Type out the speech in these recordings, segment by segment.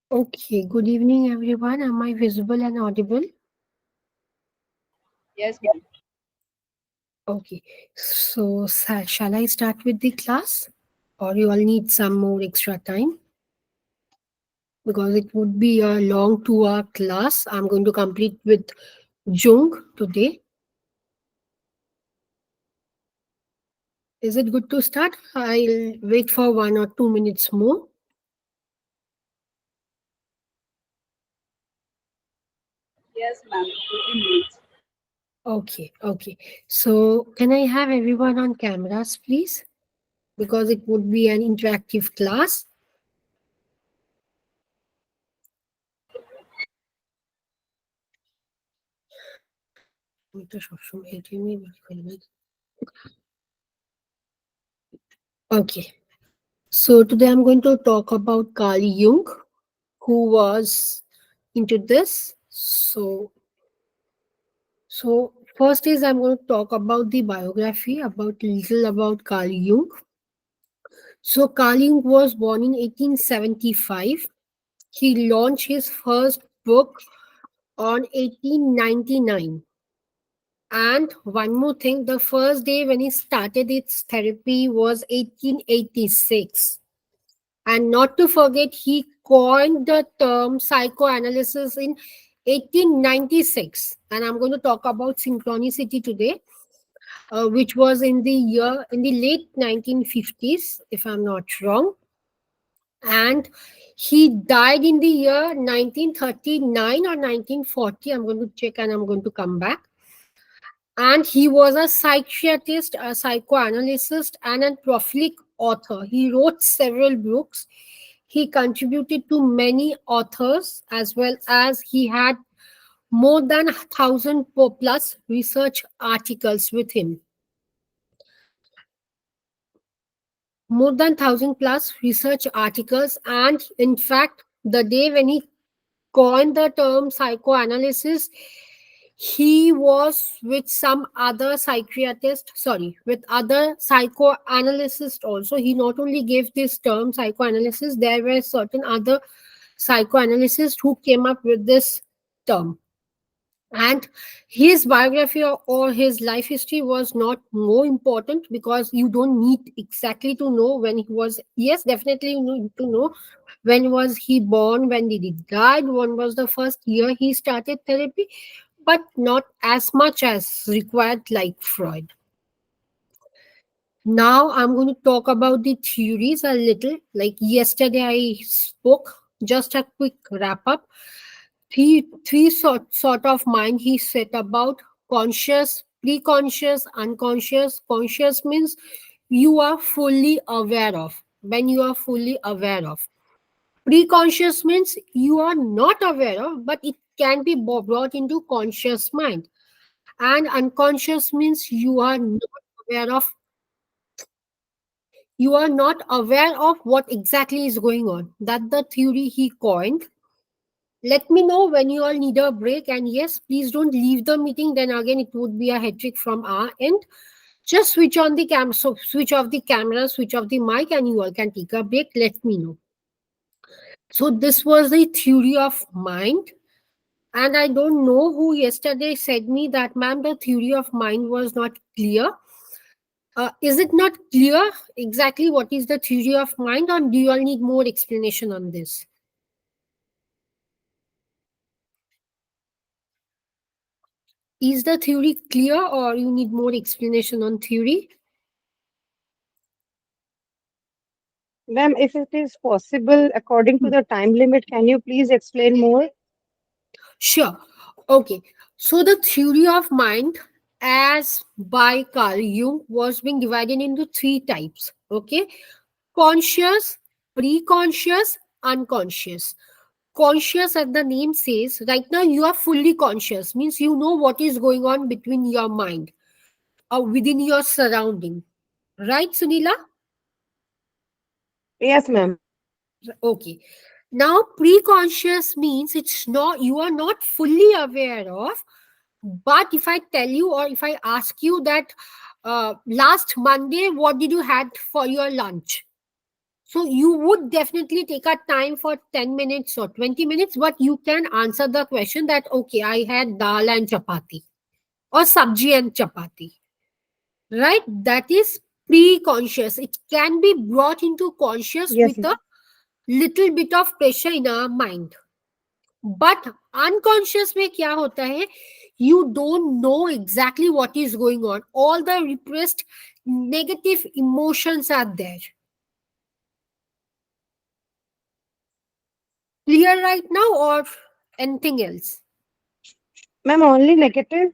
Okay, good evening everyone. Am I visible and audible? Yes, ma'am. Okay, so shall I start with the class? Or you all need some more extra time? Because it would be a long 2 hour class. I'm going to complete with Jung today. Is it good to start? I'll wait for 1 or 2 minutes more. Yes, ma'am. 15 minutes. Okay. So, can I have everyone on cameras, please? Because it would be an interactive class. আমি তো সবসময় এটাই নিয়ে বলি ফেলবে। Okay, so today I'm going to talk about Carl Jung, who was into this. So first is I'm going to talk about the biography, about little about Carl Jung. So Carl Jung was born in 1875. He launched his first book on 1899. And one more thing, the first day when he started its therapy was 1886. And not to forget, he coined the term psychoanalysis in 1896. And I'm going to talk about synchronicity today, which was in the late 1950s, if I'm not wrong. And he died in the year 1939 or 1940. I'm going to check and I'm going to come back. And he was a psychiatrist, a psychoanalyst, and a prolific author. He wrote several books. He contributed to many authors, as well as he had more than 1,000 plus research articles with him. More than 1,000 plus research articles. And in fact, the day when he coined the term psychoanalysis, he was with some other psychiatrist, sorry, with other psychoanalysts also. He not only gave this term psychoanalysis, there were certain other psychoanalysts who came up with this term. And his biography or his life history was not more important, because you don't need exactly to know when he was, yes, definitely you need to know when was he born, when did he died, when was the first year he started therapy, but not as much as required like Freud. Now I'm going to talk about the theories a little. Like yesterday I spoke, just a quick wrap up. Three sort of mind he said about: conscious, pre-conscious, unconscious. Conscious means you are fully aware of, when you are fully aware of. Pre-conscious means you are not aware of, but it can be brought into conscious mind. And unconscious means you are not aware of what exactly is going on. That the theory he coined. Let me know when you all need a break. And yes, please don't leave the meeting. Then again, it would be a hat trick from our end. Just switch on the cam, so switch off the camera, switch off the mic, and you all can take a break. Let me know. So this was the theory of mind. And I don't know who yesterday said me that, ma'am, the theory of mind was not clear. Is it not clear exactly what is the theory of mind, or do you all need more explanation on this? Is the theory clear, or you need more explanation on theory? Ma'am, if it is possible, according to the time limit, can you please explain more? Sure. Okay. So the theory of mind, as by Carl Jung, was being divided into three types. Okay. Conscious, pre-conscious, unconscious. Conscious, as the name says, right now you are fully conscious, means you know what is going on between your mind or within your surrounding. Right, Sunila? Yes, ma'am. Okay. Now, pre-conscious means it's not, you are not fully aware of. But if I tell you, or if I ask you that, last Monday, what did you had for your lunch? So you would definitely take a time for 10 minutes or 20 minutes, but you can answer the question that, okay, I had dal and chapati or sabji and chapati, right? That is pre-conscious. It can be brought into conscious Yes, with ma'am. a little bit of pressure in our mind. But unconscious में क्या होता है? You don't know exactly what is going on. All the repressed negative emotions are there. Clear right now or anything else? Ma'am, only negative?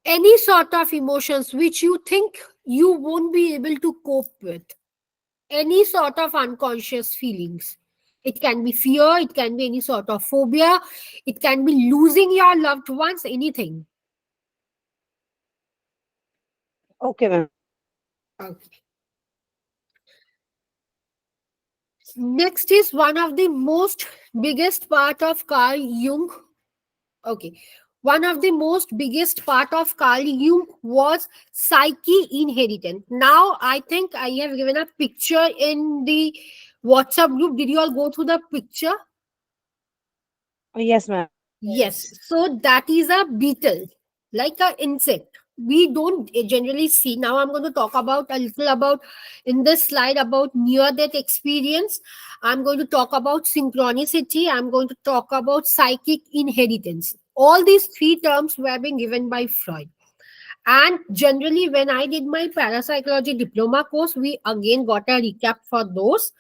Any sort of emotions which you think you won't be able to cope with, any sort of unconscious feelings. It can be fear, it can be any sort of phobia, it can be losing your loved ones, anything. Okay, ma'am. Okay. Next is one of the most biggest part of Carl Jung. Okay. One of the most biggest part of Carl Jung was psyche inheritance. Now, I think I have given a picture in the WhatsApp group. Did you all go through the picture? Yes, ma'am. Yes. So that is a beetle, like a insect. We don't generally see. Now I'm going to talk about a little about in this slide about near death experience. I'm going to talk about synchronicity. I'm going to talk about psychic inheritance. All these three terms were being given by Freud. And generally, when I did my parapsychology diploma course, we again got a recap for those.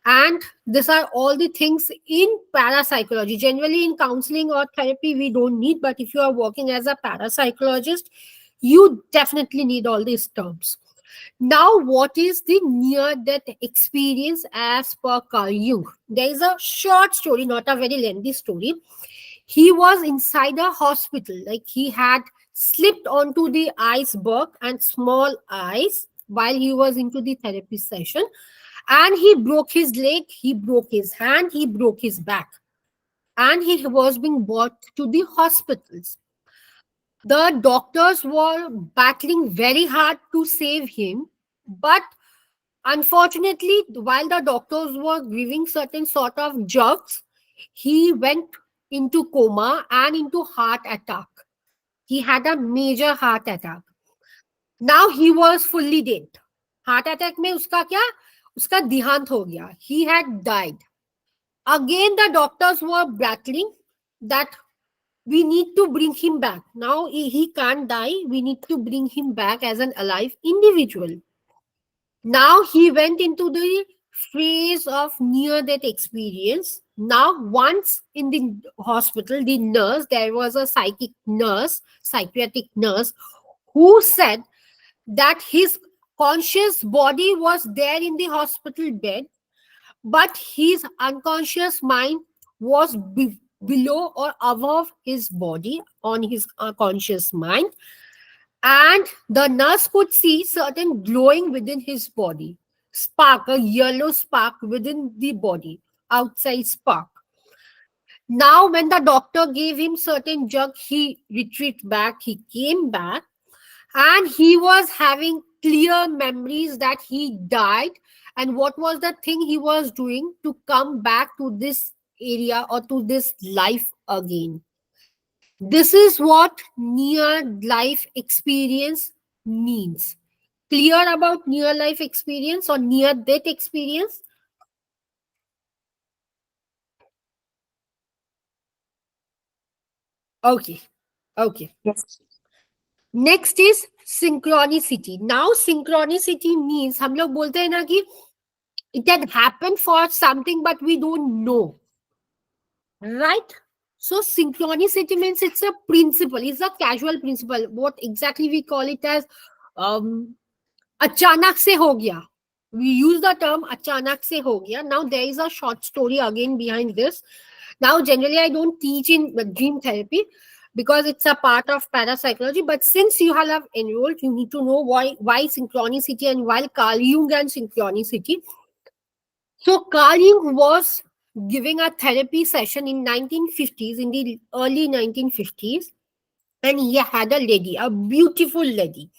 And these are all the things in parapsychology. Generally, in counseling or therapy, we don't need, but if you are working as a parapsychologist, you definitely need all these terms. Now, what is the near death experience as per Carl Jung? There is a short story, not a very lengthy story. He was inside a hospital, like he had slipped onto the iceberg and small ice while he was into the therapy session, and he broke his leg, he broke his hand, he broke his back, and he was being brought to the hospitals. The doctors were battling very hard to save him, but unfortunately, while the doctors were giving certain sort of drugs, he went into coma and into heart attack. He had a major heart attack. Now he was fully dead. Heart attack में उसका क्या? उसका देहांत हो गया. He had died. Again, the doctors were battling that we need to bring him back. Now he can't die. We need to bring him back as an alive individual. Now he went into the phase of near death experience. Now, once in the hospital, the nurse, there was a psychiatric nurse, who said that his conscious body was there in the hospital bed, but his unconscious mind was below or above his body on his conscious mind, and the nurse could see certain glowing within his body, spark, a yellow spark within the body, outside spark. Now when the doctor gave him certain drug, he retreated back, he came back, and he was having clear memories that he died and what was the thing he was doing to come back to this area or to this life again. This is what near life experience means. Clear about near life experience or near death experience? Okay. Okay. Yes. Next is synchronicity. Now synchronicity means हम लोग बोलते हैं ना कि it had happened for something but we don't know, right? So synchronicity means it's a principle, it's a casual principle. What exactly we call it as um अचानक से हो गया. We use the term अचानक से हो गया. Now there is a short story again behind this. Now generally I don't teach in dream therapy because it's a part of parapsychology, but since you have enrolled, you need to know why synchronicity and why Carl Jung and synchronicity. So Carl Jung was giving a therapy session in 1950s, in the early 1950s, and he had a lady, a beautiful lady.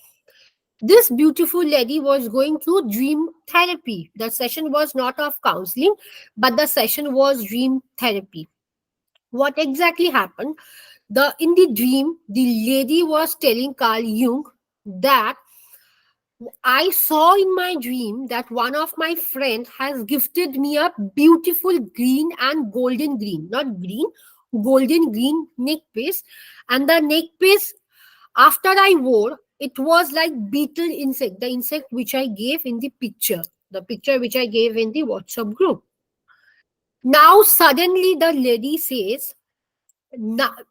This beautiful lady was going through dream therapy. The session was not of counseling, but the session was dream therapy. What exactly happened? In the dream, the lady was telling Carl Jung that I saw in my dream that one of my friend has gifted me a beautiful green and golden green, not green, golden green neck piece. And the neck piece, after I wore, it was like beetle insect, the insect which I gave in the picture which I gave in the WhatsApp group. Now suddenly the lady says,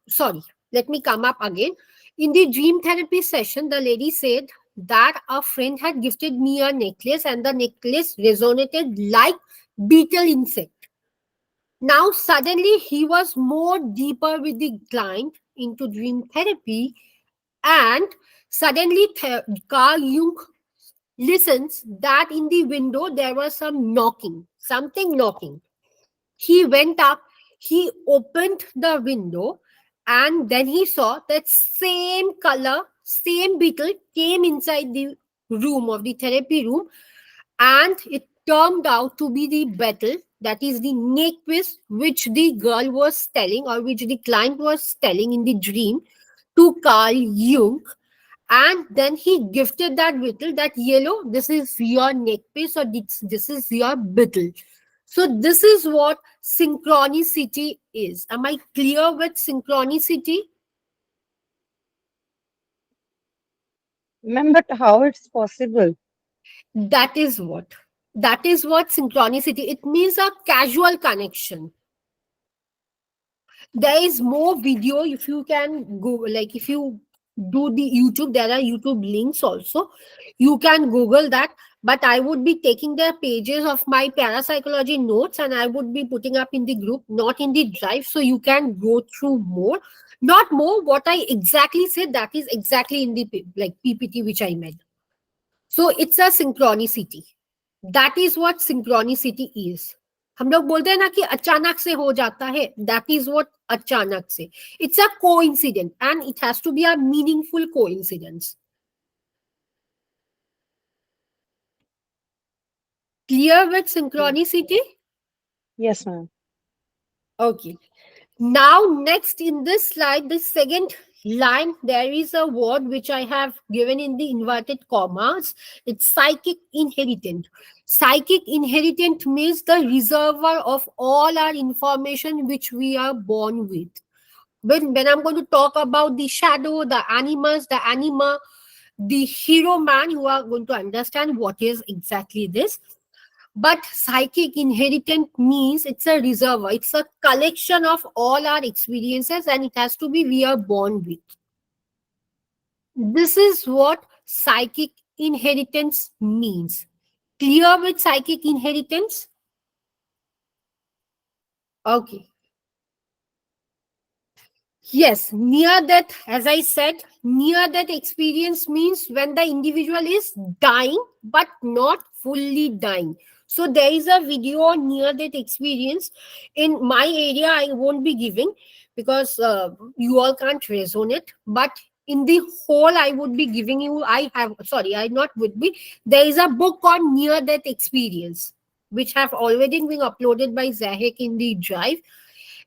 sorry, let me come up again. In the dream therapy session, the lady said that a friend had gifted me a necklace and the necklace resonated like beetle insect. Now suddenly he was more deeper with the client into dream therapy, and suddenly Carl Jung listens that in the window there was some knocking, something knocking. He went up, he opened the window, and then he saw that same color, same beetle came inside the room of the therapy room, and it turned out to be the beetle, that is the neckpiece which the girl was telling or which the client was telling in the dream to Carl Jung. And then he gifted that beetle, that yellow, this is your neckpiece or this is your beetle. So this is what synchronicity is. Am I clear with synchronicity? Ma'am, but how it's possible? That is what. That is what synchronicity. It means a casual connection. There is more video if you can go, like if you do the YouTube, there are YouTube links also. You can Google that. But I would be taking the pages of my parapsychology notes and I would be putting up in the group, not in the drive. So you can go through more. Not more, what I exactly said, that is exactly in the like PPT which I made. So it's a synchronicity. That is what synchronicity is. हम लोग बोलते हैं ना कि अचानक से हो जाता है, दैट इज व्हाट अचानक से. It's a coincident and it has to be a meaningful coincidence. Clear with Yes, synchronicity? yes, ma'am. Okay. Now, next in this slide, the second line, there is a word which I have given in the inverted commas. It's psychic inheritant. Psychic inheritant means the reservoir of all our information which we are born with. When I'm going to talk about the shadow, the animals, the anima, the hero man, you are going to understand what is exactly this. But psychic inheritance means it's a reservoir, it's a collection of all our experiences, and it has to be we are born with. This is what psychic inheritance means. Clear with psychic inheritance? Okay. Yes, near death, as I said, near death experience means when the individual is dying but not fully dying. So there is a video on near death experience. In my area, I won't be giving because you all can't resonate. But in the whole, I would be giving you. I not would be. There is a book on near death experience, which have already been uploaded by Zahek in the drive.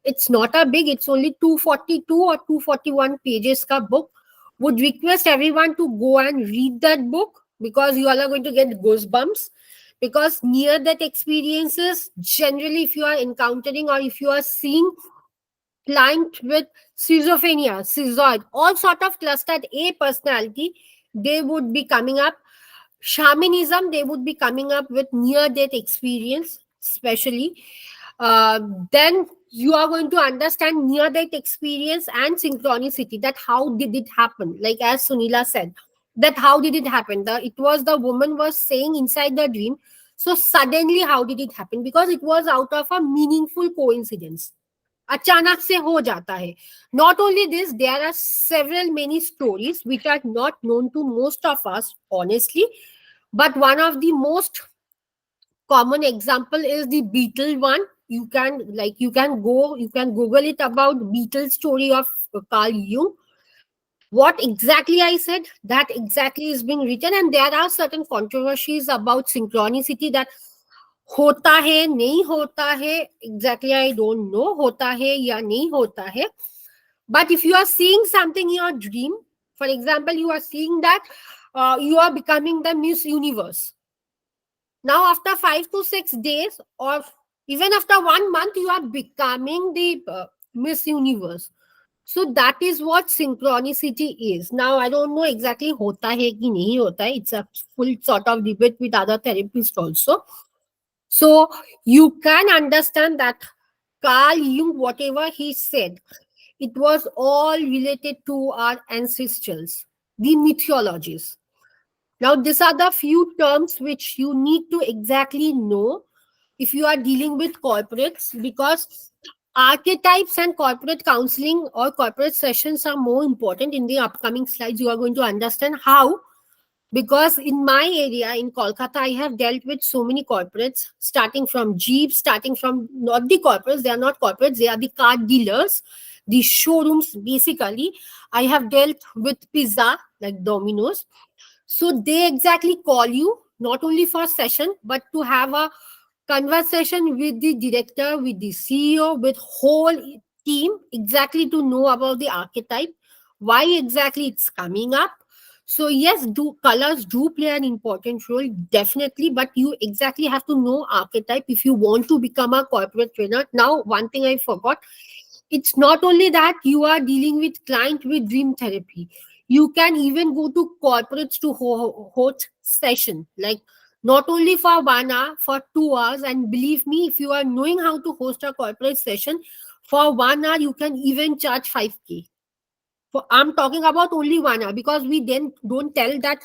It's not a big, it's only 242 or 241 pages ka book. Would request everyone to go and read that book because you all are going to get goosebumps. Because near that experiences, generally, if you are encountering or if you are seeing client with schizophrenia, schizoid, all sort of clustered A personality, they would be coming up. Shamanism, they would be coming up with near death experience, especially. uh, then you are going to understand near death experience and synchronicity, that how did it happen, like as Sunila said, that how did it happen, it was the woman was saying inside the dream. So suddenly how did it happen, because it was out of a meaningful coincidence. अचानक से हो जाता है. Not only this, there are several many stories which are not known to most of us, honestly. But one of the most common example is the beetle one. You can google it about beetle story of Carl Jung. What exactly I said, that exactly is being written, and there are certain controversies about synchronicity, that होता है नहीं होता है, exactly I don't know होता है या नहीं होता है. But if you are seeing something in your dream, for example, you are seeing that you are becoming the Miss Universe. Now, after 5 to 6 days, or even after 1 month, you are becoming the Miss Universe. So that is what synchronicity is. Now, I don't know exactly hota hai ki nahi hota hai. It's a full sort of debate with other therapists also. So you can understand that Carl Jung, whatever he said, it was all related to our ancestors, the mythologies. Now, these are the few terms which you need to exactly know if you are dealing with corporates, because archetypes and corporate counseling or corporate sessions are more important. In the upcoming slides, you are going to understand how, because in my area in Kolkata, I have dealt with so many corporates, starting from Jeep, starting from not the corporates, they are not corporates, they are the car dealers, the showrooms. Basically, I have dealt with pizza like Domino's. So they exactly call you not only for session, but to have a conversation with the director, with the CEO, with whole team, exactly to know about the archetype, why exactly it's coming up. So yes, do colors do play an important role, definitely, but you exactly have to know archetype if you want to become a corporate trainer. Now, one thing I forgot, it's not only that you are dealing with client with dream therapy. You can even go to corporates to host session, like not only for 1 hour, for 2 hours. And believe me, if you are knowing how to host a corporate session for 1 hour, you can even charge 5K. For I'm talking about only 1 hour, because we then don't tell that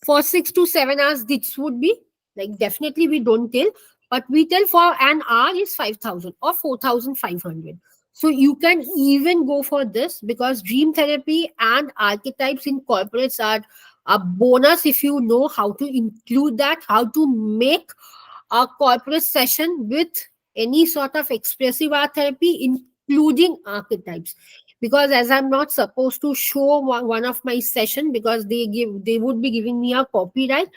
for 6 to 7 hours this would be, like, definitely we don't tell, but we tell for an hour is 5,000 or 4,500. So you can even go for this, because dream therapy and archetypes in corporates are a bonus if you know how to include that, how to make a corporate session with any sort of expressive art therapy, including archetypes. Because as I'm not supposed to show one of my session, because they would be giving me a copyright.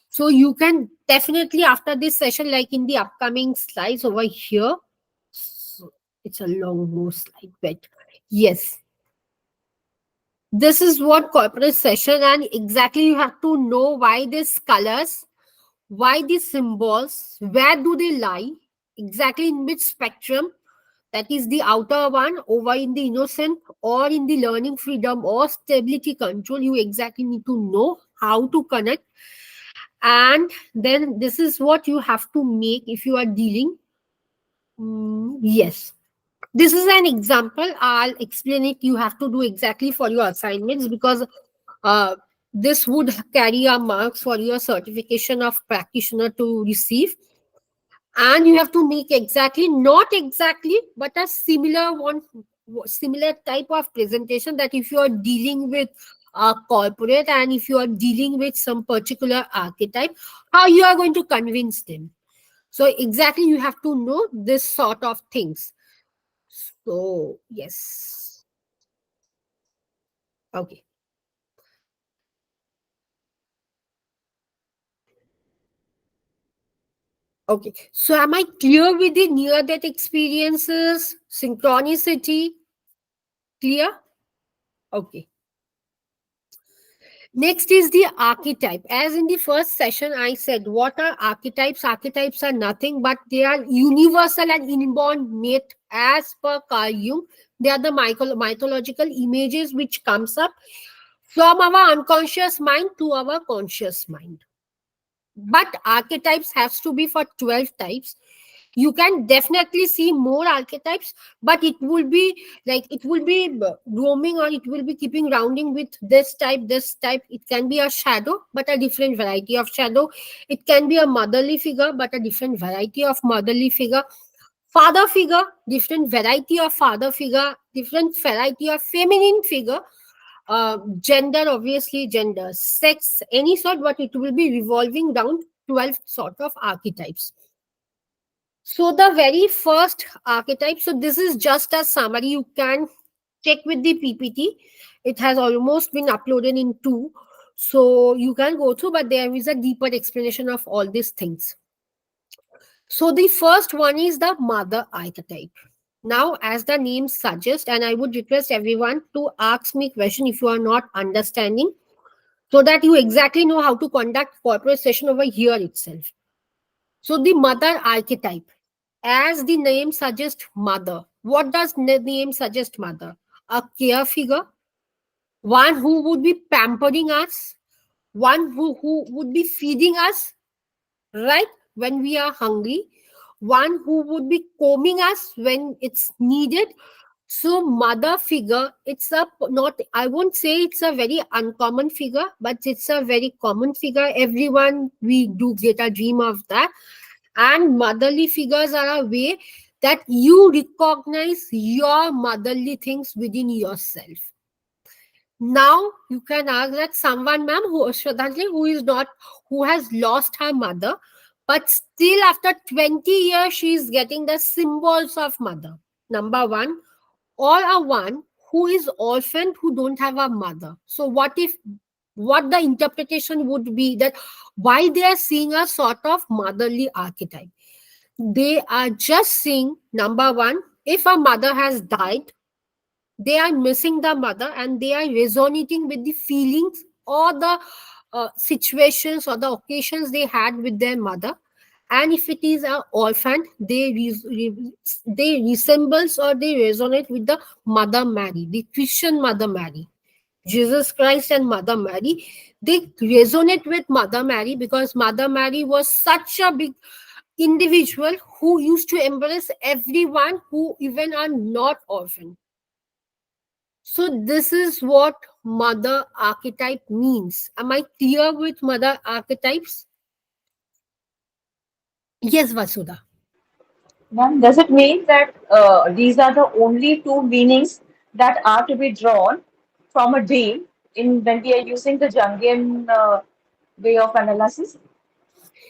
So you can definitely, after this session, like in the upcoming slides over here, so it's a long no slide, but yes, this is what corporate session, and exactly you have to know why these colors, why these symbols, where do they lie, exactly in which spectrum, that is the outer one, over in the innocent or in the learning freedom or stability control. You exactly need to know how to connect. And then this is what you have to make if you are dealing. Yes, this is an example. I'll explain it. You have to do exactly for your assignments, because uh, this would carry a marks for your certification of practitioner to receive. And you have to make exactly, not exactly, but a similar one, similar type of presentation, that if you are dealing with a corporate and if you are dealing with some particular archetype, how you are going to convince them. So exactly you have to know this sort of things. So yes. Okay. Okay, so am I clear with the near death experiences, synchronicity? Clear? Okay. Next is the archetype. As in the first session, I said, what are archetypes? Archetypes are nothing but they are universal and inborn myth as per Carl Jung. They are the mythological images which comes up from our unconscious mind to our conscious mind. But archetypes has to be for 12 types. You can definitely see more archetypes, but it will be like, it will be roaming, or it will be keeping rounding with this type. It can be a shadow, but a different variety of shadow. It can be a motherly figure, but a different variety of motherly figure. Father figure, different variety of father figure, different variety of feminine figure. Gender, obviously gender, sex, any sort, but it will be revolving down 12 sort of archetypes. So the very first archetype, so this is just a summary. You can check with the PPT. It has almost been uploaded in two. So you can go through, but there is a deeper explanation of all these things. So the first one is the mother archetype. Now, as the name suggests, and I would request everyone to ask me question if you are not understanding, so that you exactly know how to conduct corporate session over here itself. So the mother archetype, as the name suggests, mother. What does the name suggest? Mother, a care figure, one who would be pampering us, one who would be feeding us, right, when we are hungry, one who would be combing us when it's needed. So mother figure, it's a not, I won't say it's a very uncommon figure, but it's a very common figure. Everyone, we do get a dream of that. And motherly figures are a way that you recognize your motherly things within yourself. Now you can ask that someone, ma'am, who Shraddhanjali, who is not, who has lost her mother, but still after 20 years she is getting the symbols of mother. Number one, or a one who is orphaned, who don't have a mother. So what if, what the interpretation would be that why they are seeing a sort of motherly archetype? They are just seeing, number one, if a mother has died, they are missing the mother and they are resonating with the feelings or the situations or the occasions they had with their mother. And if it is an orphan, they resembles or they resonate with the Mother Mary, the Christian Mother Mary, Jesus Christ and Mother Mary. They resonate with Mother Mary because Mother Mary was such a big individual who used to embrace everyone who even are not orphan. So this is what mother archetype means. Am I clear with mother archetypes? Yes, Vasudha. Ma'am, does it mean that these are the only two meanings that are to be drawn from a dream in when we are using the Jungian way of analysis?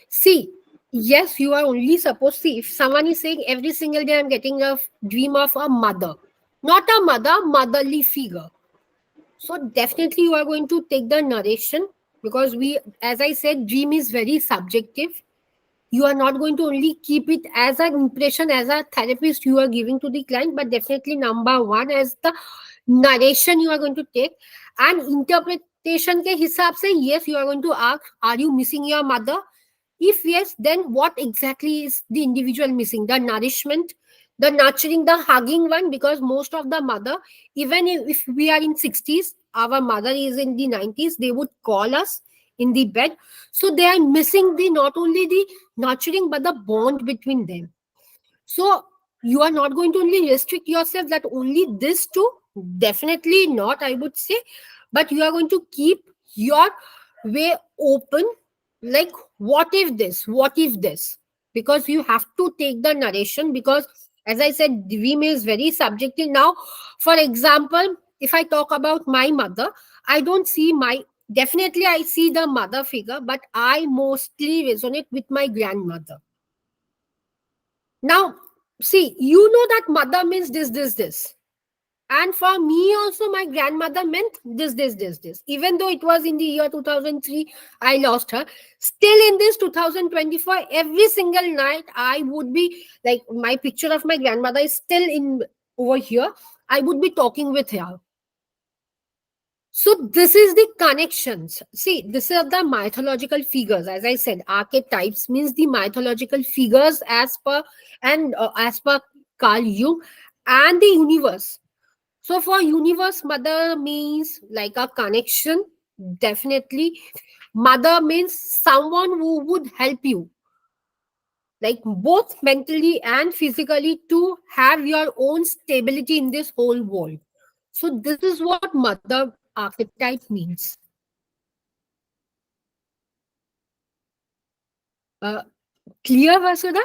See, yes, you are only supposed to see if someone is saying every single day I'm getting a dream of a mother, not a mother, motherly figure. So definitely you are going to take the narration because we, as I said, dream is very subjective. You are not going to only keep it as an impression as a therapist you are giving to the client, but definitely number one as the narration you are going to take. And interpretation के हिसाब से, yes, you are going to ask, are you missing your mother? If yes, then what exactly is the individual missing? The nourishment, the nurturing, the hugging one, because most of the mother, even if we are in 60s, our mother is in the 90s, they would call us in the bed. So they are missing the not only the nurturing but the bond between them. So you are not going to only restrict yourself that only this two, definitely not, I would say, but you are going to keep your way open. Like, what if this? What if this? Because you have to take the narration because, as I said, dream is very subjective. Now, for example, if I talk about my mother, I don't see my, definitely I see the mother figure, but I mostly resonate with my grandmother. Now, see, you know that mother means this. And for me also, my grandmother meant this. Even though it was in the year 2003, I lost her. Still in this 2024, every single night, I would be like, my picture of my grandmother is still in over here. I would be talking with her. So this is the connections. See, this are the mythological figures. As I said, archetypes means the mythological figures as per and as per Carl Jung and the universe. So for universe, mother means like a connection. Definitely, mother means someone who would help you, like both mentally and physically, to have your own stability in this whole world. So this is what mother archetype means. Uh, Clear, Vasudha?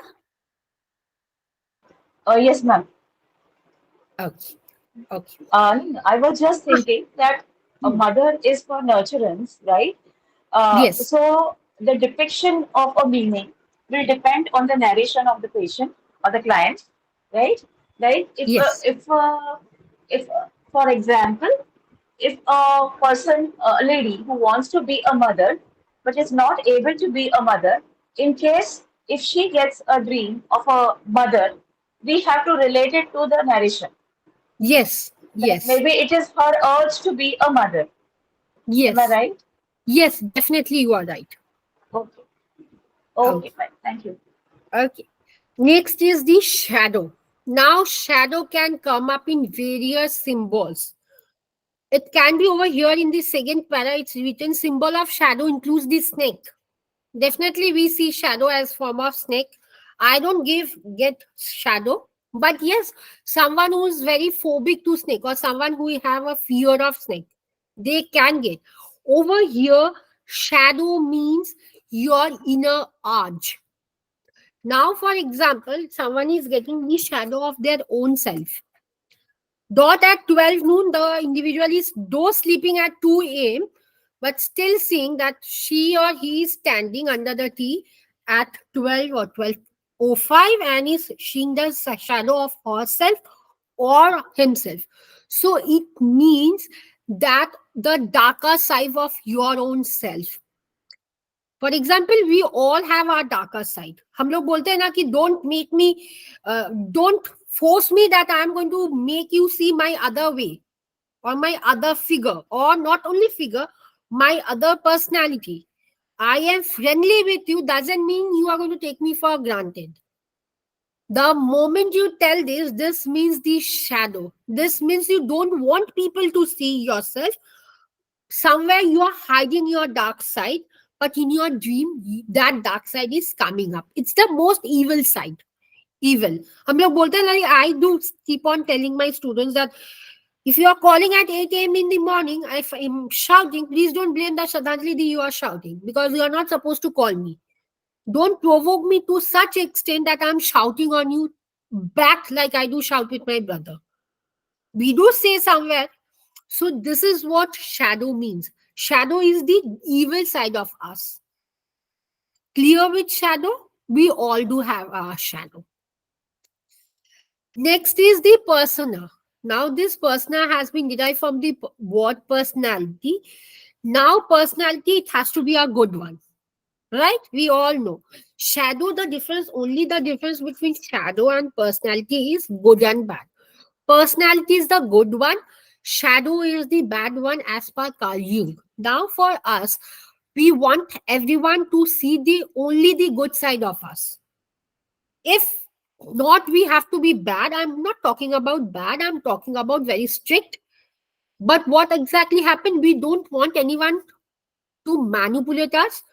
Yes, ma'am. Okay. Okay. I was just thinking that a Hmm. mother is for nurturance, right? Yes. So the depiction of a meaning will depend on the narration of the patient or the client, right? Right? Yes. If for example, if a person, a lady who wants to be a mother but is not able to be a mother, in case if she gets a dream of a mother, we have to relate it to the narration. Yes, Like yes, maybe it is her urge to be a mother. Am I yes, right? yes, definitely you are right. Okay. Okay, Okay, fine. Thank you. okay. Next is the shadow. Now, shadow can come up in various symbols. It can be over here in the second para, it's written symbol of shadow includes the snake. Definitely, we see shadow as form of snake. I don't get shadow, but yes, someone who is very phobic to snake or someone who have a fear of snake, they can get. Over here, shadow means your inner urge. Now, for example, someone is getting the shadow of their own self. Dot at 12 noon, the individual is though sleeping at 2 a.m., but still seeing that she or he is standing under the tree at 12 or 12:05 and is seeing the shadow of herself or himself. So it means that the darker side of your own self. For example we all have our darker side हम लोग बोलते हैं ना कि don't make me don't force me that I am going to make you see my other way or my other figure or not only figure my other personality. I am friendly with you doesn't mean you are going to take me for granted. The moment you tell this means the shadow. This means you don't want people to see yourself. Somewhere you are hiding your dark side, but in your dream that dark side is coming up. It's the most evil side. Evil. हम लोग बोलते हैं like I do keep on telling my students that if you are calling at 8 a.m. in the morning, if I'm shouting, please don't blame that Shraddhanjali you are shouting because you are not supposed to call me. Don't provoke me to such extent that I'm shouting on you back like I do shout with my brother. We do say somewhere. So this is what shadow means. Shadow is the evil side of us. Clear with shadow? We all do have our shadow. Next is the persona. Now this persona has been derived from the word personality. Now personality, it has to be a good one. Right? We all know. Shadow, the difference, only the difference between shadow and personality is good and bad. Personality is the good one. Shadow is the bad one as per Carl Jung. Now for us, we want everyone to see the only the good side of us. If not, we have to be bad. I'm not talking about bad. I'm talking about very strict. But what exactly happened? We don't want anyone to manipulate us,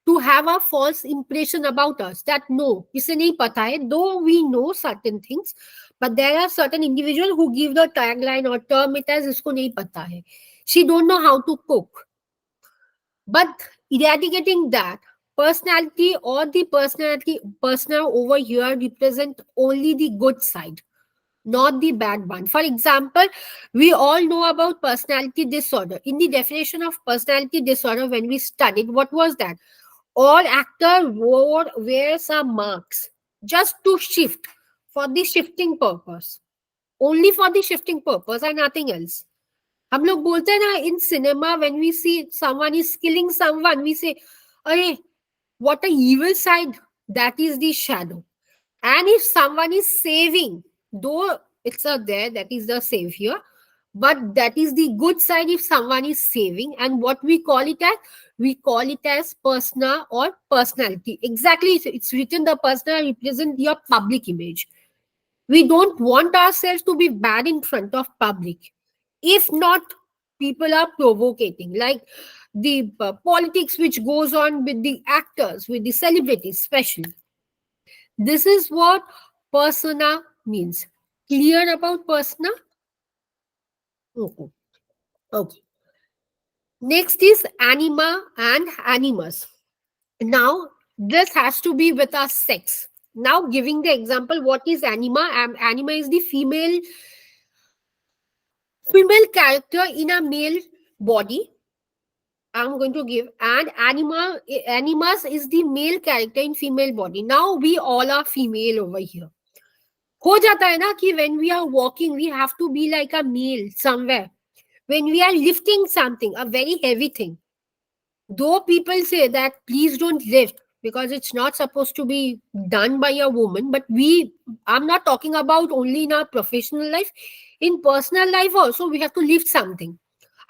to have a false impression about us that no, इसे नहीं पता है. Though we know certain things, but there are certain individuals who give the tagline or term it as इसको नहीं पता है. She don't know how to cook. But eradicating that, personality or the personality persona over here represent only the good side, not the bad one. For example, we all know about personality disorder. In the definition of personality disorder, when we studied, what was that? All actor wear some marks just to shift for the shifting purpose. Only for the shifting purpose and nothing else. हम लोग बोलते हैं ना in cinema when we see someone is killing someone we say अरे what a evil side, that is the shadow. And if someone is saving, though it's a there, that is the savior, but that is the good side if someone is saving. And what we call it as? We call it as persona or personality. Exactly, it's written the persona represent your public image. We don't want ourselves to be bad in front of public. If not, people are provocating. Like the politics which goes on with the actors, with the celebrities, especially. This is what persona means. Clear about persona? Okay. Okay. Next is anima and animus. Now, this has to be with our sex. Now, giving the example, what is anima? Anima is the female character in a male body. I'm going to give, and animus is the male character in female body. Now we all are female over here. हो जाता है ना कि when we are walking we have to be like a male somewhere. when we are lifting something, a very heavy thing. Though people say that please don't lift because it's not supposed to be done by a woman, but I'm not talking about only in our professional life, in personal life also we have to lift something.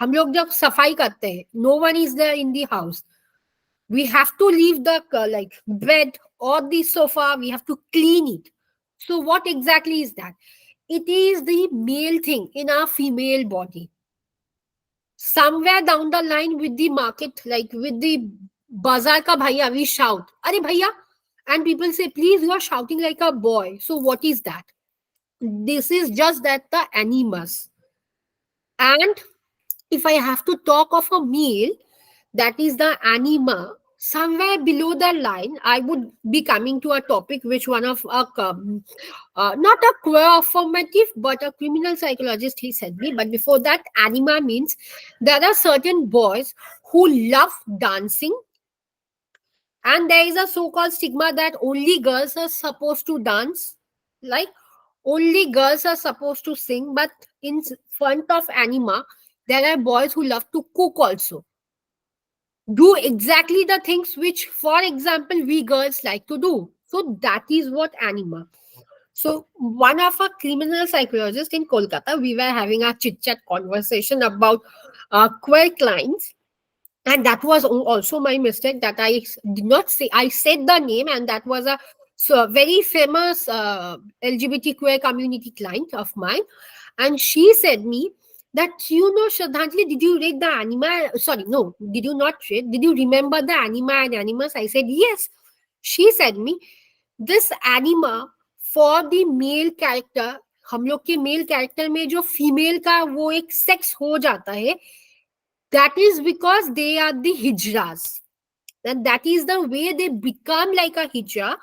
हम लोग जब सफाई करते हैं, no one is there in the house, we have to leave the like bed or the sofa, we have to clean it. So what exactly is that? It is the male thing in our female body. Somewhere down the line with the market, like with the bazaar ka bhaiya, we shout are bhaiya, and people say please, you are shouting like a boy. So what is that? This is just that the animus. And if I have to talk of a male, that is the anima. Somewhere below the line, I would be coming to a topic which one of a not a queer affirmative, but a criminal psychologist he said me. But before that, anima means there are certain boys who love dancing, and there is a so-called stigma that only girls are supposed to dance, like only girls are supposed to sing. But in front of anima, there are boys who love to cook also, do exactly the things which, for example, we girls like to do. So that is what anima. So one of our criminal psychologists in Kolkata, we were having a chit chat conversation about queer clients, and that was also my mistake that did not say. I said the name, and that was a so very famous LGBT queer community client of mine, and she said me that, Shraddhanjali, did you read the anima? Sorry, no, did you not read? Did you remember the anima and animus? I said yes. She said me, this anima for the male character, हम लोग के male character में जो female का वो एक sex हो जाता है, that is because they are the hijras, and that is the way they become like a hijra,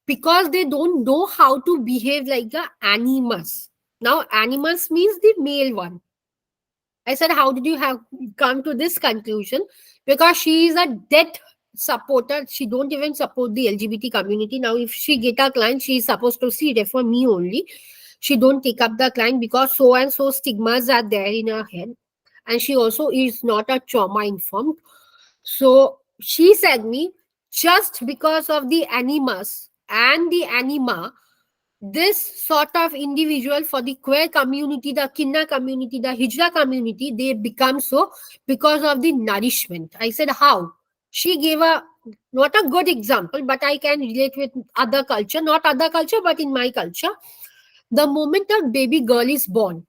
because they don't know how to behave like the animus. Now animus means the male one. I said, how did you have come to this conclusion? Because she is a dead supporter. She don't even support the LGBT community. Now, if she get a client, she is supposed to see refer me only. She don't take up the client because so and so stigmas are there in her head. And she also is not a trauma informed. So she said me, just because of the animus and the anima, this sort of individual for the queer community, the kinna community, the hijra community, they become so because of the nourishment. I said, how? She gave a not a good example, but I can relate with other culture, not other culture, but in my culture. The moment a baby girl is born,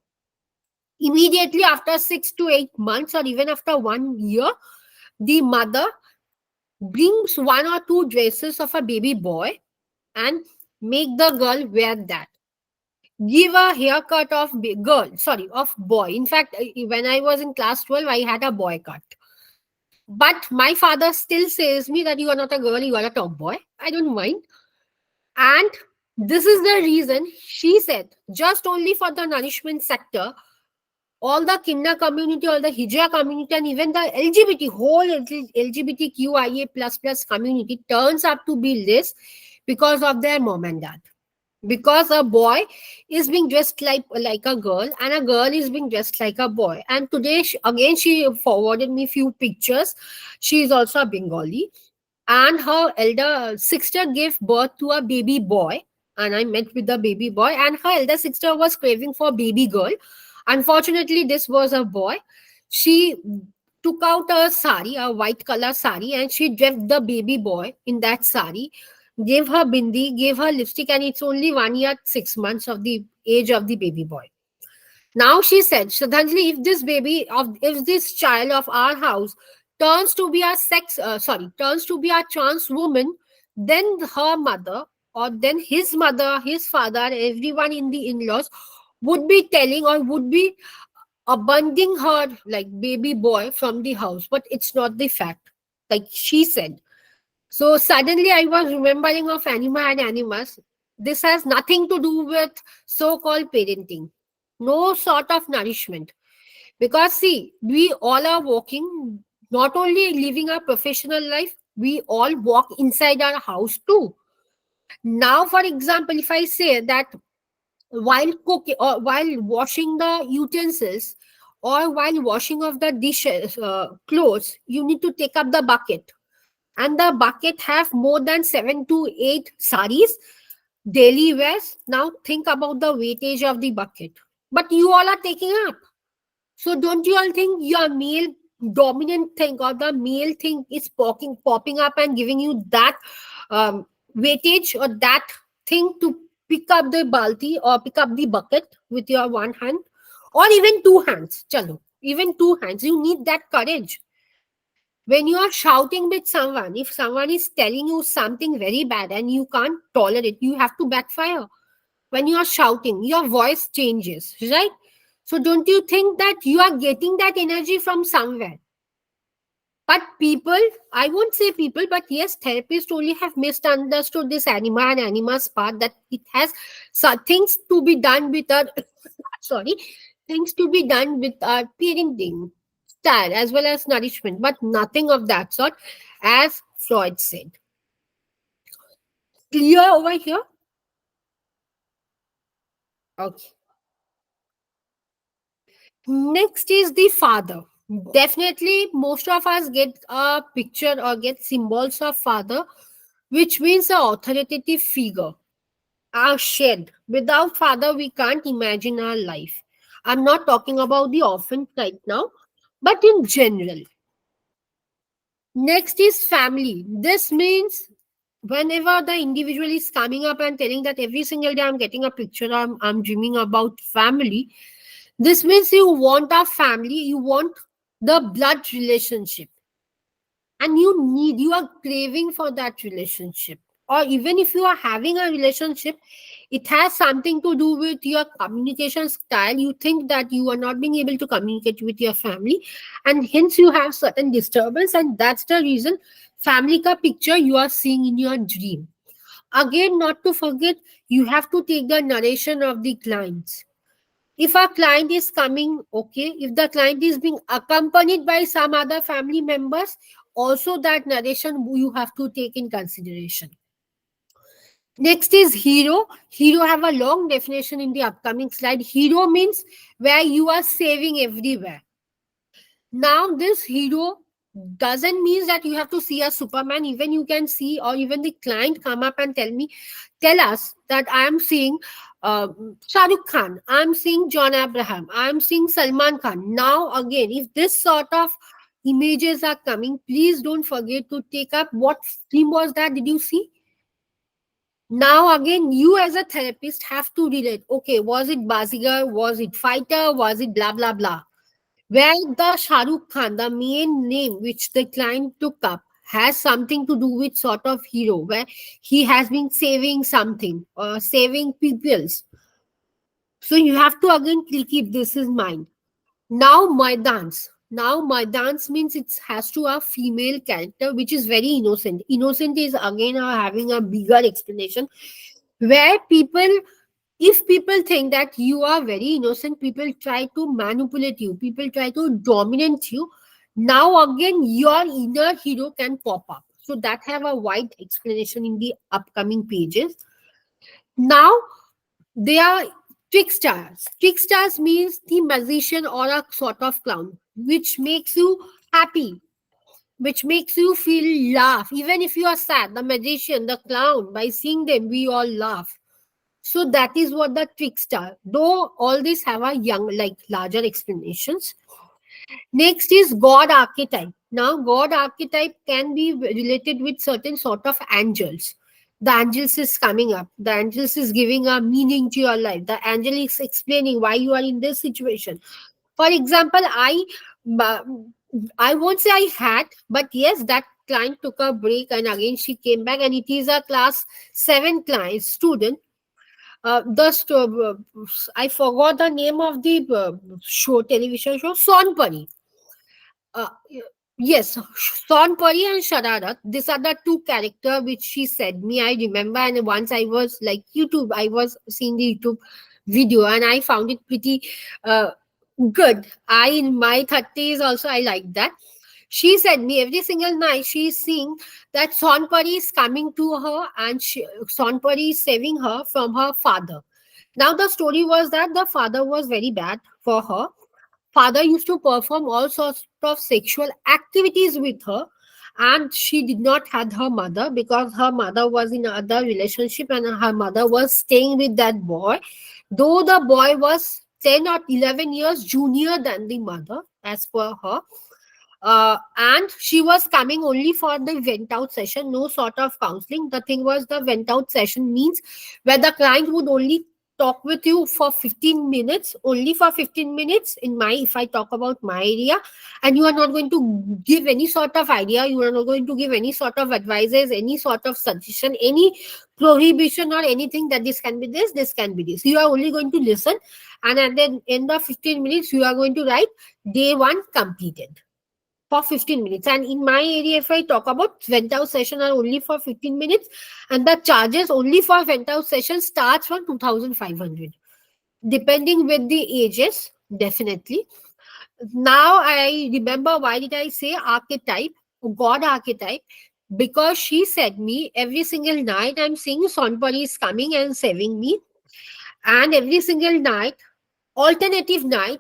immediately after 6 to 8 months, or even after 1 year, the mother brings one or two dresses of a baby boy and make the girl wear that. Give a haircut of girl, sorry, of boy. In fact, when I was in class 12, I had a boy cut. But my father still says me that you are not a girl, you are a top boy. I don't mind. And this is the reason she said, just only for the nourishment sector, all the Kinna community, all the Hijra community, and even the LGBT, whole LGBTQIA plus community turns up to be less because of their mom and dad. Because a boy is being dressed like a girl, and a girl is being dressed like a boy. And today again she forwarded me few pictures. She is also a Bengali, and her elder sister gave birth to a baby boy, and I met with the baby boy, and her elder sister was craving for baby girl. Unfortunately, this was a boy. She took out a sari, a white color sari, and she dressed the baby boy in that sari, gave her bindi, gave her lipstick, and it's only 1 year, 6 months of the age of the baby boy. Now she said, Shraddhanjali, if this child of our house turns to be a trans woman, then her mother, or then his mother, his father, everyone in the in-laws would be telling or would be abandoning her like baby boy from the house. But it's not the fact, like she said. So suddenly I was remembering of anima and animus. This has nothing to do with so-called parenting. No sort of nourishment. Because see, we all are walking, not only living our professional life, we all walk inside our house too. Now, for example, if I say that while cooking or while washing the utensils, or while washing of the dishes, clothes, you need to take up the bucket, and the bucket have more than 7 to 8 saris, daily wears. Now think about the weightage of the bucket. But you all are taking up. So don't you all think your male dominant thing or the male thing is popping up and giving you that um, weightage or that thing to pick up the balti or pick up the bucket with your one hand or even two hands? Chalo, even two hands. You need that courage. When you are shouting with someone, if someone is telling you something very bad and you can't tolerate, you have to backfire. When you are shouting, your voice changes, right? So don't you think that you are getting that energy from somewhere? But people, I won't say people, but yes, therapists only have misunderstood this anima and anima's part, that it has things to be done with our sorry, things to be done with our parenting style as well as nourishment, but nothing of that sort, as Freud said. Clear over here? Okay. Next is the father. Definitely, most of us get a picture or get symbols of father, which means a authoritative figure, our shed. Without father, we can't imagine our life. I'm not talking about the orphan right now, but in general. Next is family. This means whenever the individual is coming up and telling that every single day I'm getting a picture, I'm dreaming about family, this means you want a family, you want the blood relationship, and you are craving for that relationship. Or even if you are having a relationship, it has something to do with your communication style. You think that you are not being able to communicate with your family, and hence you have certain disturbance, and that's the reason family ka picture you are seeing in your dream. Again, not to forget, you have to take the narration of the clients. If our client is coming, okay, if the client is being accompanied by some other family members, also that narration you have to take in consideration. Next is hero. Hero have a long definition in the upcoming slide. Hero means where you are saving everywhere. Now, this hero doesn't mean that you have to see a Superman. Even you can see, or even the client come up and tell us that I am seeing Shah Rukh Khan, I am seeing John Abraham, I am seeing Salman Khan. Now, again, if this sort of images are coming, please don't forget to take up what film was that. Did you see? Now, again, you as a therapist have to relate. Okay, was it Bazigar? Was it Fighter? Was it blah blah blah? Where the Shah Rukh Khan, the main name which the client took up, has something to do with sort of hero, where he has been saving something or saving peoples. So you have to again keep this in mind. Now my dance. Now my dance means it has to a female character which is very innocent. Innocent is again having a bigger explanation, where people, if people think that you are very innocent, people try to manipulate you, people try to dominate you. Now again your inner hero can pop up, so that have a wide explanation in the upcoming pages. Now they are tricksters. Tricksters means the magician or a sort of clown which makes you happy, which makes you feel laugh. Even if you are sad, the magician, the clown, by seeing them we all laugh. So that is what the trickster. Though all these have a young, like larger explanations. Next is God archetype. Now, God archetype can be related with certain sort of angels. The angels is coming up. The angels is giving a meaning to your life. The angel is explaining why you are in this situation. For example, I won't say I had, but yes, that client took a break and again she came back, and it is a class 7 client student. I forgot the name of the television show, Sonpari. Uh, yes, Sonpari and Shararat. These are the two characters which she said me. I remember, and once I was like YouTube, I was seeing the YouTube video, and I found it pretty uh, good. I in my 30s also I like that. She said me every single night she's seeing that Sonpari is coming to her, and Sonpari is saving her from her father. Now the story was that the father was very bad for her, Father used to perform all sorts of sexual activities with her, and she did not had her mother because her mother was in another relationship and her mother was staying with that boy, though the boy was 10 or 11 years junior than the mother as per her. And she was coming only for the vent out session, no sort of counseling. The thing was, the vent out session means where the client would only talk with you for 15 minutes, only for 15 minutes. In my, if I talk about my area, and you are not going to give any sort of idea, you are not going to give any sort of advices, any sort of suggestion, any prohibition or anything that this can be this can be this. You are only going to listen, and at the end of 15 minutes, you are going to write day one completed for 15 minutes. And in my area, if I talk about vent out session are only for 15 minutes, and the charges only for vent out session starts from 2,500, depending with the ages, definitely. Now I remember why did I say archetype, God archetype, because she said me every single night I'm seeing Sonpari is coming and saving me, and every single night, alternative night,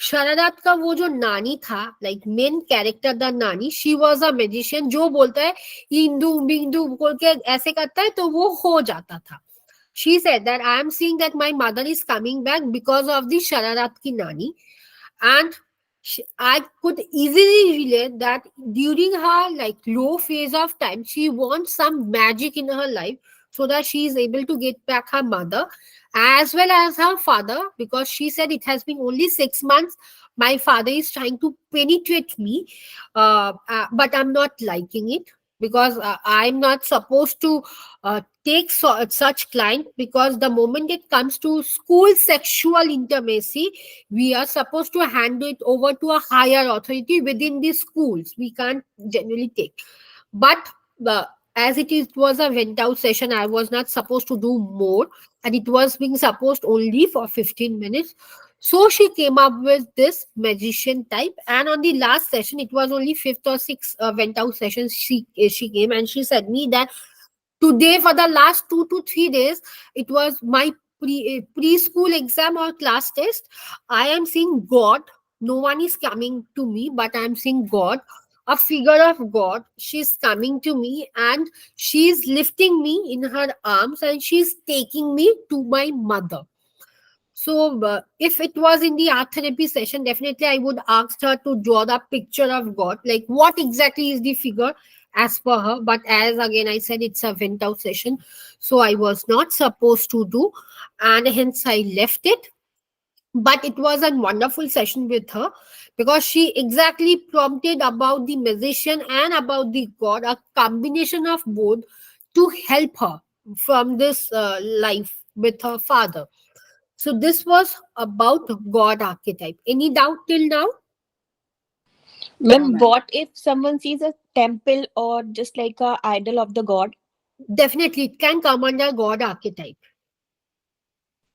शरारत का वो जो नानी था, like main character the नानी, she was a magician, जो बोलता है इंदू बिंदु बोल के ऐसे करता है तो वो हो जाता था. She said that I am seeing that my mother is coming back because of the Shararat ki nani, and I could easily relate that during her like low phase of time, she wants some magic in her life so that she is able to get back her mother as well as her father, because she said it has been only 6 months. My father is trying to penetrate me, but I'm not liking it because I'm not supposed to take such client, because the moment it comes to school sexual intimacy, we are supposed to hand it over to a higher authority within the schools. We can't generally take. But as was a vent out session, I was not supposed to do more, and it was being supposed only for 15 minutes. So she came up with this magician type, and on the last session, it was only fifth or sixth vent out sessions. She came and she said me that today for the last 2 to 3 days, it was my preschool exam or class test. I am seeing God. No one is coming to me, but I am seeing God, a figure of God. She's coming to me and she's lifting me in her arms and she's taking me to my mother. So, if it was in the art therapy session, definitely I would ask her to draw the picture of God, like what exactly is the figure as per her. But as again I said, it's a vent out session, so I was not supposed to do, and hence I left it. But it was a wonderful session with her because she exactly prompted about the musician and about the God, a combination of both to help her from this life with her father. So this was about God archetype. Any doubt till now? No, Ma'am, ma'am. what if someone sees a temple or just like a idol of the god? Definitely, it can come under God archetype.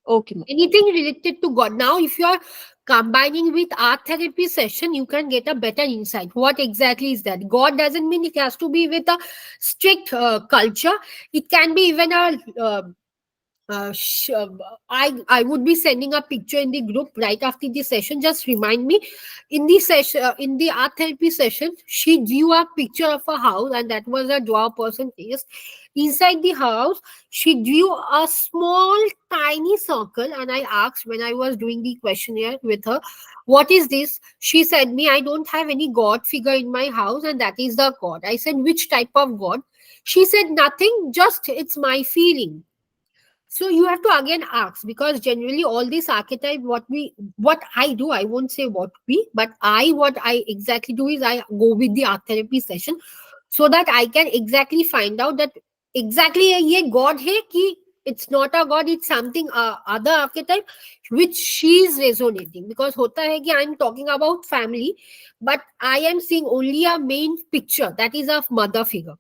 Okay, ma'am. Anything related to God. Now, if you are combining with art therapy session, you can get a better insight. What exactly is that? God doesn't mean it has to be with a strict culture. It can be even a uh, sh- uh, I would be sending a picture in the group right after the session. Just remind me. In the session, in the art therapy session, she drew a picture of a house, and that was a draw person face. Inside the house, she drew a small, tiny circle, and I asked when I was doing the questionnaire with her, "What is this?" She said me, "I don't have any god figure in my house, and that is the god." I said, "Which type of god?" She said, "Nothing. Just it's my feeling." So you have to again ask, because generally all these archetype, what I do, I won't say what we, but what I exactly do is I go with the art therapy session so that I can exactly find out that exactly ये god है कि it's not a god, it's something other archetype which she is resonating. Because होता है कि I'm talking about family, but I am seeing only a main picture, that is of mother figure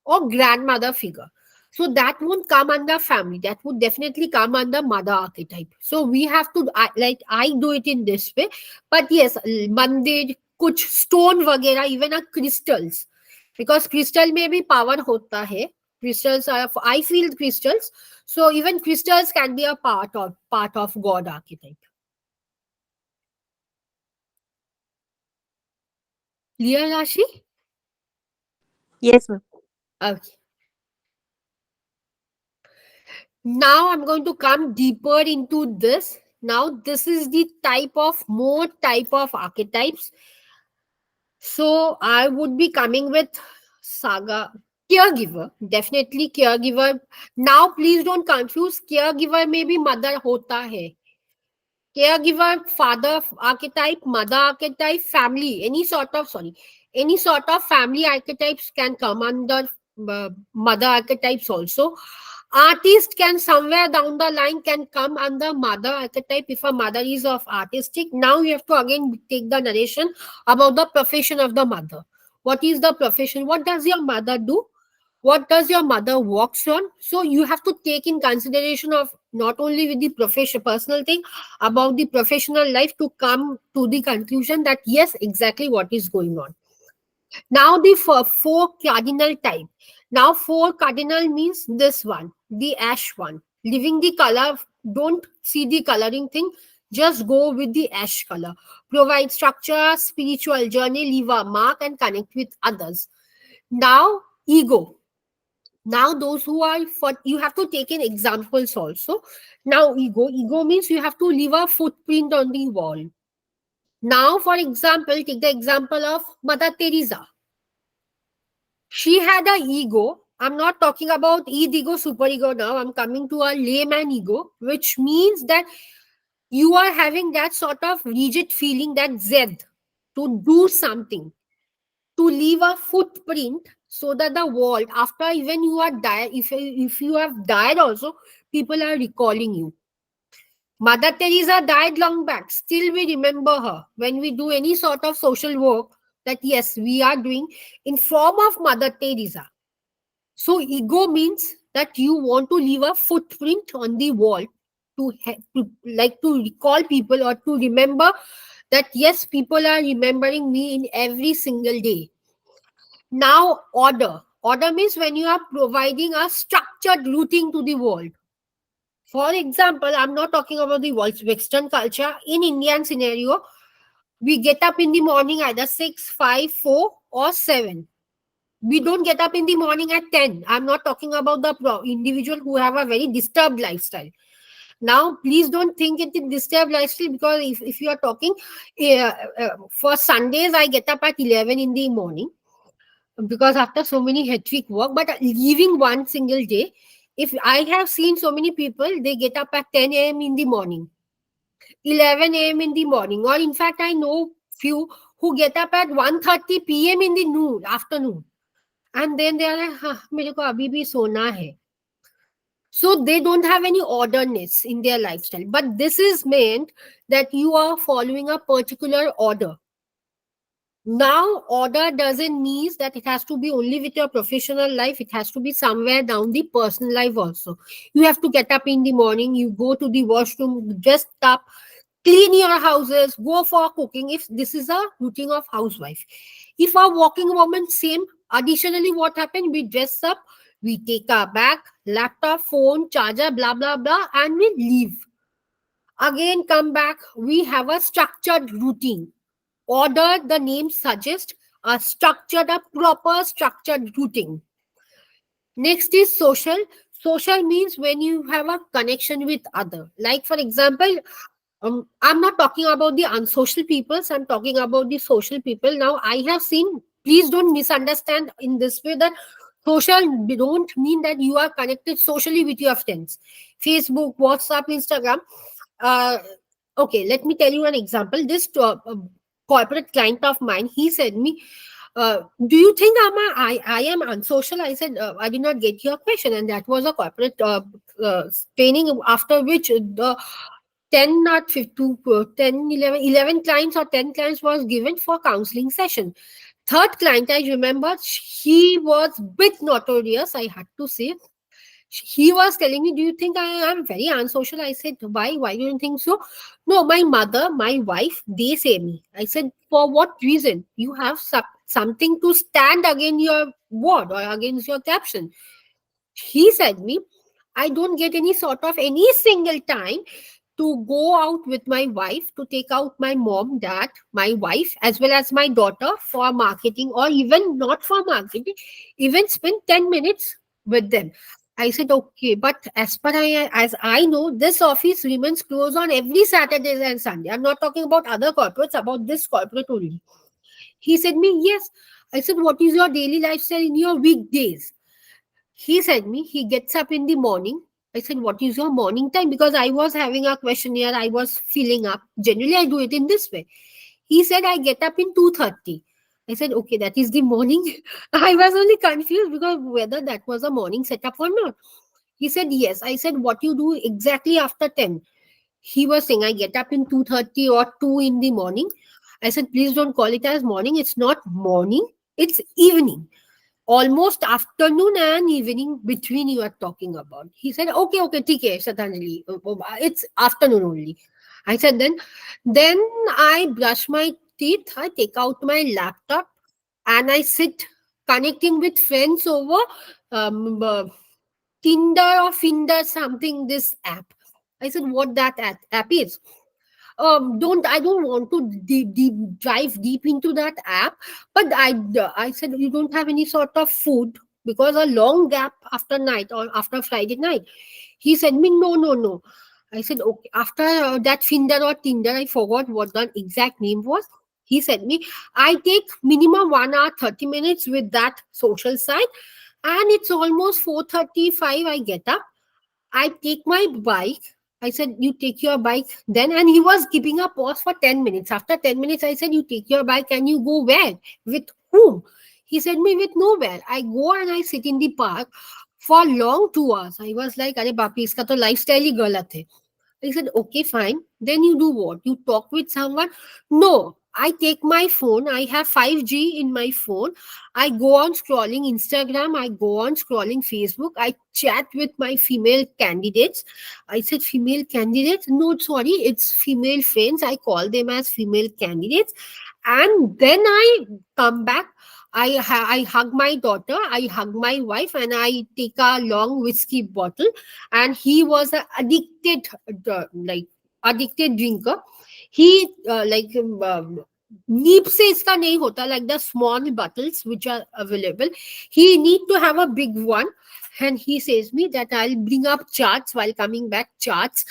or grandmother figure. So that won't come under family. That would definitely come under mother archetype. So we have to I do it in this way. But yes, mandir, कुछ stone वगैरह, even a crystals, because crystal में भी power होता है. Crystals are, I feel crystals. So even crystals can be a part of God archetype. Clear, Rashi? Yes, ma'am. Okay. Now I'm going to come deeper into this. Now this is the more type of archetypes. So I would be coming with saga caregiver. Definitely caregiver. Now please don't confuse caregiver maybe mother hota hai. Caregiver, father archetype, mother archetype, family, any sort of family archetypes can come under mother archetypes also. Artist can somewhere down the line can come under mother archetype if a mother is of artistic. Now you have to again take the narration about the profession of the mother. What is the profession? What does your mother do? What does your mother works on? So you have to take in consideration of not only with the profession personal thing about the professional life to come to the conclusion that yes, exactly what is going on. Now the four cardinal type. Now four cardinal means this one, the ash one. Leaving the color, don't see the coloring thing. Just go with the ash color. Provide structure, spiritual journey, leave a mark, and connect with others. Now ego. Now those who are for you have to take in examples also. Now ego means you have to leave a footprint on the wall. Now for example, take the example of Mother Teresa. She had a ego. I'm not talking about ego, super ego now. I'm coming to a layman ego, which means that you are having that sort of rigid feeling that Z to do something, to leave a footprint so that the world, after even you are died, if you have died also, people are recalling you. Mother Teresa died long back. Still, we remember her when we do any sort of social work that yes, we are doing in form of Mother Teresa. So ego means that you want to leave a footprint on the wall to like to recall people or to remember that yes, people are remembering me in every single day. Now order. Order means when you are providing a structured routine to the world. For example, I'm not talking about the Western culture. In Indian scenario, we get up in the morning either 6, 5, 4 or 7. We don't get up in the morning at 10. I'm not talking about the individual who have a very disturbed lifestyle. Now please don't think it is disturbed lifestyle, because if you are talking for Sundays I get up at 11 in the morning because after so many hectic work, but leaving one single day, if I have seen so many people, they get up at 10 a.m in the morning, 11 a.m in the morning, or in fact I know few who get up at 1:30 p.m in the afternoon, and then they are like, हाँ, मेरे को अभी भी सोना है. So they don't have any orderness in their lifestyle. But this is meant that you are following a particular order. Now, order doesn't mean that it has to be only with your professional life. It has to be somewhere down the personal life also. You have to get up in the morning, you go to the washroom, dress up, clean your houses, go for cooking if this is a routine of housewife. If a working woman, same. Additionally, what happened? We dress up, we take our bag, laptop, phone, charger, blah blah blah, and we leave. Again, come back. We have a structured routine. Order, the name suggests, a proper structured routine. Next is social. Social means when you have a connection with other. Like for example, I'm not talking about the unsocial peoples. I'm talking about the social people. Now, I have seen. Please don't misunderstand in this way that social don't mean that you are connected socially with your friends. Facebook, WhatsApp, Instagram. Uh, okay, let me tell you an example. This corporate client of mine, he said me, do you think I am unsocial? I said, I did not get your question. And that was a corporate training, after which the 10 not 50, 10 11 11 clients or 10 clients was given for counseling session. Third client, I remember, he was bit notorious, I had to say. He was telling me, do you think I am very unsocial? I said, why do you think so? No, my mother, my wife, they say me. I said, for what reason? You have something to stand against your word or against your caption. He said me, I don't get any sort of any single time to go out with my wife, to take out my mom, dad, my wife, as well as my daughter for marketing, or even not for marketing, even spend 10 minutes with them. I said, okay, but as I know, this office remains closed on every Saturday and Sunday. I'm not talking about other corporates, about this corporate only. He said me, yes. I said, what is your daily lifestyle in your weekdays? He said me, he gets up in the morning. I said, what is your morning time? Because I was having a questionnaire, I was filling up. Generally, I do it in this way. He said, I get up in 2:30. I said, okay, that is the morning. I was only confused because whether that was a morning setup or not. He said, yes. I said, what you do exactly after 10? He was saying, I get up in 2:30 or 2 in the morning. I said, please don't call it as morning. It's not morning, it's evening, almost afternoon and evening between you are talking about. He said, okay, okay, TK, Sradhanjali, it's afternoon only. I said, then I brush my teeth, I take out my laptop, and I sit connecting with friends over um, uh, Tinder or Finder, something, this app. I said, what that app is? Don't I don't want to dive deep into that app, but I said, you don't have any sort of food, because a long gap after night or after Friday night. He said me, no, no, no. I said, okay, after that Finder or Tinder, I forgot what the exact name was. He said me, I take minimum 1 hour 30 minutes with that social site, and it's almost 4:35. I get up, I take my bike. I said, you take your bike then. And he was giving a pause for 10 minutes. After 10 minutes, I said, you take your bike and you go where? With whom? He said, me with nowhere. I go and I sit in the park for long 2 hours. I was like, अरे बाप रे, इसका तो lifestyle ही गलत है. I said, okay, fine. Then you do what? You talk with someone? No. I take my phone. I have 5G in my phone. I go on scrolling Instagram. I go on scrolling Facebook. I chat with my female candidates. I said, female candidates? No, sorry. It's female friends. I call them as female candidates. And then I come back. I hug my daughter. I hug my wife. And I take a long whiskey bottle, and he was a addicted like addicted drinker. He नीप से इसका नहीं होता, like the small bottles which are available. He need to have a big one, and he says me that I'll bring up charts while coming back, charts,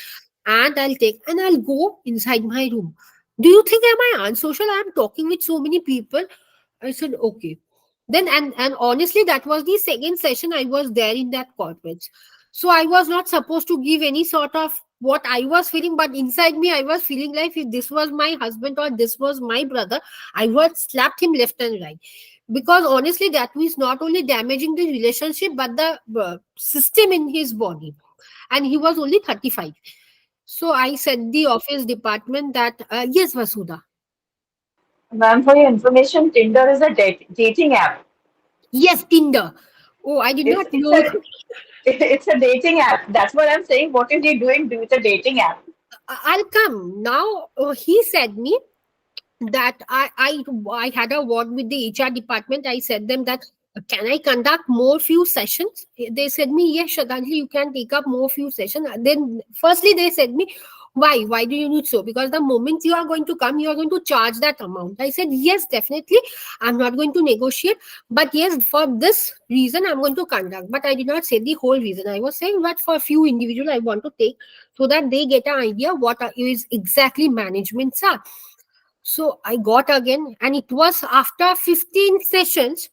and I'll take and I'll go inside my room. Do you think am I unsocial? I'm talking with so many people. I said, okay. Then and honestly, that was the second session I was there in that corporate. So I was not supposed to give any sort of what I was feeling, but inside me, I was feeling like if this was my husband or this was my brother, I would slapped him left and right. Because honestly, that was not only damaging the relationship, but the system in his body. And he was only 35. So I said the office department that, yes, Vasudha. Ma'am, for your information, Tinder is a dating app. Yes, Tinder. Oh, I did It's not it's know. a it's a dating app. That's what I'm saying. What is he doing with a dating app? I'll come. Now, he said me that I had a word with the HR department. I said them that can I conduct more few sessions? They said me, yes, Shraddhanjali, you can take up more few sessions. Then firstly they said me, why do you need so? Because the moment you are going to come, you are going to charge that amount. I said, yes, definitely, I'm not going to negotiate, but yes, for this reason I'm going to conduct. But I did not say the whole reason. I was saying that for a few individuals I want to take, so that they get an idea what is exactly managements are. So I got again, and it was after 15 sessions,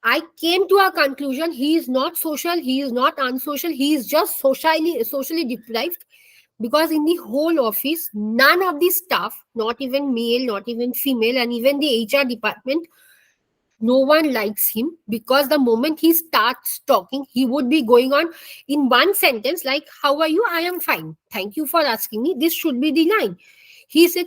I came to a conclusion. He is not social, he is not unsocial, he is just socially deprived. Because in the whole office, none of the staff, not even male, not even female, and even the HR department, no one likes him, because the moment he starts talking, he would be going on in one sentence like, how are you? I am fine. Thank you for asking me. This should be the line. He said,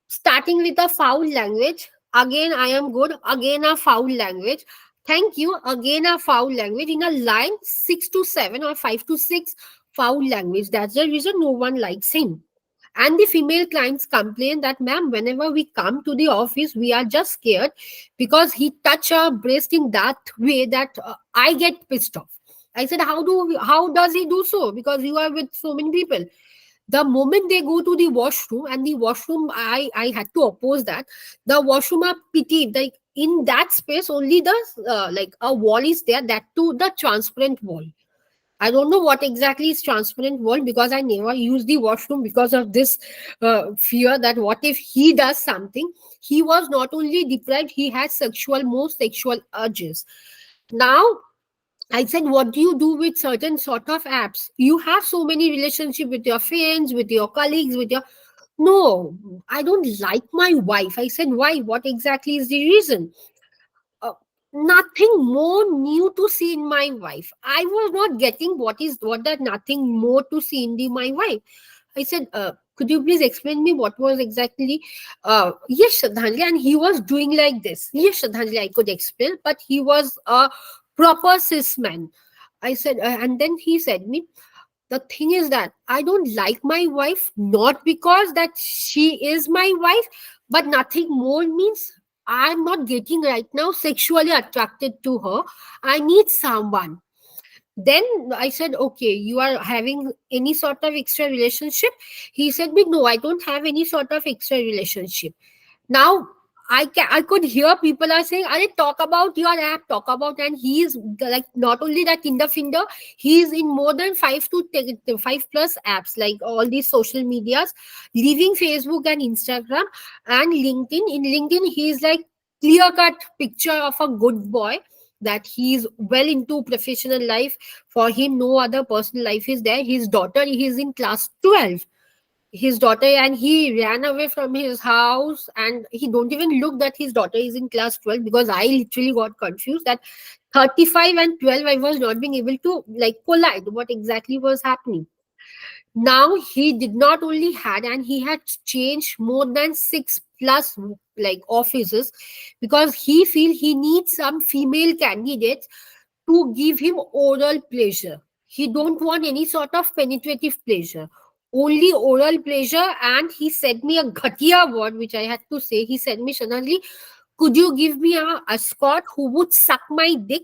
starting with a foul language, again I am good, again a foul language, thank you, again a foul language, in a line 6 to 7 or 5 to 6 foul language. That's the reason no one likes him. And the female clients complain that, ma'am, whenever we come to the office, we are just scared because he touch our breast in that way that I get pissed off. I said, how does he do so? Because you are with so many people. The moment they go to the washroom, and the washroom, I had to oppose that. The washroom are pity, like in that space only the like a wall is there, that too the transparent wall. I don't know what exactly is transparent wall, because I never use the washroom because of this fear that what if he does something. He was not only deprived, he had more sexual urges. Now I said, what do you do with certain sort of apps? You have so many relationship with your friends, with your colleagues, with your, no, I don't like my wife. I said, why? What exactly is the reason? uh, Nothing more new to see in my wife. I was not getting what that nothing more to see in my wife. I said, could you please explain me what was exactly? Yes, Shraddhanjali, and he was doing like this. Yes, Shraddhanjali, I could explain, but he was a proper cis man. I said, and then he said me, the thing is that I don't like my wife, not because that she is my wife, but nothing more means I'm not getting right now sexually attracted to her. I need someone. Then I said, okay, you are having any sort of extra relationship? He said me, no, I don't have any sort of extra relationship. Now I could hear people are saying, "Are talk about your app, talk about," and he is like not only that Tinder Finder, he is in more than 5 plus apps, like all these social medias, leaving Facebook and Instagram and LinkedIn. In LinkedIn, he is like clear cut picture of a good boy, that he is well into professional life. For him, no other personal life is there. His daughter, he is in class 12, his daughter, and he ran away from his house, and he don't even look that his daughter is in class 12, because I literally got confused that 35 and 12 I was not being able to like collide what exactly was happening. Now he did not only had, and he had changed more than 6 plus like offices, because he feel he needs some female candidates to give him oral pleasure. He don't want any sort of penetrative pleasure, only oral pleasure. And he said me a ghatia word, which I had to say. He said me, Shanali, could you give me a escort who would suck my dick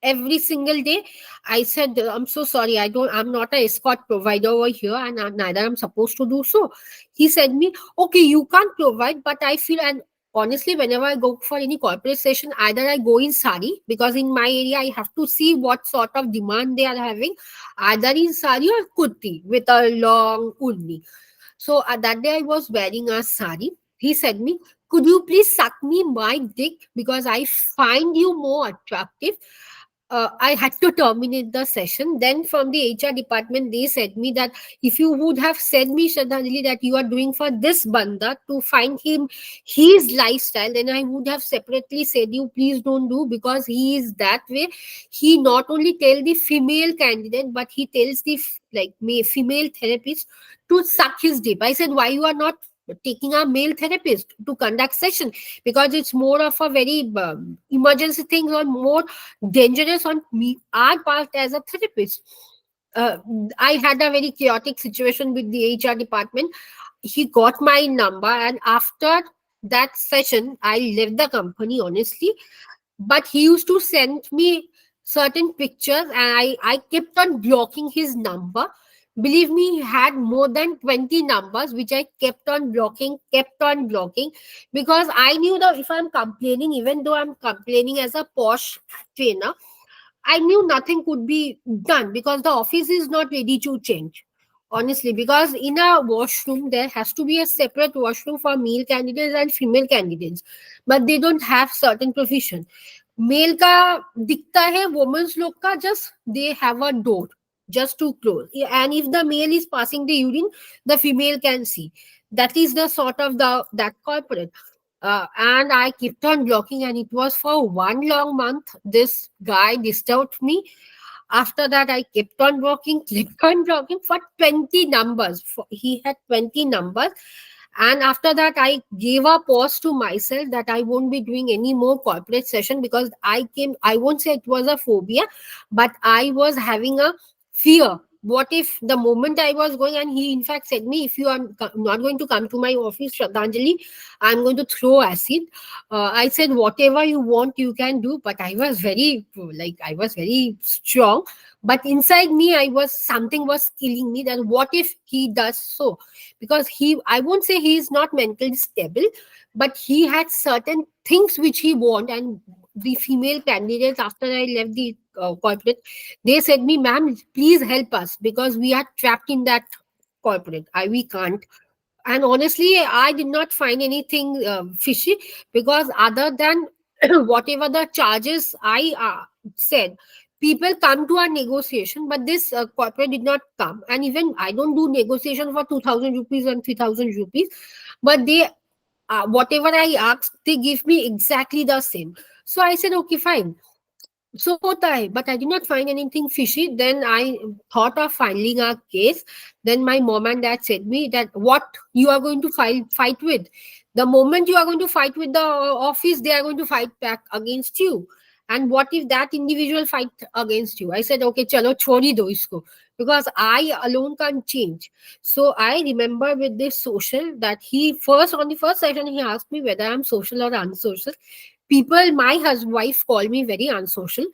every single day? I said, I'm so sorry, I'm not a escort provider over here, and neither I'm supposed to do so. He said me, okay, you can't provide, but I feel, and honestly, whenever I go for any corporate session, either I go in sari, because in my area I have to see what sort of demand they are having, either in sari or kurti with a long urni. So that day I was wearing a sari. He said me, could you please suck me my dick, because I find you more attractive. I had to terminate the session. Then from the HR department, they said me that if you would have said me, Shraddhanjali, that you are doing for this banda to find him his lifestyle, then I would have separately said you please don't do, because he is that way. He not only tell the female candidate, but he tells the female therapist to suck his dick. I said, why you are not taking a male therapist to conduct session? Because it's more of a very emergency thing, or more dangerous on me our part as a therapist. uh, I had a very chaotic situation with the HR department. He got my number, and after that session I left the company, honestly. But he used to send me certain pictures, and I kept on blocking his number. Believe me, he had more than 20 numbers which I kept on blocking, because I knew that if I'm complaining, even though I'm complaining as a posh trainer, I knew nothing could be done, because the office is not ready to change. Honestly, because in a washroom, there has to be a separate washroom for male candidates and female candidates, but they don't have certain provision. Male का दिखता है, women's लोग का just they have a door just to close, and if the male is passing the urine, the female can see. That is the sort of that corporate. And I kept on blocking, and it was for 1 long month this guy disturbed me. After that, I kept on blocking, kept on blocking for 20 numbers. He had 20 numbers. And after that, I gave a pause to myself that I won't be doing any more corporate session, because I won't say it was a phobia, but I was having a fear what if the moment I was going, and he in fact said me, if you are not going to come to my office, Shraddhanjali, I'm going to throw acid. I said, whatever you want, you can do. But I was very, like, I was very strong. But inside me, something was killing me. That what if he does so? Because I won't say he is not mentally stable, but he had certain things which he want. And the female candidates, after I left the corporate, they said me, ma'am, please help us because we are trapped in that corporate. We can't. And honestly, I did not find anything fishy, because other than whatever the charges I said, people come to our negotiation, but this corporate did not come. And even I don't do negotiation for 2000 rupees and 3000 rupees, but they whatever I asked, they give me exactly the same. So I said, okay, fine. So hota hai, but I did not find anything fishy. Then I thought of filing a case. Then my mom and dad said me that what you are going to fight with. The moment you are going to fight with the office, they are going to fight back against you. And what if that individual fight against you? I said, okay, chalo, chhodi do isko, because I alone can't change. So I remember with this social that he first on the first session he asked me whether I'm social or unsocial. People, my husband wife call me very unsocial.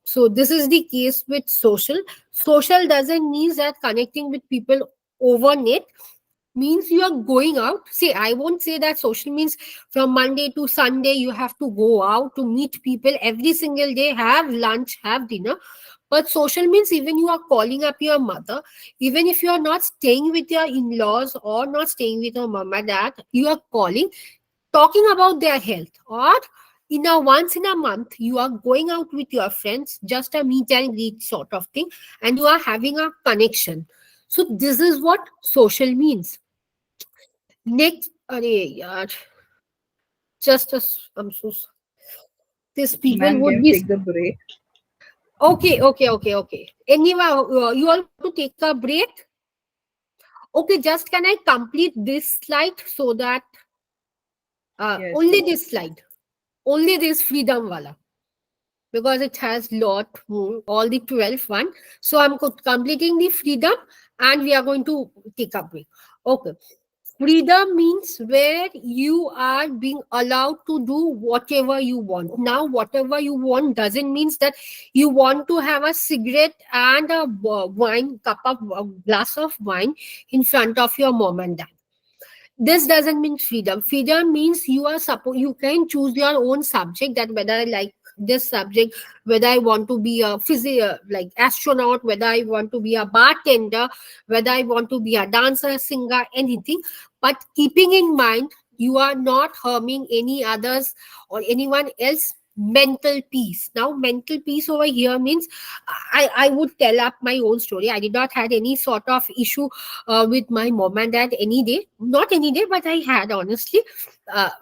So this is the case with social. Social doesn't mean that connecting with people over net, means you are going out. See, I won't say that social means from Monday to Sunday you have to go out to meet people every single day, have lunch, have dinner. But social means even you are calling up your mother, even if you are not staying with your in-laws or not staying with your mama dad, you are calling, talking about their health. Or in a once in a month you are going out with your friends, just a meet and greet sort of thing, and you are having a connection. So this is what social means. Next, arey yaar, I'm so these people Ma'am, would can be you take the break? okay. Anyway, you all want to take a break? Okay, just can I complete this slide so that Yes, only yes. this slide, only this freedom wala, because it has lot more, all the 12 one. So I'm completing the freedom, and we are going to take a break. Okay. Freedom means where you are being allowed to do whatever you want. Now, whatever you want doesn't mean that you want to have a cigarette and a wine cup of glass of wine in front of your mom and dad. This doesn't mean freedom. Freedom means you can choose your own subject, that whether I like this subject, whether I want to be a like astronaut, whether I want to be a bartender, whether I want to be a dancer, singer, anything. But keeping in mind, you are not harming any others or anyone else mental peace. Now mental peace over here means, I would tell up my own story. I did not had any sort of issue with my mom and dad any day. Not any day, but I had, honestly.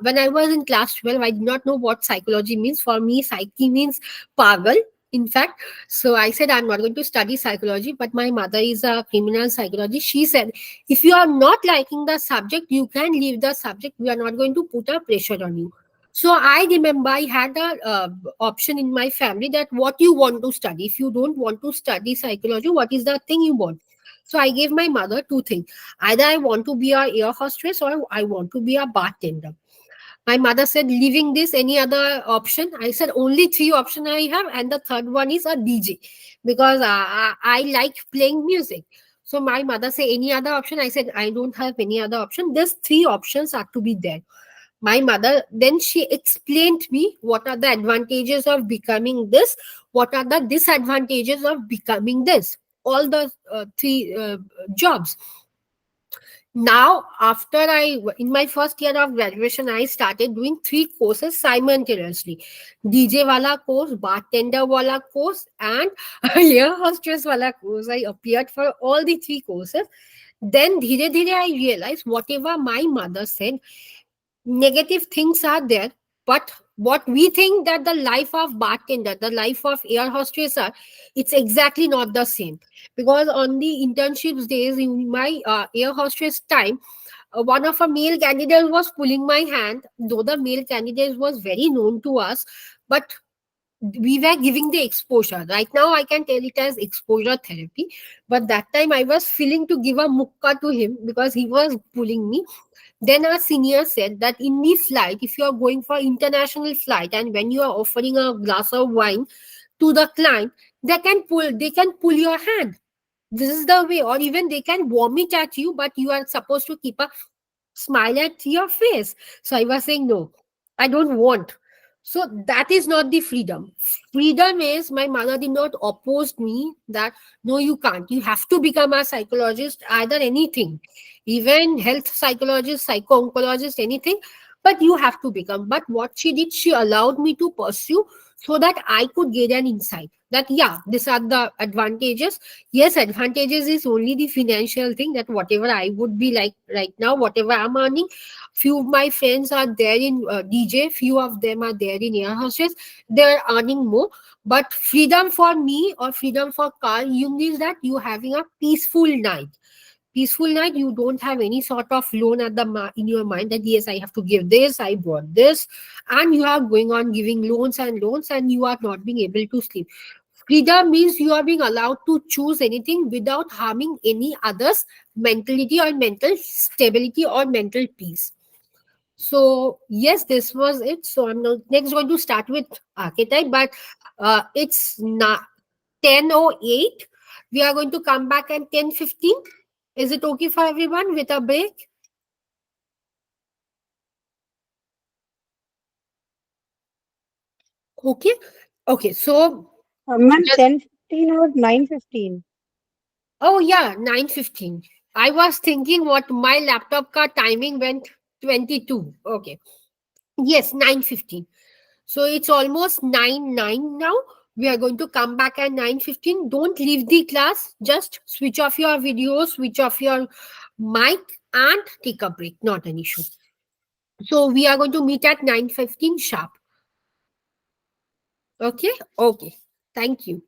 When I was in class 12, I did not know what psychology means. For me, psyche means pagal. In fact, so I said, I'm not going to study psychology, but my mother is a criminal psychologist. She said, if you are not liking the subject, you can leave the subject. We are not going to put a pressure on you. So I remember I had a option in my family that what you want to study. If you don't want to study psychology, what is the thing you want? So I gave my mother two things. Either I want to be a air hostess or I want to be a bartender. My mother said, leaving this, any other option? I said, only three option I have, and the third one is a DJ, because I like playing music. So my mother said, any other option? I said, I don't have any other option. These three options are to be there. My mother then she explained me what are the advantages of becoming this, what are the disadvantages of becoming this, all the three jobs. Now after I in my first year of graduation, I started doing three courses simultaneously: DJ wala course, bartender wala course, and air hostess wala course. I appeared for all the three courses. Then dhire dhire I realized whatever my mother said, negative things are there, but what we think that the life of bartender, the life of air hostess are, it's exactly not the same. Because on the internships days in my air hostess time, one of a male candidate was pulling my hand, though the male candidate was very known to us, but we were giving the exposure. Right now, I can tell it as exposure therapy. But that time, I was feeling to give a mukka to him because he was pulling me. Then our senior said that in the flight, if you are going for international flight and when you are offering a glass of wine to the client, they can pull your hand. This is the way, or even they can vomit at you, but you are supposed to keep a smile at your face. So I was saying, no, I don't want. So that is not the freedom. Freedom is my mother did not oppose me that no, you can't. You have to become a psychologist, either anything, even health psychologist, psycho oncologist, anything. But you have to become. But what she did, she allowed me to pursue so that I could get an insight that yeah, these are the advantages. Yes, advantages is only the financial thing, that whatever I would be like right now, whatever I'm earning, few of my friends are there in DJ, few of them are there in air hostess, they're earning more. But freedom for me or freedom for Carl Jung is that you having a peaceful night. You don't have any sort of loan at in your mind that yes, I have to give this, I bought this, and you are going on giving loans and you are not being able to sleep. Freedom means you are being allowed to choose anything without harming any other's mentality or mental stability or mental peace. So yes, this was it. So I'm not next going to start with archetype, but it's not 10:08. We are going to come back at 10:15. Is it okay for everyone with a break? Okay. Okay. So Ma'am, just 10:15 or 9:15? oh yeah, 9:15. I was thinking what my laptop ka timing went 22. Okay. Yes, 9:15. So it's almost 9 now. We are going to come back at 9:15. Don't leave the class. Just switch off your video, switch off your mic, and take a break. Not an issue. So we are going to meet at 9:15 sharp. Okay? Okay. Thank you.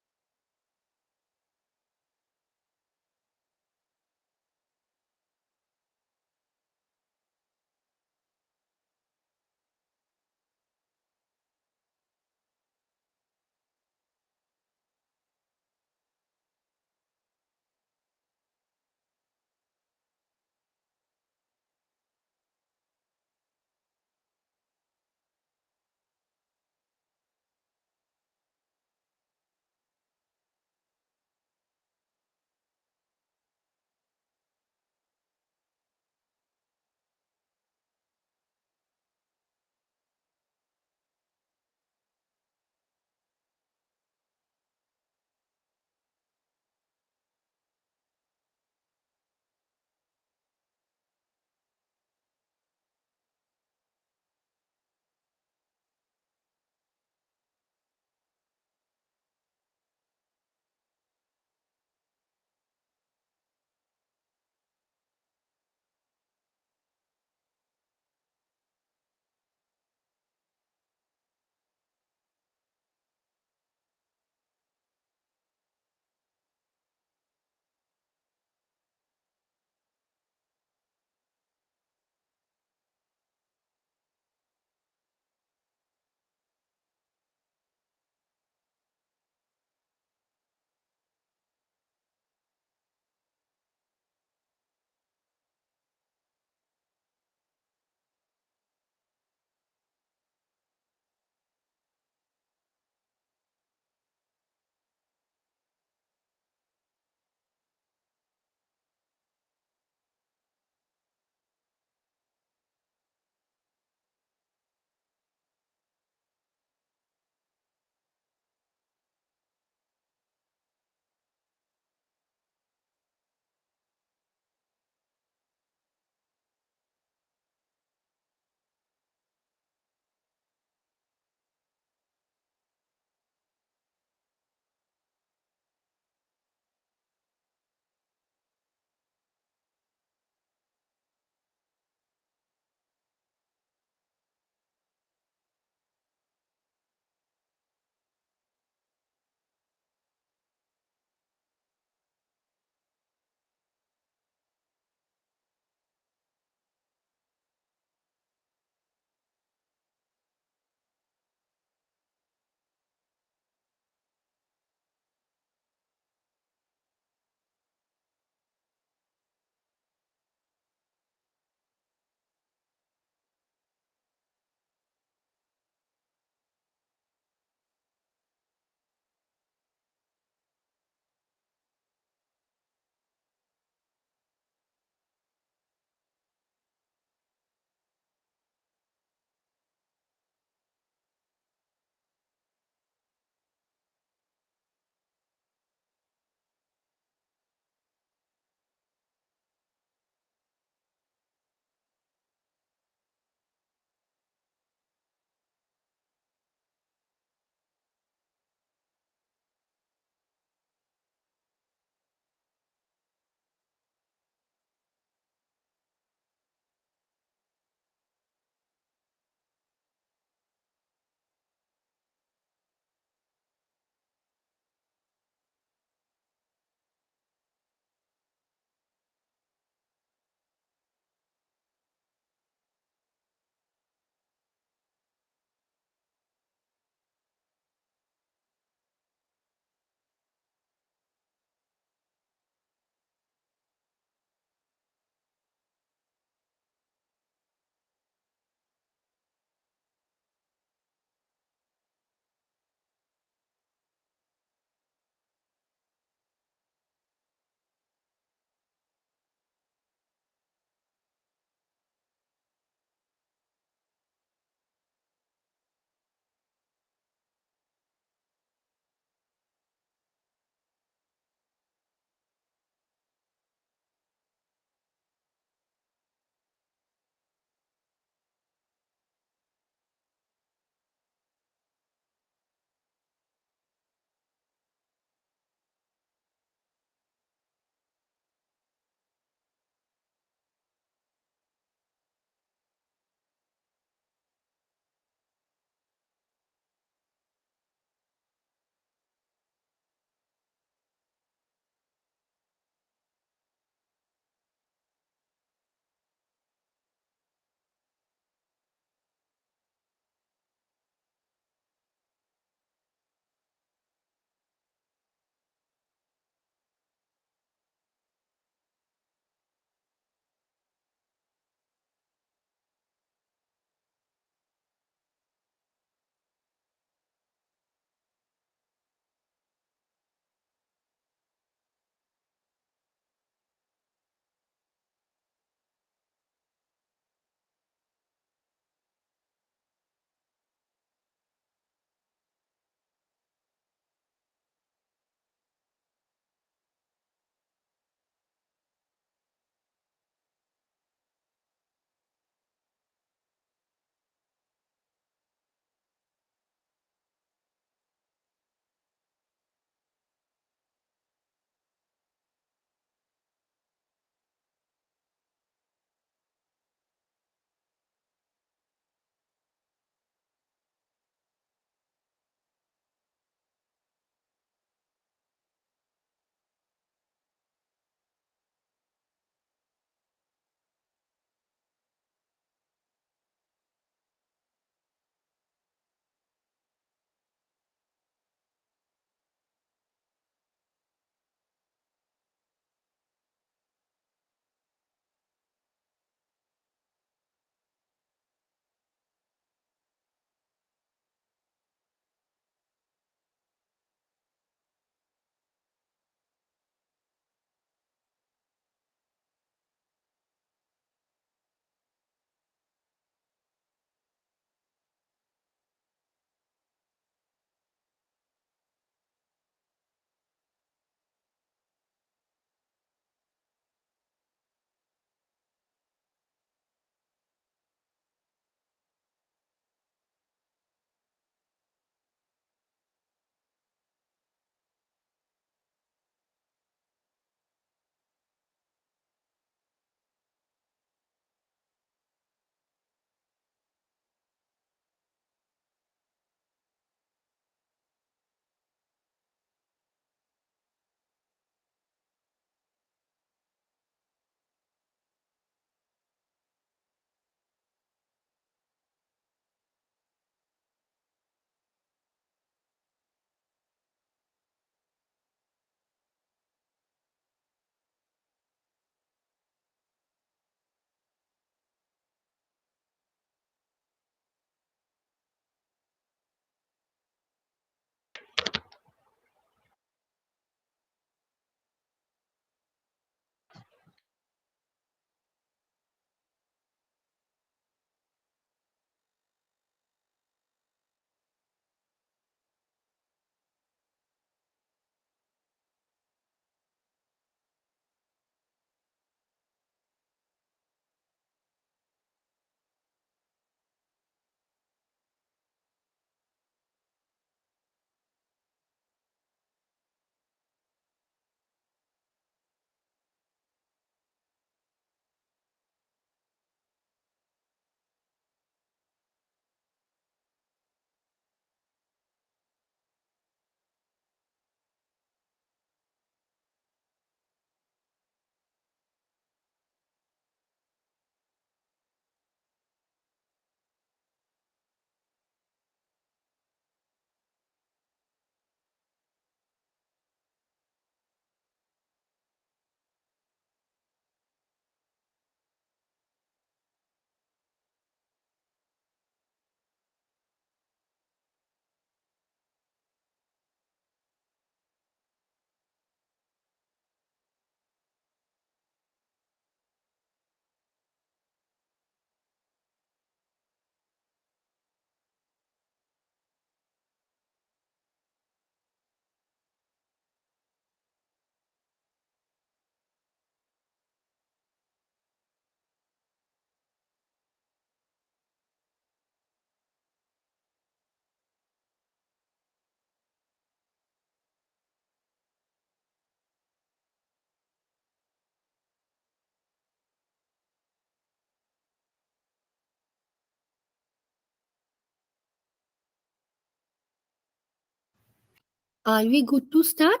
Are we good to start?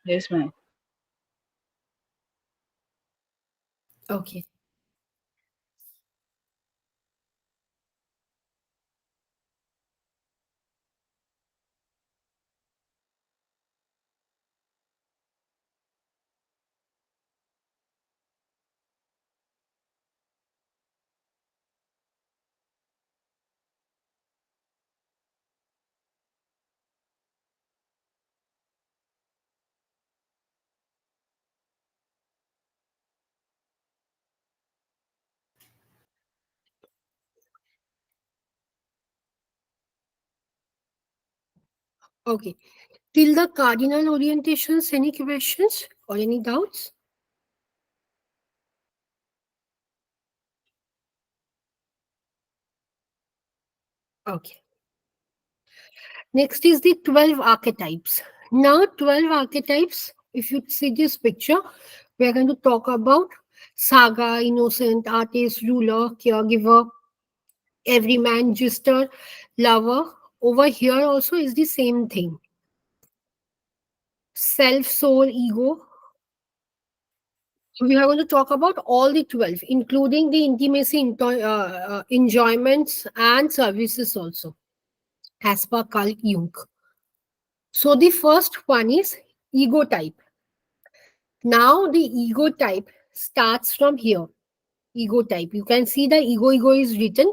Yes, ma'am. Okay. Okay. Till the cardinal orientations, any questions or any doubts? Okay. Next is the 12 archetypes. Now, 12 archetypes, if you see this picture, we are going to talk about saga, innocent, artist, ruler, caregiver, everyman, jester, lover. Over here also is the same thing. Self, soul, ego. We are going to talk about all the 12, including the intimacy, enjoyments, and services also, as per Carl Jung. So the first one is ego type. Now the ego type starts from here. Ego type. You can see the ego is written.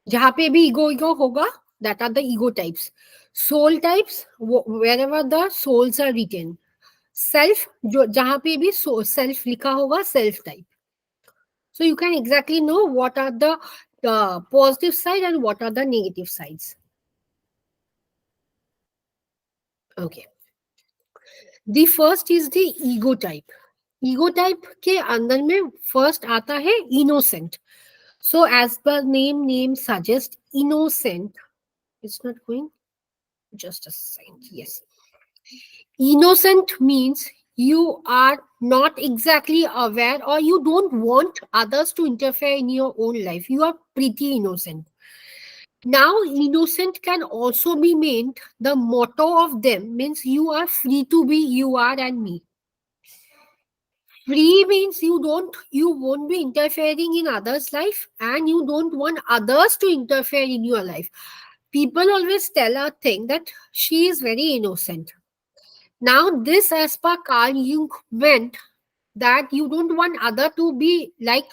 जहाँ पे भी ego होगा, that are the ego types. Soul types, wherever the souls are written. Self, जो जहाँ पे भी self लिखा होगा, self type. So you can exactly know what are the positive side and what are the negative sides. Okay. The first is the ego type. Ego type के अंदर में first आता है innocent. So as per name suggest innocent. It's not going. Just a second. Yes. Innocent means you are not exactly aware or you don't want others to interfere in your own life. You are pretty innocent. Now, innocent can also be meant, the motto of them means you are free to be you are and me. Free means you won't be interfering in others' life and you don't want others to interfere in your life. People always tell a thing that she is very innocent. Now, this as per Carl Jung meant that you don't want other to be like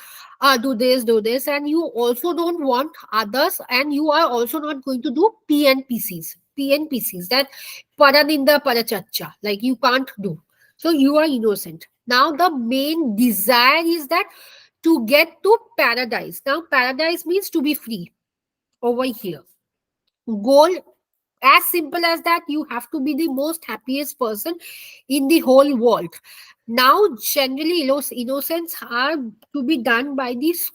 do this, and you also don't want others, and you are also not going to do PNPCs, that paraninda parachacha, like you can't do. So you are innocent. Now the main desire is that to get to paradise. Now paradise means to be free. Over here, goal, as simple as that, you have to be the most happiest person in the whole world. Now generally innocents are to be done by these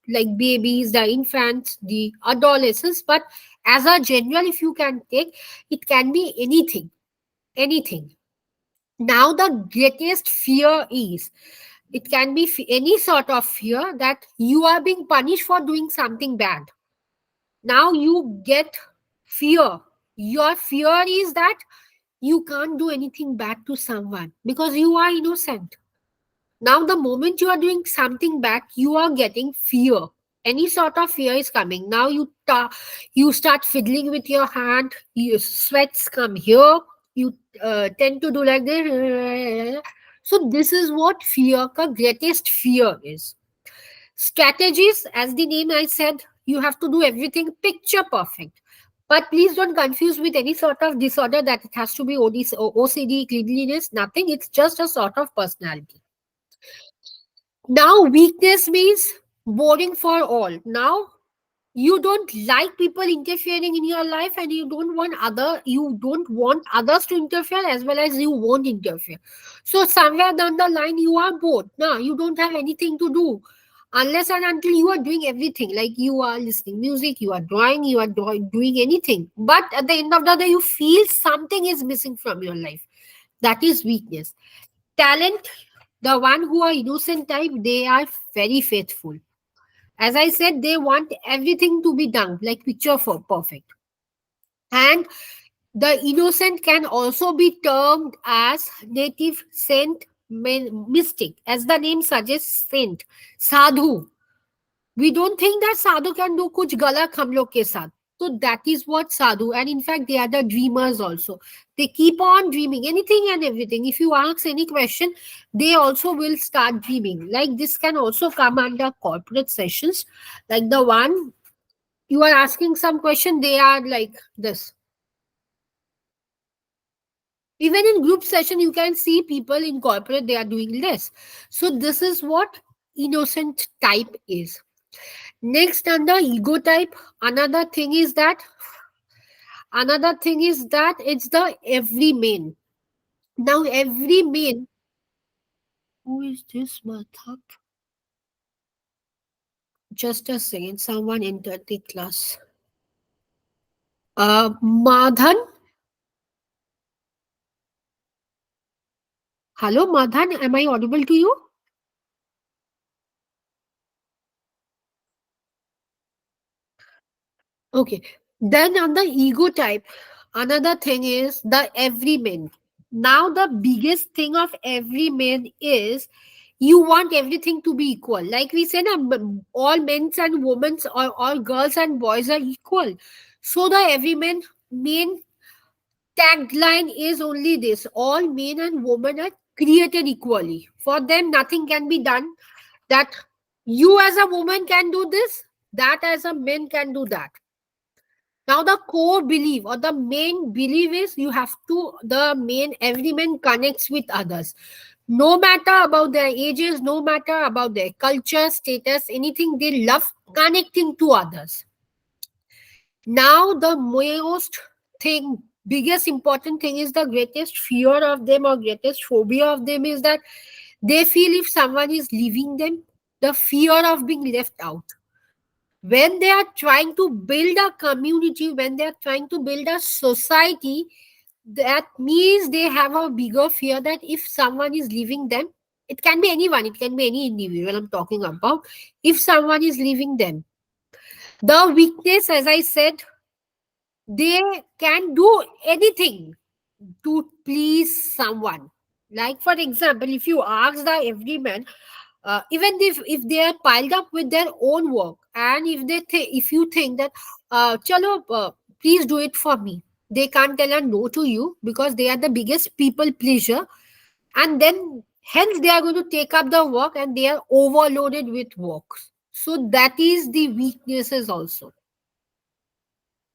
like babies, the infants, the adolescents, but as a general, if you can take, it can be anything. Now the greatest fear is, it can be any sort of fear that you are being punished for doing something bad. Now you get fear. Your fear is that you can't do anything bad to someone because you are innocent. Now the moment you are doing something bad, you are getting fear. Any sort of fear is coming. Now you start fiddling with your hand, your sweats come here, you tend to do like this. So this is what fear ka greatest fear is. Strategies, as the name I said, you have to do everything picture perfect. But please don't confuse with any sort of disorder that it has to be OCD, cleanliness, nothing. It's just a sort of personality. Now, weakness means boring for all. Now, you don't like people interfering in your life and you don't want others to interfere as well as you won't interfere. So somewhere down the line you are bored. Now you don't have anything to do unless and until you are doing everything, like you are listening music, you are drawing, you are doing anything, but at the end of the day you feel something is missing from your life. That is weakness. Talent, the one who are innocent type, they are very faithful. As I said, they want everything to be done like picture for perfect. And the innocent can also be termed as native saint, mystic, as the name suggests, saint, sadhu. We don't think that sadhu can do kuch galak hum log ke sath. So that is what sadhu, and in fact they are the dreamers also. They keep on dreaming anything and everything. If you ask any question, they also will start dreaming. Like this can also come under corporate sessions, like the one you are asking some question, they are like this. Even in group session, you can see people in corporate, they are doing this. So this is what innocent type is. Next, under ego type, another thing is that it's the every main. Now, every main, who is this Mathap? Just a second, someone entered the class. Madhan. Hello, Madhan. Am I audible to you? Okay. Then on the ego type, another thing is the every man. Now the biggest thing of every man is you want everything to be equal. Like we said, all men and women or all girls and boys are equal. So the every man main tagline is only this: all men and women are created equally. For them, nothing can be done that you as a woman can do this, that as a man can do that. Now, the core belief or the main belief is you have to, the main, every man connects with others. No matter about their ages, no matter about their culture, status, anything, they love connecting to others. Now, the most thing, biggest important thing is the greatest fear of them or greatest phobia of them is that they feel if someone is leaving them, the fear of being left out. When they are trying to build a community, when they are trying to build a society, that means they have a bigger fear that if someone is leaving them, it can be anyone, it can be any individual I'm talking about. If someone is leaving them, the weakness, as I said, they can do anything to please someone. Like, for example, if you ask the everyman, even if they are piled up with their own work, and if you think that chalo, please do it for me, they can't tell a no to you because they are the biggest people pleaser, and then hence they are going to take up the work and they are overloaded with works. So that is the weaknesses also.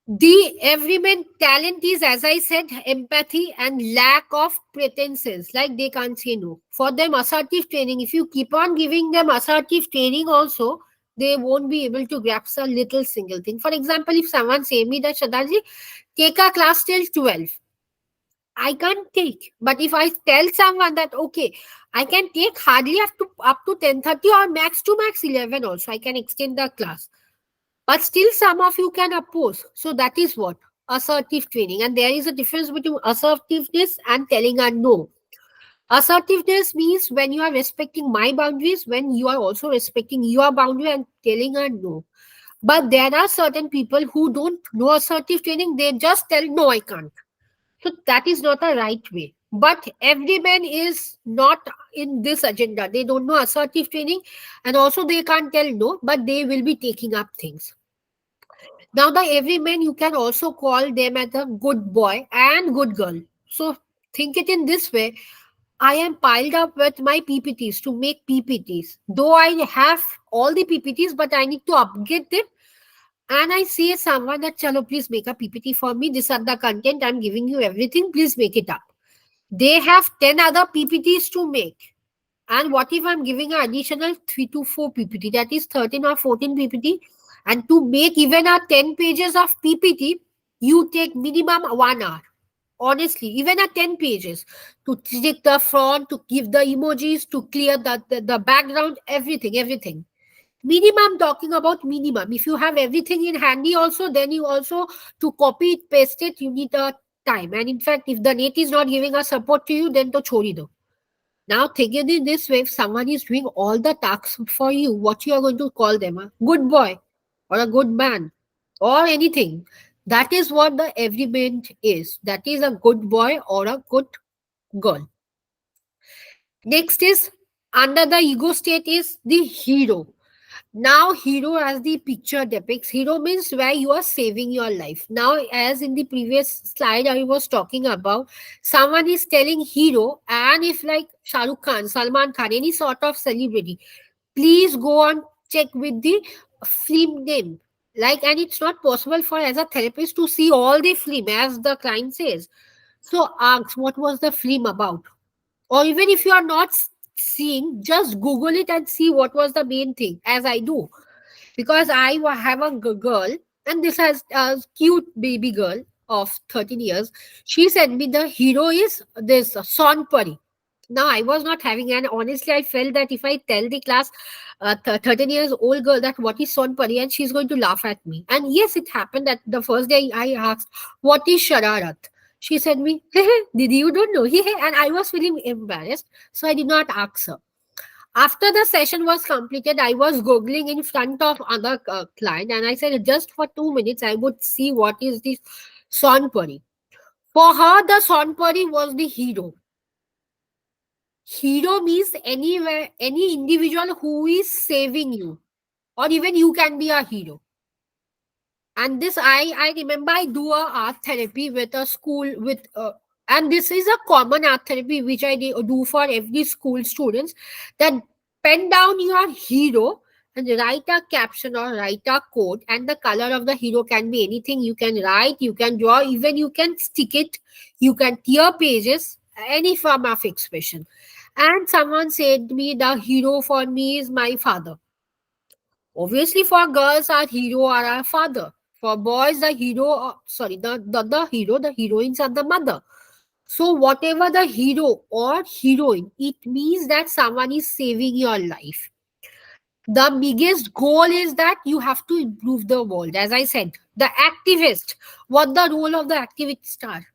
The everyman talent is, as I said, empathy and lack of pretenses. Like they can't say no. For them, assertive training, if you keep on giving them assertive training also, they won't be able to grasp a little single thing. For example, if someone say me that Shraddhaji, take a class till 12. I can't take. But if I tell someone that okay, I can take hardly up to 10:30 or max to max 11 also. I can extend the class, but still some of you can oppose. So that is what assertive training. And there is a difference between assertiveness and telling a no. Assertiveness means when you are respecting my boundaries, when you are also respecting your boundary and telling a no. But there are certain people who don't know assertive training, they just tell no, I can't. So that is not a right way. But every man is not in this agenda. They don't know assertive training, and also they can't tell no, but they will be taking up things. Now, the everyman, you can also call them as a good boy and good girl. So, think it in this way. I am piled up with my PPTs to make PPTs. Though I have all the PPTs, but I need to upgrade them. And I say someone that, chalo, please make a PPT for me. These are the content. I'm giving you everything. Please make it up. They have 10 other PPTs to make. And what if I'm giving an additional 3 to 4 PPT? That is 13 or 14 PPT. And to make even a 10 pages of PPT, you take minimum 1 hour. Honestly, even at 10 pages, to take the front, to give the emojis, to clear the background, everything. Minimum, talking about minimum. If you have everything in handy also, then you also, to copy it, paste it, you need a time. And in fact, if the net is not giving a support to you, then to chori do. Now, think it in this way: if someone is doing all the tasks for you, what you are going to call them? A good boy or a good man or anything. That is what the everyman is. That is a good boy or a good girl. Next is under the ego state is the hero. Now, hero as the picture depicts, hero means where you are saving your life. Now, as in the previous slide I was talking about, someone is telling hero, and if like Shah Rukh Khan, Salman Khan, any sort of celebrity, please go on check with the film name. Like, and it's not possible for as a therapist to see all the film as the client says. So ask what was the film about, or even if you are not seeing, just google it and see what was the main thing, as I do, because have a girl, and this has a cute baby girl of 13 years. She said me the hero is this Sonpari. Now I was not having, and honestly I felt that if I tell the class 13 years old girl that what is Sonpari, and she's going to laugh at me. And yes, it happened that the first day I asked what is Shararat. She said me, hey, hey, Didi, you don't know. And I was feeling embarrassed, so I did not ask her. After the session was completed, I was googling in front of other client, and I said just for 2 minutes I would see what is this Sonpari. For her, the Sonpari was the hero. Hero means anywhere, any individual who is saving you, or even you can be a hero. And this I remember I do a art therapy with a school with and this is a common art therapy which I do for every school students, that pen down your hero and write a caption or write a quote, and the color of the hero can be anything. You can write, you can draw, even you can stick it, you can tear pages, any form of expression. And someone said me the hero for me is my father. Obviously, for girls, our hero are our father. For boys, the hero, the hero, the heroines are the mother. So, whatever the hero or heroine, it means that someone is saving your life. The biggest goal is that you have to improve the world. As I said, the activist, what the role of the activists are.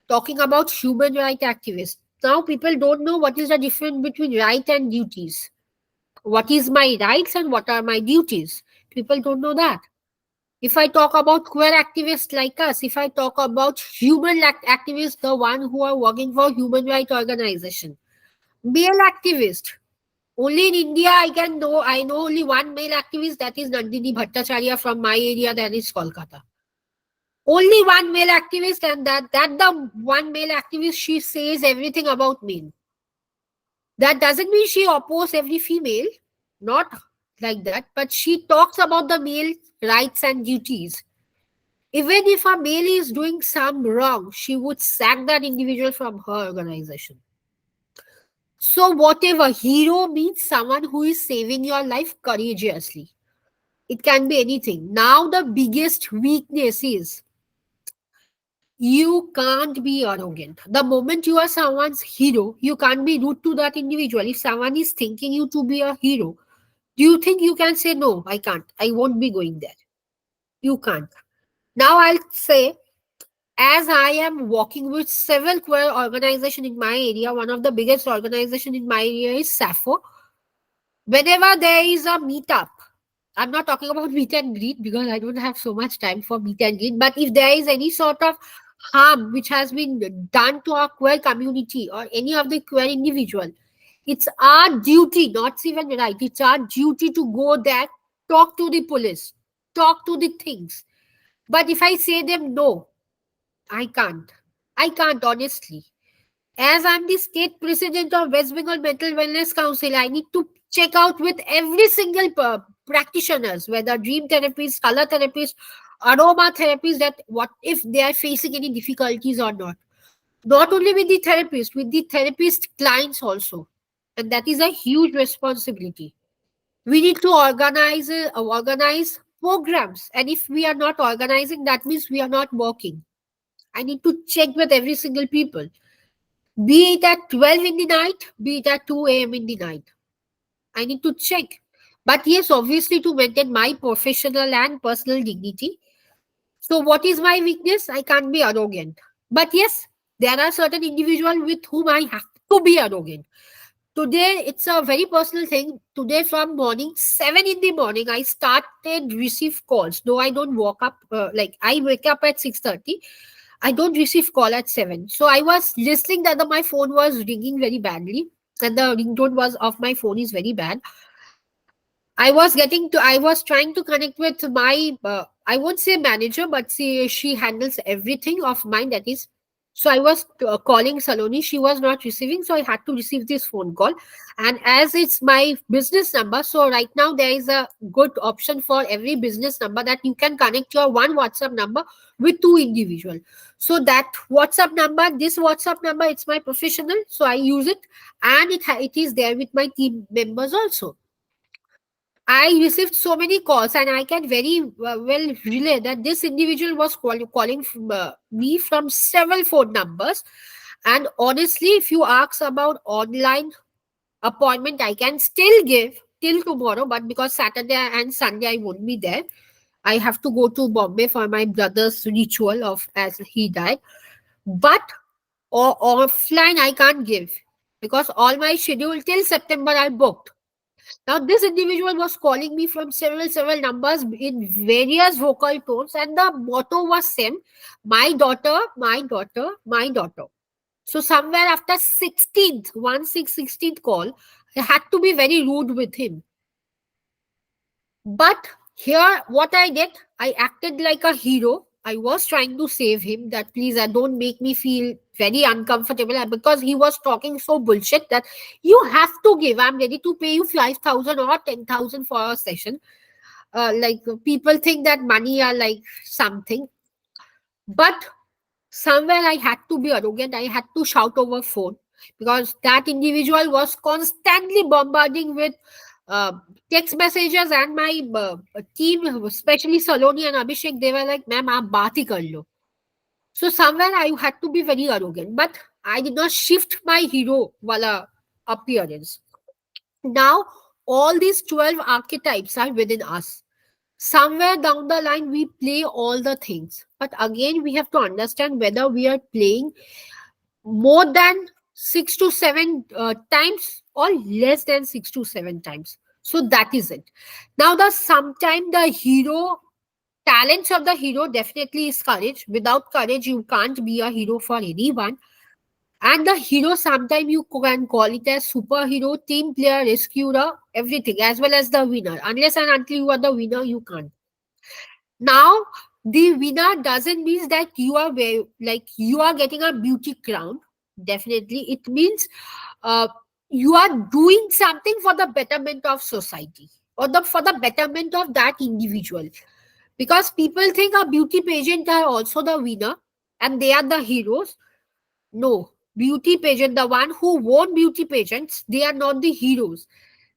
Talking about human right activists. Now, people don't know what is the difference between right and duties. What is my rights and what are my duties? People don't know that. If I talk about queer activists like us, if I talk about human activists, the one who are working for human rights organization, male activist, only in India I know only one male activist, that is Nandini Bhattacharya from my area, that is Kolkata. Only one male activist, and that the one male activist, she says everything about men. That doesn't mean she opposes every female, not like that, but she talks about the male rights and duties. Even if a male is doing some wrong, she would sack that individual from her organization. So, whatever, hero means someone who is saving your life courageously. It can be anything. Now, the biggest weakness is you can't be arrogant. The moment you are someone's hero, you can't be rude to that individual. If someone is thinking you to be a hero, do you think you can say, no, I can't, I won't be going there? You can't. Now I'll say, as I am working with several queer organizations in my area, one of the biggest organization in my area is Sappho. Whenever there is a meetup, I'm not talking about meet and greet because I don't have so much time for meet and greet, but if there is any sort of harm which has been done to our queer community or any of the queer individual, it's our duty, not even right, it's our duty to go there, talk to the police, talk to the things. But if I say them no, I can't. I can't, honestly. As I'm the state president of West Bengal Mental Wellness Council, I need to check out with every single practitioners, whether dream therapists, color therapists, aroma therapists, that what if they are facing any difficulties or not. Not only with the therapist, with the therapist clients also. And that is a huge responsibility. We need to organize programs. And if we are not organizing, that means we are not working. I need to check with every single people, be it at 12 in the night, be it at 2 a.m. in the night. I need to check. But yes, obviously, to maintain my professional and personal dignity. So, what is my weakness? I can't be arrogant. But yes, there are certain individuals with whom I have to be arrogant. Today, it's a very personal thing. Today, from morning 7 in the morning, I started receive calls. Though I don't walk up, like I wake up at 6:30. I don't receive call at 7. So I was listening that my phone was ringing very badly, and the ringtone was of my phone is very bad. I was trying to connect with my, I won't say manager, but she handles everything of mine. That is, so I was calling Saloni. She was not receiving, so I had to receive this phone call. And as it's my business number, so right now there is a good option for every business number that you can connect your one WhatsApp number with two individual. So that WhatsApp number, this WhatsApp number, it's my professional, so I use it, and it is there with my team members also. I received so many calls, and I can very well relay that this individual was calling me from several phone numbers. And honestly, if you ask about online appointment, I can still give till tomorrow, but because Saturday and Sunday I won't be there, I have to go to Bombay for my brother's ritual of as he died. But offline I can't give because all my schedule till September are booked. Now, this individual was calling me from several numbers in various vocal tones, and the motto was same: my daughter, my daughter, my daughter. So, somewhere after 16th, 16th call, I had to be very rude with him. But here, what I did, I acted like a hero. I was trying to save him that please, don't make me feel very uncomfortable because he was talking so bullshit that you have to give. I'm ready to pay you 5,000 or 10,000 for a session. People think that money are like something, but somewhere I had to be arrogant. I had to shout over phone because that individual was constantly bombarding with uh, text messages, and my team, especially Saloni and Abhishek, they were like, "Ma'am, aap baat hi kar lo." So somewhere I had to be very arrogant, but I did not shift my hero wala appearance. Now all these 12 archetypes are within us. Somewhere down the line we play all the things, but again we have to understand whether we are playing more than 6 to 7 times or less than 6 to 7 times. So that is it. Now the sometime the hero talents of the hero definitely is courage. Without courage you can't be a hero for anyone. And the hero sometimes you can call it as superhero, team player, rescuer, everything, as well as the winner. Unless and until you are the winner, you can't. Now, the winner doesn't mean that you are like you are getting a beauty crown. Definitely, it means uh, you are doing something for the betterment of society or for the betterment of that individual. Because people think a beauty pageant are also the winner and they are the heroes. No, beauty pageant, the one who won beauty pageants, they are not the heroes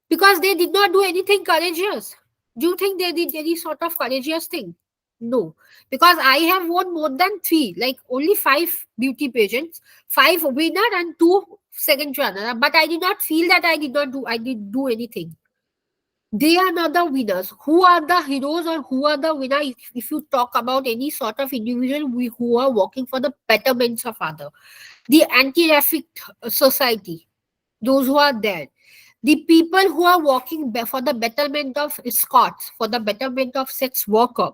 because they did not do anything courageous. Do you think they did any sort of courageous thing? No, because I have won more than three, like only five beauty pageants, five winner and two second runner. But I did not feel that I did do anything. They are not the winners. Who are the heroes or who are the winner? If you talk about any sort of individual who are working for the betterments of other, the anti-raffic society, those who are there, the people who are working for the betterment of Scots, for the betterment of sex worker,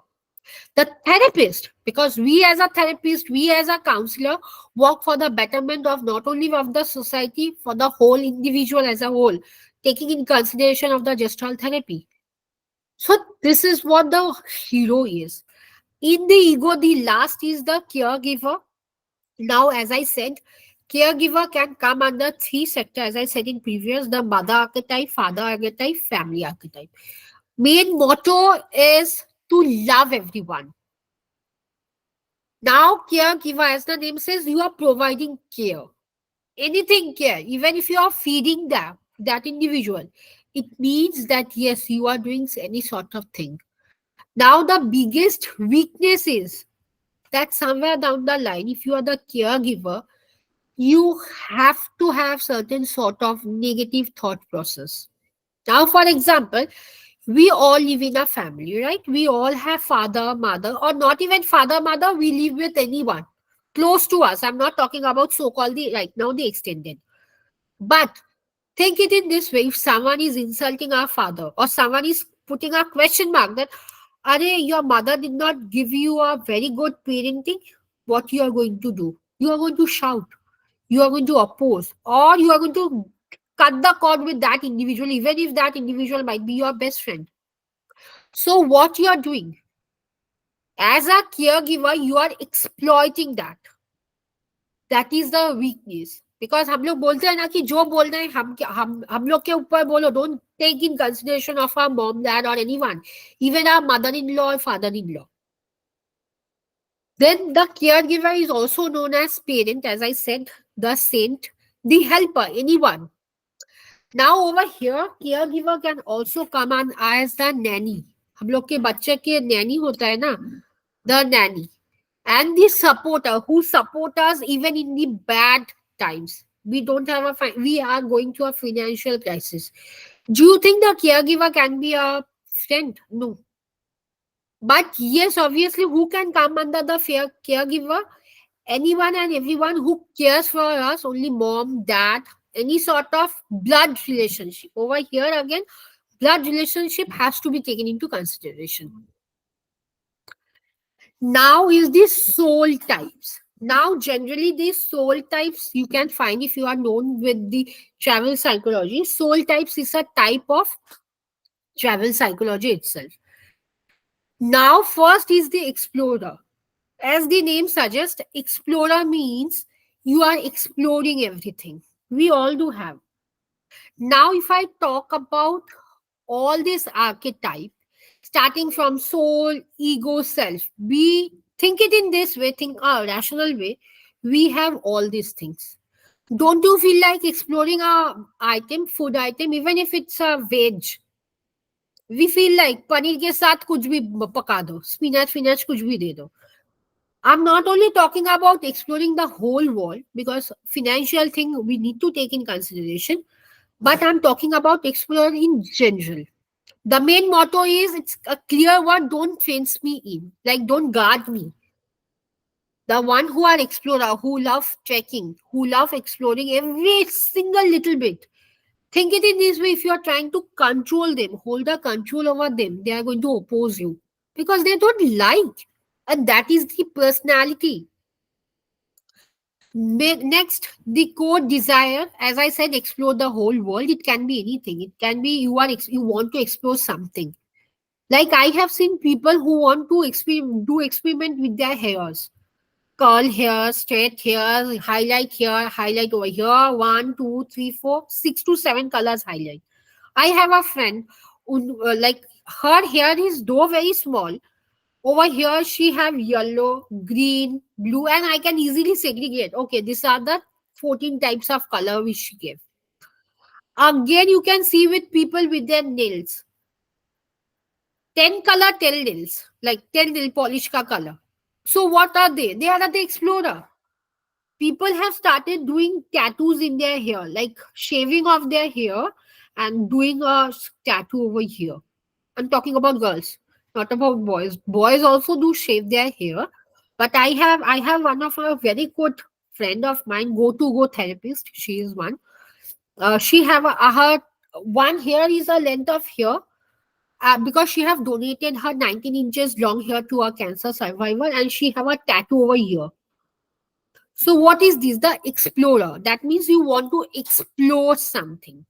the therapist, because we as a therapist, we as a counselor work for the betterment of not only of the society, for the whole individual as a whole, taking in consideration of the gestalt therapy. So this is what the hero is. In the ego, the last is the caregiver. Now, as I said, caregiver can come under three sectors. As I said in previous, the mother archetype, father archetype, family archetype. Main motto is to love everyone. Now, caregiver, as the name says, you are providing care. Anything care, even if you are feeding that individual, it means that yes, you are doing any sort of thing. Now, the biggest weakness is that somewhere down the line, if you are the caregiver, you have to have certain sort of negative thought process. Now, for example, we all live in a family, right? We all have father, mother, or not even father, mother. We live with anyone close to us. I'm not talking about so-called the right now the extended, but Think it in this way: if someone is insulting our father, or someone is putting a question mark that, Are your mother did not give you a very good parenting, what you are going to do? You are going to shout, you are going to oppose, or you are going to cut the cord with that individual, even if that individual might be your best friend. So, what you are doing as a caregiver, you are exploiting that. That is the weakness. Because हम लोग बोलते हैं ना कि जो बोल रहे हैं हम लोग के ऊपर बोलो. Don't take in consideration of our mom, dad, or anyone, even our mother-in-law or father-in-law. Then the caregiver is also known as parent, as I said, the saint, the helper, anyone. Now over here, caregiver can also come on as the nanny. हम लोग के बच्चे के nanny होता है ना, the nanny. And the supporter who support us even in the bad times. We don't have we are going through a financial crisis. Do you think the caregiver can be a friend? No. But yes, obviously, who can come under the caregiver? Anyone and everyone who cares for us, only mom, dad, any sort of blood relationship. Over here again, blood relationship has to be taken into consideration. Now is the soul types. Now, generally, these soul types you can find if you are known with the travel psychology. Soul types is a type of travel psychology itself. Now, first is the explorer. As the name suggests, explorer means you are exploring everything. We all do have. Now, if I talk about all this archetype, starting from soul, ego, self, we think it in this way, think a rational way, we have all these things. Don't you feel like exploring a item, food item, even if it's a veg? We feel like paneer के साथ कुछ भी पका दो, spinach कुछ भी दे दो. I'm not only talking about exploring the whole world, because financial thing we need to take in consideration, but I'm talking about exploring in general. The main motto is, it's a clear word: don't fence me in, like don't guard me. The one who are explorer, who love trekking, who love exploring every single little bit. Think it in this way: if you are trying to control them, hold a control over them, they are going to oppose you because they don't like. And that is the personality. Next, the core desire. As I said, explore the whole world. It can be anything. It can be you want to explore something. Like I have seen people who want to do experiment with their hairs. Curl hair, straight hair, highlight over here. 1, 2, 3, 4, 6 to 7 colors highlight. I have a friend who, like her hair is though very small. Over here, she have yellow, green, blue, and I can easily segregate. Okay, these are the 14 types of color which she gave. Again, you can see with people with their nails. 10 color, 10 nails. Like 10 nail polish ka color. So what are they? They are the explorer. People have started doing tattoos in their hair, like shaving off their hair and doing a tattoo over here. I'm talking about girls, not about boys. Boys also do shave their hair, but I have one of a very good friend of mine, go therapist. She is one. She have her one hair is a length of hair, because she have donated her 19 inches long hair to a cancer survivor, and she have a tattoo over here. So what is this? The explorer. That means you want to explore something.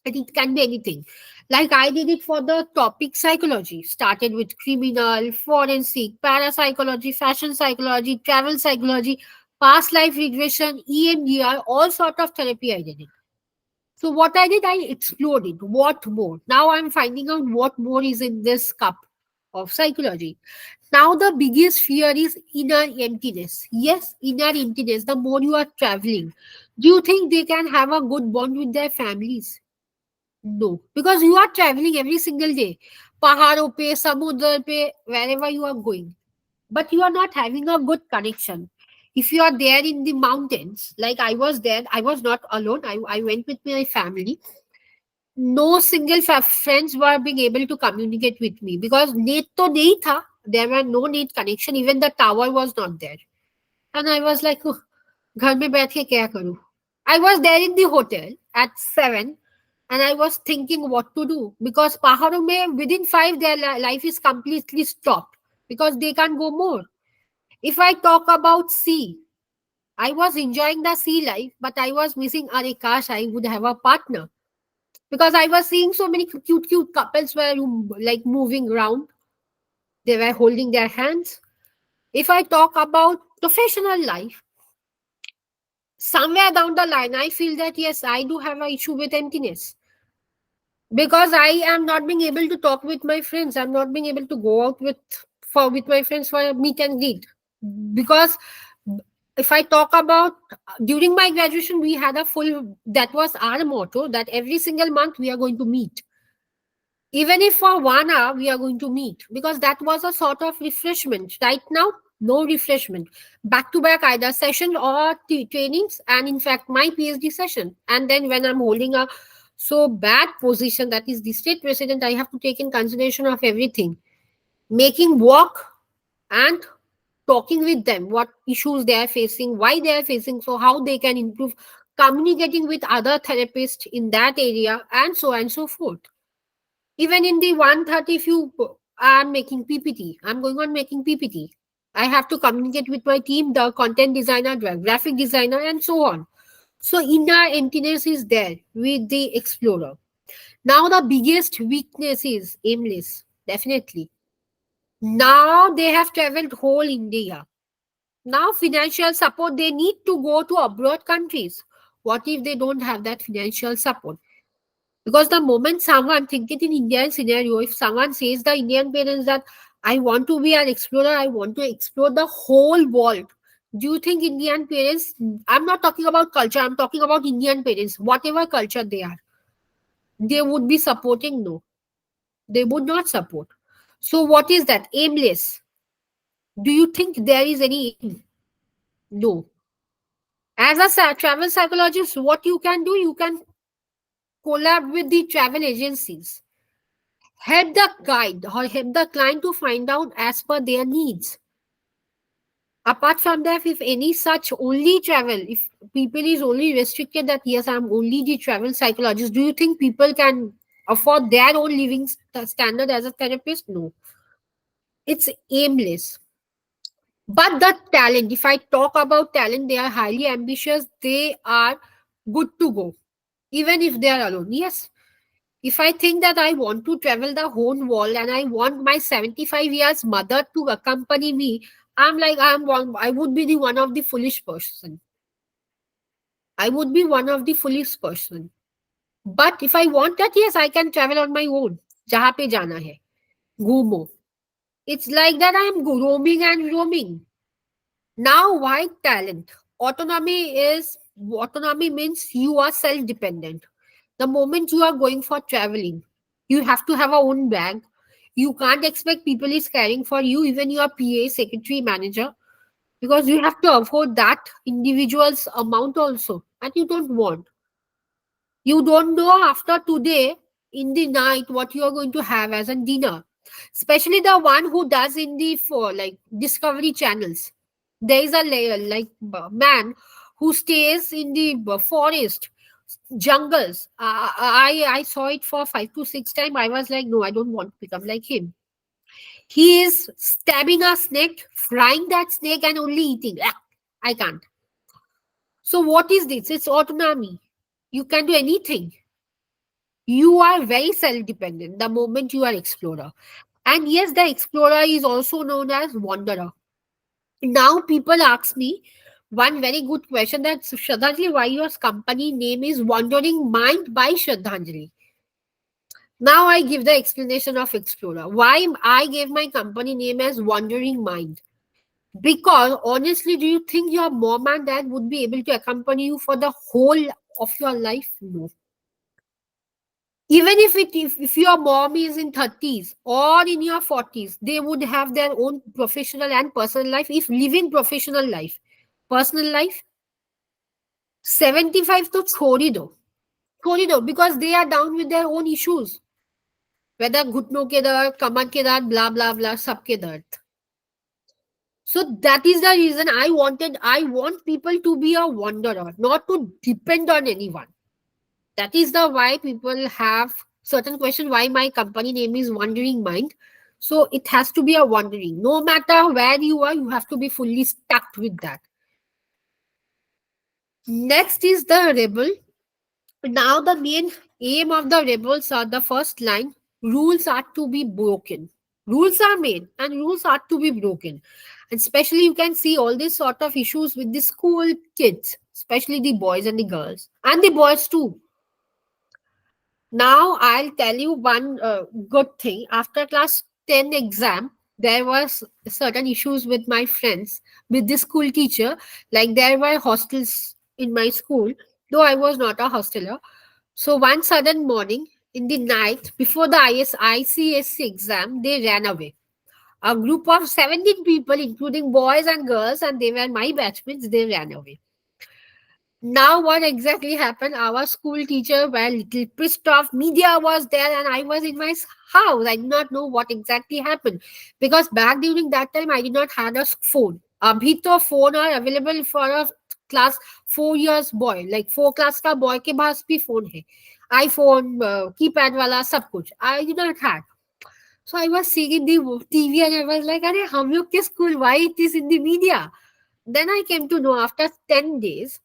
And it can be anything. Like I did it for the topic psychology. Started with criminal, forensic, parapsychology, fashion psychology, travel psychology, past life regression, EMDR, all sort of therapy I did it. So what I did, I explored it. What more? Now I'm finding out what more is in this cup of psychology. Now the biggest fear is inner emptiness. Yes, inner emptiness. The more you are traveling, do you think they can have a good bond with their families? No, because you are traveling every single day. Paharo pe, samudra pe, wherever you are going. But you are not having a good connection. If you are there in the mountains, like I was there, I was not alone. I went with my family. No single friends were being able to communicate with me because net to nahi tha. There were no net connection. Even the tower was not there. And I was like, "Oh, घर में बैठ के क्या करूं?" I was there in the hotel at 7, and I was thinking what to do, because Paharon mein within 5 their life is completely stopped because they can't go more. If I talk about sea, I was enjoying the sea life, but I was missing Arikash. I would have a partner because I was seeing so many cute couples were like moving around. They were holding their hands. If I talk about professional life, somewhere down the line, I feel that yes, I do have an issue with emptiness because I am not being able to talk with my friends. I'm not being able to go out with my friends for a meet and greet because if I talk about during my graduation, we had a full, that was our motto, that every single month we are going to meet. Even if for 1 hour we are going to meet, because that was a sort of refreshment. Right now, no refreshment. Back to back, either session or trainings, and in fact, my PhD session. And then when I'm holding a so bad position, that is the state president, I have to take in consideration of everything. Making work and talking with them, what issues they are facing, why they are facing, so how they can improve, communicating with other therapists in that area, and so on and so forth. Even in the 130, if you are making PPT, I'm going on making PPT. I have to communicate with my team, the content designer, the graphic designer, and so on. So inner emptiness is there with the explorer. Now the biggest weakness is aimless, definitely. Now they have traveled whole India. Now financial support, they need to go to abroad countries. What if they don't have that financial support? Because the moment someone, think it in Indian scenario, if someone says the Indian parents that I want to be an explorer, I want to explore the whole world. Do you think Indian parents, I'm not talking about culture, I'm talking about Indian parents, whatever culture they are, they would be supporting? No, they would not support. So what is that? Aimless. Do you think there is any aim? No. As a travel psychologist, what you can do, you can collab with the travel agencies, help the guide or help the client to find out as per their needs. Apart from that, if any such only travel, if people is only restricted that yes, I'm only the travel psychologist, do you think people can afford their own living standard as a therapist? No, it's aimless. But the talent, if I talk about talent, they are highly ambitious, they are good to go, even if they are alone. Yes, if I think that I want to travel the whole world and I want my 75 years mother to accompany me, I'm like, I would be the one of the foolish person. I would be one of the foolish person. But if I want that, yes, I can travel on my own. Jahan pe jana hai. Gumo. It's like that I'm roaming and roaming. Now, why talent? Autonomy means you are self-dependent. The moment you are going for traveling, you have to have a own bag. You can't expect people is caring for you, even your PA, secretary, manager, because you have to afford that individual's amount also, and you don't want. You don't know after today in the night what you are going to have as a dinner. Especially the one who does in the for like discovery channels. There is a layer like man who stays in the forest, jungles. I saw it for 5 to 6 times. I was like, no, I don't want to become like him. He is stabbing a snake, frying that snake, and only eating. Ah, I can't. So what is this? It's autonomy. You can do anything. You are very self-dependent the moment you are explorer. And yes, the explorer is also known as wanderer. Now people ask me one very good question, that Shraddhanjali, why your company name is Wandering Mind by Shraddhanjali? Now I give the explanation of explorer. Why I gave my company name as Wandering Mind? Because honestly, do you think your mom and dad would be able to accompany you for the whole of your life? No. Even if your mom is in 30s or in your 40s, they would have their own professional and personal life. If living professional life, personal life, 75 to chori do, because they are down with their own issues, whether घुटनों के दर्द, कमर के दर्द, blah blah blah, सबके दर्द. So that is the reason I want people to be a wanderer, not to depend on anyone. That is the why people have certain question why my company name is Wandering Mind. So it has to be a wandering. No matter where you are, you have to be fully stuck with that. Next is the rebel. Now the main aim of the rebels are the first line. Rules are to be broken. Rules are made and rules are to be broken. And especially you can see all these sort of issues with the school kids, especially the boys and the girls. And the boys too. Now I'll tell you one good thing. After class 10 exam, there was certain issues with my friends, with the school teacher. Like there were hostels in my school, though I was not a hosteler. So one sudden morning in the night before the ICSC exam, they ran away. A group of 17 people, including boys and girls, and they were my batchmates, they ran away. Now, what exactly happened? Our school teacher were little pissed off. Media was there, and I was in my house. I did not know what exactly happened because back during that time, I did not have a phone. अभी तो phone are available for a class 4 years boy, like 4 class का boy के पास भी phone है. iPhone, keypad वाला सब कुछ. I did not have. So I was seeing the TV and I was like, अरे हम लोग के school, why it is in the media? Then I came to know after 10 days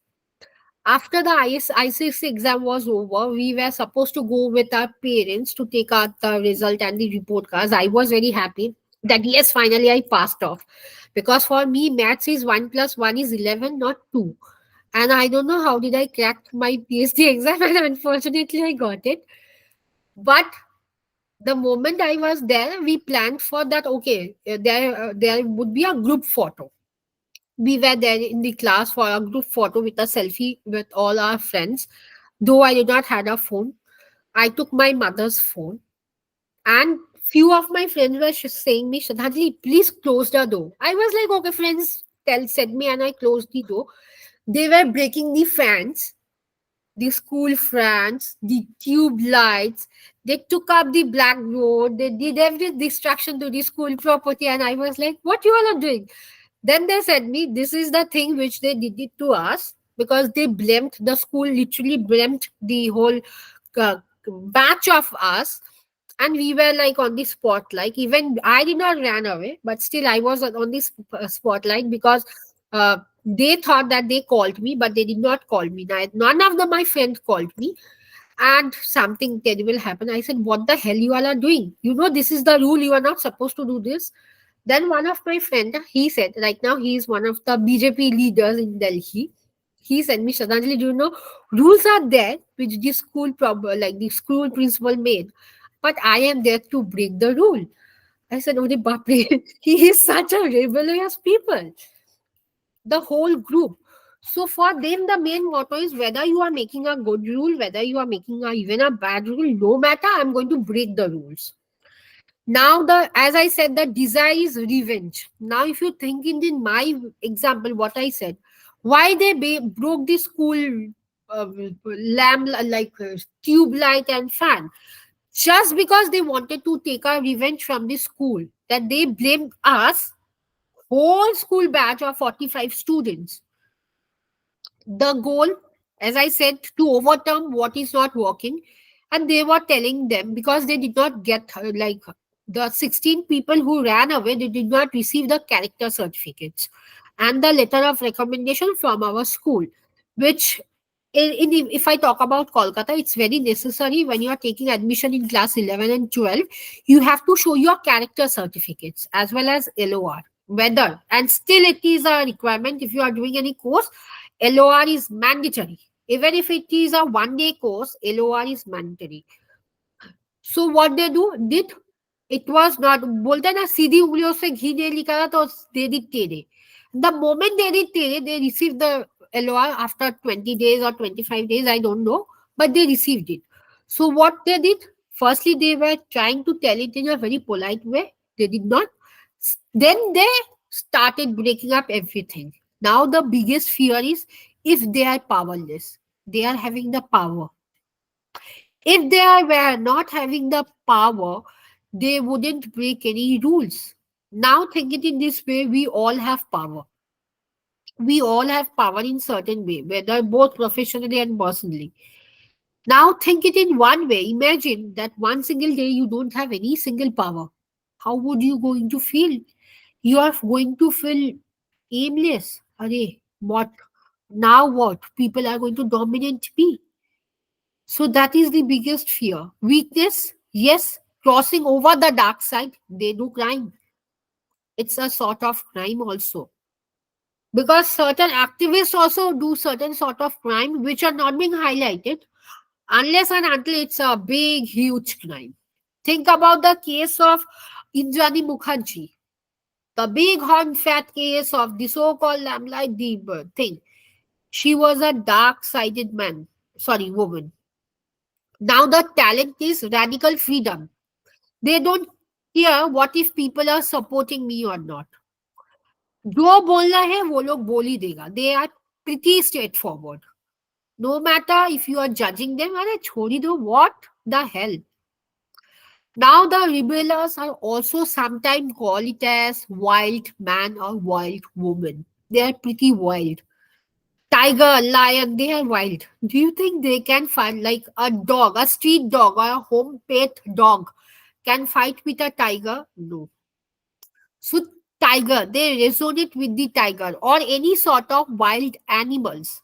after the ICSC exam was over, we were supposed to go with our parents to take out the result and the report cards. I was very happy that yes, finally I passed off. Because for me, maths is 1 plus 1 is 11, not 2. And I don't know how did I crack my PhD exam, and unfortunately I got it. But the moment I was there, we planned for that. Okay, there would be a group photo. We were there in the class for a group photo with a selfie with all our friends. Though I did not had a phone, I took my mother's phone, and few of my friends were saying me, Shraddhanjali, please close the door. I was like, okay, friends, said me, and I closed the door. They were breaking the fans, the school fans, the tube lights. They took up the black road. They did every distraction to the school property, and I was like, what you all are doing? Then they said me, this is the thing which they did it to us because they blamed the school, literally blamed the whole uh, batch of us. And we were like on the spotlight. Even I did not ran away, but still I was on this spotlight because they thought that they called me, but they did not call me. None of my friends called me. And something terrible happened. I said, what the hell you all are doing? You know, this is the rule. You are not supposed to do this. Then one of my friend, he said, right now he is one of the BJP leaders in Delhi. He said me, Shraddhanjali, do you know rules are there which the school like the school principal made, but I am there to break the rule. I said, oh, Bapre, he is such a rebellious people. The whole group. So for them, the main motto is whether you are making a good rule, whether you are making even a bad rule, no matter, I'm going to break the rules. Now, as I said, the desire is revenge. Now, if you think in my example, what I said, why they broke the school lamp like tube light and fan, just because they wanted to take our revenge from the school, that they blamed us, whole school batch of 45 students. The goal, as I said, to overturn what is not working. And they were telling them because they did not get like the 16 people who ran away, they did not receive the character certificates and the letter of recommendation from our school, which if I talk about Kolkata, it's very necessary when you are taking admission in class 11 and 12. You have to show your character certificates as well as LOR. Whether, and still it is a requirement if you are doing any course, LOR is mandatory. Even if it is a 1 day course, LOR is mandatory. So what they did, it was not बोलते हैं ना सीधी उंगलियों से घी नहीं निकाला तो they did टेढ़े. The moment they did टेढ़े, they received the LOR after 20 days or 25 days, I don't know, but they received it. So what they did, firstly they were trying to tell it in a very polite way. They did not. Then they started breaking up everything. Now the biggest fear is if they are powerless, they are having the power. If they were not having the power, they wouldn't break any rules. Now think it in this way, we all have power. We all have power in certain way, whether both professionally and personally. Now think it in one way. Imagine that one single day you don't have any single power. How would you going to feel? You are going to feel aimless. Arey, what? Now what? People are going to dominate me. So that is the biggest fear. Weakness, yes. Crossing over the dark side, they do crime. It's a sort of crime also. Because certain activists also do certain sort of crime which are not being highlighted unless and until it's a big, huge crime. Think about the case of Indrani Mukherjee, the big horn fat case of the so-called lamplight thing. She was a dark-sided woman. Now the talent is radical freedom. They don't care what if people are supporting me or not. जो बोलना है वो लोग बोल ही देगा. They are pretty straightforward. No matter if you are judging them, अरे छोड़ी दो, what the hell. Now the rebellers are also sometimes called it as wild man or wild woman. They are pretty wild. Tiger, lion, they are wild. Do you think they can fight like a dog, a street dog or a home pet dog can fight with a tiger? No. So tiger, they resonate with the tiger or any sort of wild animals.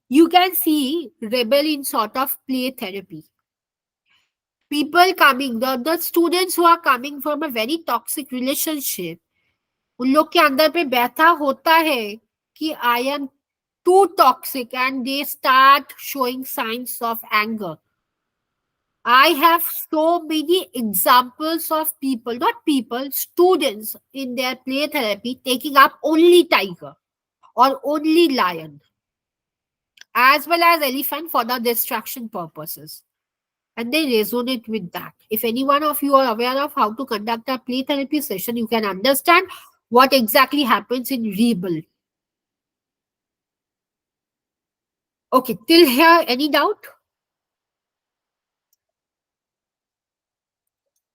You can see rebel in sort of play therapy. People coming, the students who are coming from a very toxic relationship, उन लोग के अंदर पे बैठा होता है कि I am too toxic and they start showing signs of anger. I have so many examples of people, not people, students in their play therapy taking up only tiger or only lion as well as elephant for the distraction purposes. And they resonate with that. If any one of you are aware of how to conduct a play therapy session, you can understand what exactly happens in rebel. Okay, till here, any doubt?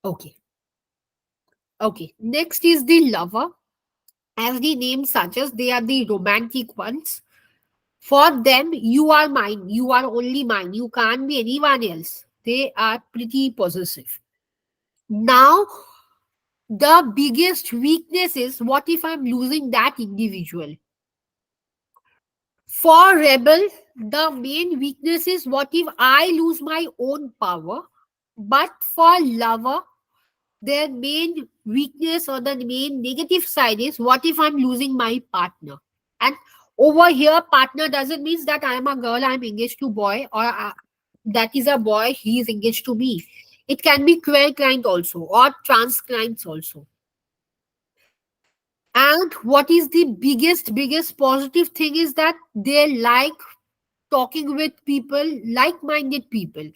Okay. Okay. Next is the lover. As the name suggests, they are the romantic ones. For them, you are mine. You are only mine. You can't be anyone else. They are pretty possessive. Now, the biggest weakness is what if I'm losing that individual? For rebel, the main weakness is what if I lose my own power? But for lover, their main weakness or the main negative side is what if I'm losing my partner? And over here, partner doesn't mean that I am a girl, I'm engaged to boy, or that is a boy, he is engaged to me. It can be queer client also or trans clients also. And what is the biggest positive thing is that they like talking with people, like-minded people.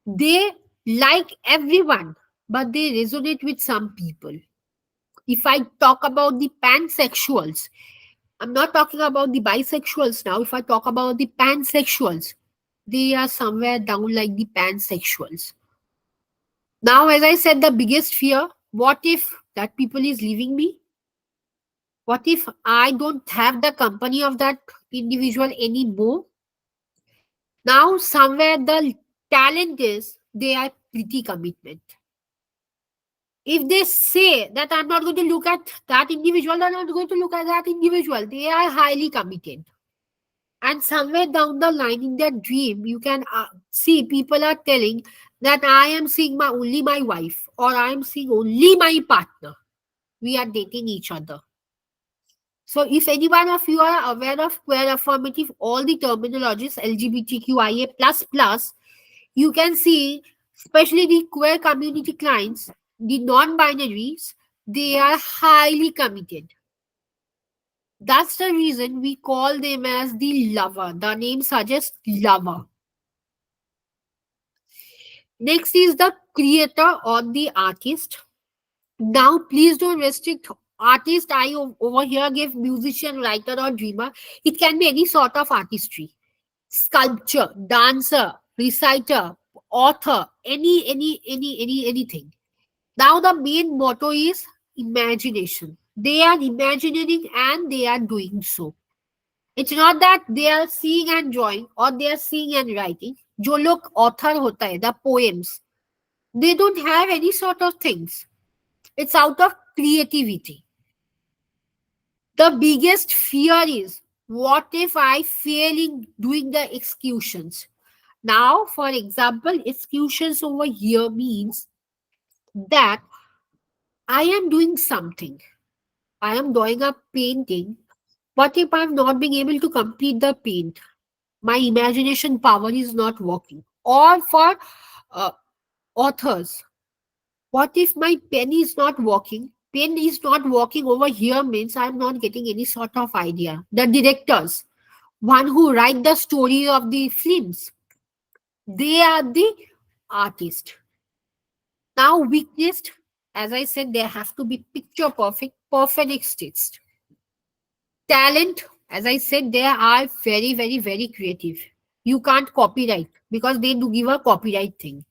They like everyone, but they resonate with some people. If I talk about the pansexuals, I'm not talking about the bisexuals now. If I talk about the pansexuals, they are somewhere down like the pansexuals. Now, as I said, the biggest fear, what if that people is leaving me? What if I don't have the company of that individual anymore? Now, somewhere the talent is they are pretty commitment. If they say that I'm not going to look at that individual, they're not going to look at that individual. They are highly committed. And somewhere down the line in their dream, you can see people are telling that I am seeing only my wife or I am seeing only my partner. We are dating each other. So if any one of you are aware of queer affirmative, all the terminologies LGBTQIA++, you can see, especially the queer community clients, the non-binaries, they are highly committed. That's the reason we call them as the lover. The name suggests lover. Next is the creator or the artist. Now, please don't restrict artist. I over here give musician, writer, or dreamer. It can be any sort of artistry. Sculpture, dancer, reciter, author, anything. Now the main motto is imagination. They are imagining and they are doing so. It's not that they are seeing and drawing or they are seeing and writing. जो लोग author होता है, the poems, they don't have any sort of things. It's out of creativity. The biggest fear is, what if I fail in doing the executions? Now, for example, executions over here means that I am doing something. I am drawing a painting. What if I'm not being able to complete the paint? My imagination power is not working. Or for uh, authors, what if my pen is not working? Pen is not working over here means I'm not getting any sort of idea. The directors, one who write the story of the films, they are the artist. Now weakness, as I said, they have to be picture perfect, perfectionist. Talent, as I said, they are very, very, very creative. You can't copyright because they do give a copyright thing.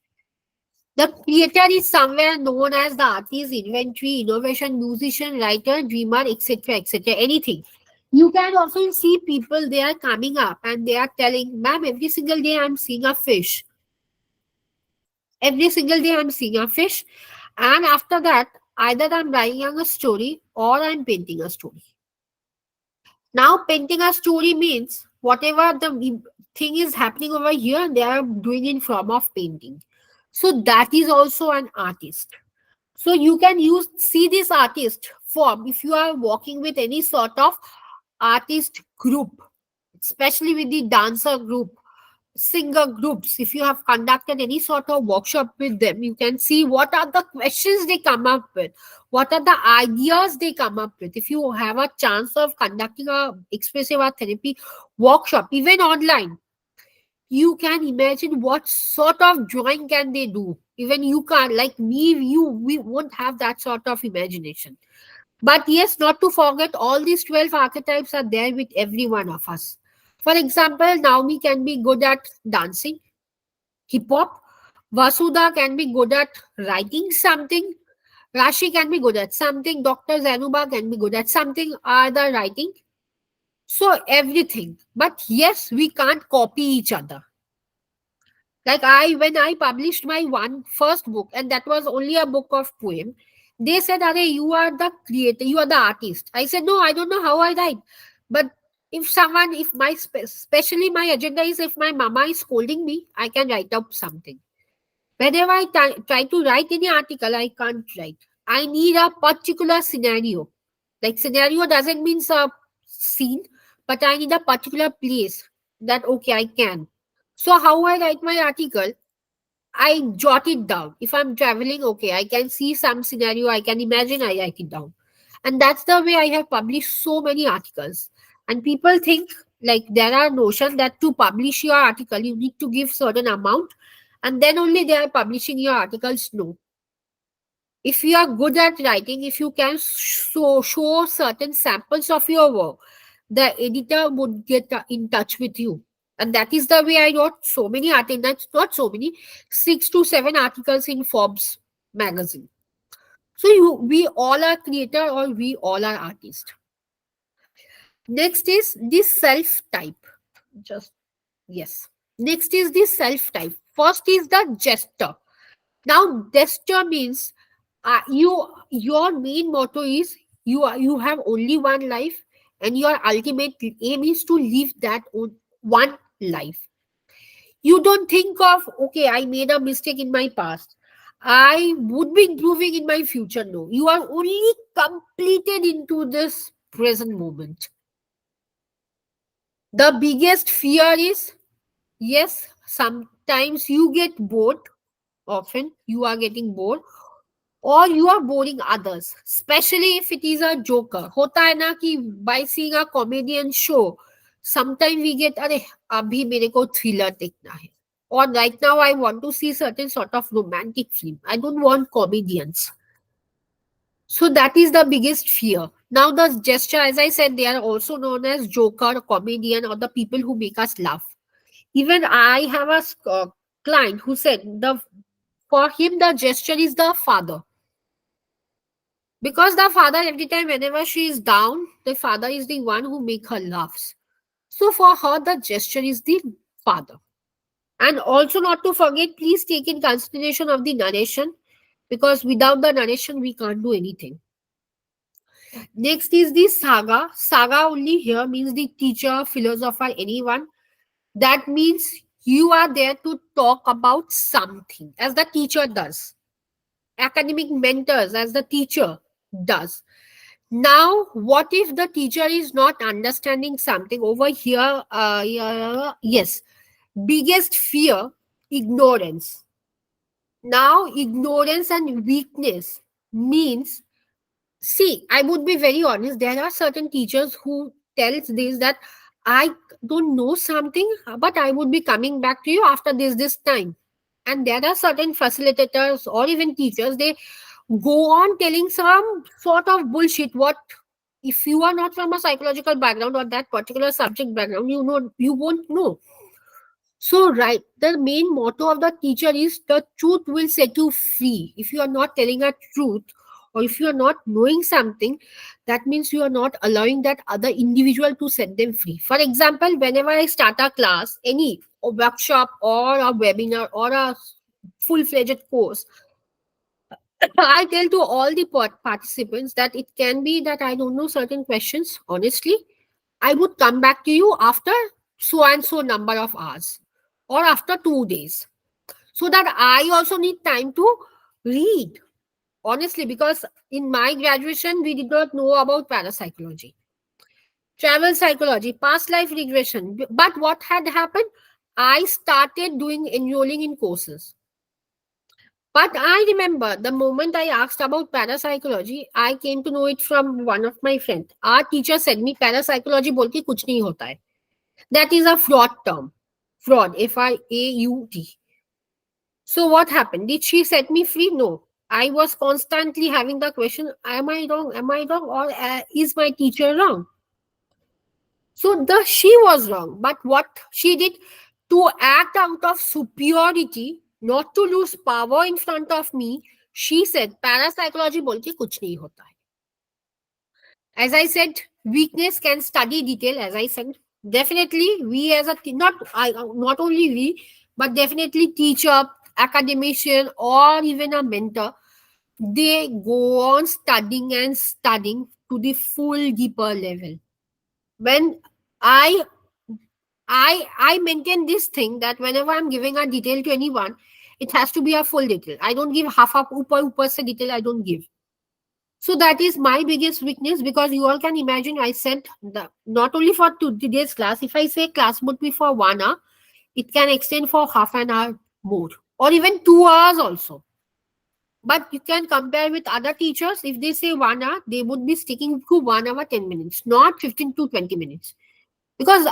The creator is somewhere known as the artist, inventory, innovation, musician, writer, dreamer, etc., etc. Anything. You can often see people, they are coming up and they are telling, ma'am, every single day I'm seeing a fish. Every single day I'm seeing a fish. And after that, either I'm writing a story or I'm painting a story. Now, painting a story means whatever the thing is happening over here, they are doing in form of painting. So that is also an artist. So you can use see this artist form if you are working with any sort of artist group, especially with the dancer group, singer groups. If you have conducted any sort of workshop with them, you can see what are the questions they come up with, what are the ideas they come up with. If you have a chance of conducting a expressive art therapy workshop, even online, you can imagine what sort of drawing can they do. Even you can't, like me, we won't have that sort of imagination. But yes, not to forget, all these 12 archetypes are there with every one of us. For example, Naomi can be good at dancing, hip hop. Vasudha can be good at writing something. Rashi can be good at something. Dr. Zanuba can be good at something, either writing. So everything. But yes, we can't copy each other. Like when I published my one first book, and that was only a book of poem, they said, "Are you are the creator, you are the artist." I said, "No, I don't know how I write, but if someone, if my especially my agenda is if my mama is scolding me, I can write up something. Whenever I try to write any article, I can't write. I need a particular scenario. Like scenario doesn't mean a scene, but I need a particular place that okay I can. So how I write my article, I jot it down. If I'm traveling, okay, I can see some scenario, I can imagine, I write it down. And that's the way I have published so many articles. And people think like there are notion that to publish your article, you need to give certain amount and then only they are publishing your articles. No. If you are good at writing, if you can show certain samples of your work, the editor would get in touch with you. And that is the way I wrote so many articles, not so many, 6 to 7 articles in Forbes magazine. So we all are creator or we all are artists. Next is this self type. Just yes. Next is this self type. First is the gesture. Now gesture means your main motto is you have only one life and your ultimate aim is to live that one life. You don't think of okay I made a mistake in my past, I would be improving in my future. No, you are only completed into this present moment. The biggest fear is yes, sometimes you get bored, often you are getting bored or you are boring others, especially if it is a joker. होता है ना कि by seeing a comedian show sometimes we get अरे अभी मेरे को thriller देखना है, or right now I want to see certain sort of romantic film, I don't want comedians. So that is the biggest fear. Now the gesture, as I said, they are also known as joker, comedian, or the people who make us laugh. Even I have a client who said the for him the gesture is the father. Because the father, every time, whenever she is down, the father is the one who make her laughs. So for her, the gesture is the father. And also not to forget, please take in consideration of the narration, because without the narration, we can't do anything. Next is the saga. Saga only here means the teacher, philosopher, anyone. That means you are there to talk about something, as the teacher does. Academic mentors, as the teacher does. Now, what if the teacher is not understanding something over here? Yes, biggest fear, ignorance. Now, ignorance and weakness means, see, I would be very honest. There are certain teachers who tells this that I don't know something, but I would be coming back to you after this time. And there are certain facilitators or even teachers, they go on telling some sort of bullshit. What if you are not from a psychological background or that particular subject background? You won't know. So, right, the main motto of the teacher is the truth will set you free. If you are not telling a truth, or if you are not knowing something, that means you are not allowing that other individual to set them free. For example, whenever I start a class, any a workshop or a webinar or a full-fledged course, I tell to all the participants that it can be that I don't know certain questions. Honestly, I would come back to you after so and so number of hours or after 2 days, so that I also need time to read. Honestly, because in my graduation, we did not know about parapsychology, travel psychology, past life regression. But what had happened? I started doing enrolling in courses. But I remember the moment I asked about parapsychology, I came to know it from one of my friends. Our teacher said me parapsychology बोल के कुछ नहीं होता है. That is a fraud term. Fraud, FIAUD. So what happened? Did she set me free? No. I was constantly having the question, am I wrong? Am I wrong? Or is my teacher wrong? So she was wrong. But what she did, to act out of superiority, not to lose power in front of me, she said, parapsychology बोल के कुछ नहीं होता है. As I said, weakness can study detail. As I said, definitely we as a not only we, but definitely teacher, academician, or even a mentor, they go on studying and studying to the full deeper level. When I I maintain this thing that whenever I'm giving a detail to anyone, it has to be a full detail. I don't give half up upper se detail. I don't give. So that is my biggest weakness, because you all can imagine I said not only for today's class, if I say class would be for 1 hour, it can extend for half an hour more or even 2 hours also. But you can compare with other teachers. If they say 1 hour, they would be sticking to 1 hour, 10 minutes, not 15 to 20 minutes. Because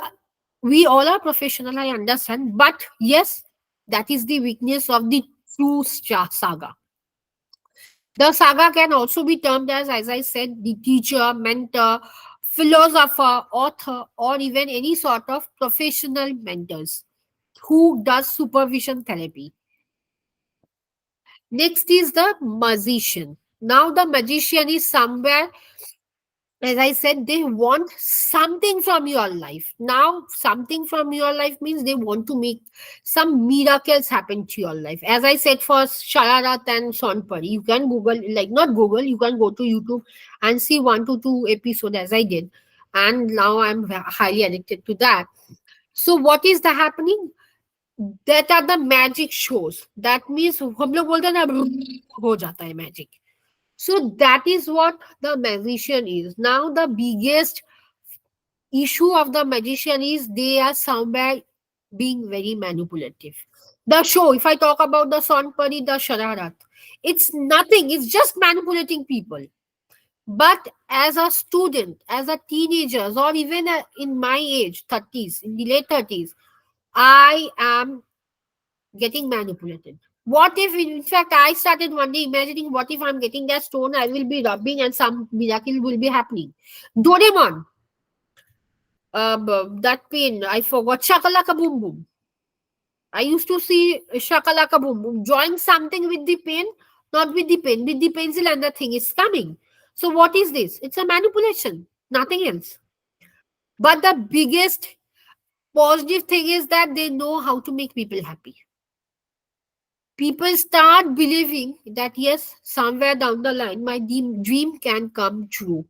we all are professional, I understand. But yes, that is the weakness of the true saga. The saga can also be termed as I said, the teacher, mentor, philosopher, author, or even any sort of professional mentors who does supervision therapy. Next is the magician. Now the magician is somewhere, as I said, they want something from your life. Now, something from your life means they want to make some miracles happen to your life. As I said for Shararat and Sonpari, you can Google, like not Google, you can go to YouTube and see 1 to 2 episodes as I did. And now I'm highly addicted to that. So what is the happening? That are the magic shows. That means हम लोग बोलते हैं ना हो जाता है magic. So that is what the magician is. Now the biggest issue of the magician is they are somewhere being very manipulative. The show, if I talk about the Sonpari, the Shararat, it's nothing. It's just manipulating people. But as a student, as a teenager, or even in my age, 30s, in the late 30s, I am getting manipulated. What if, in fact, I started one day imagining, what if I'm getting that stone, I will be rubbing and some miracle will be happening. Doraemon, that pain, I forgot, Shakalaka Boom Boom. I used to see Shakalaka Boom Boom, drawing something with the pen, not with the pen, with the pencil, and the thing is coming. So what is this? It's a manipulation, nothing else. But the biggest Positive thing is that they know how to make people happy. People start believing that yes, somewhere down the line, my dream can come true.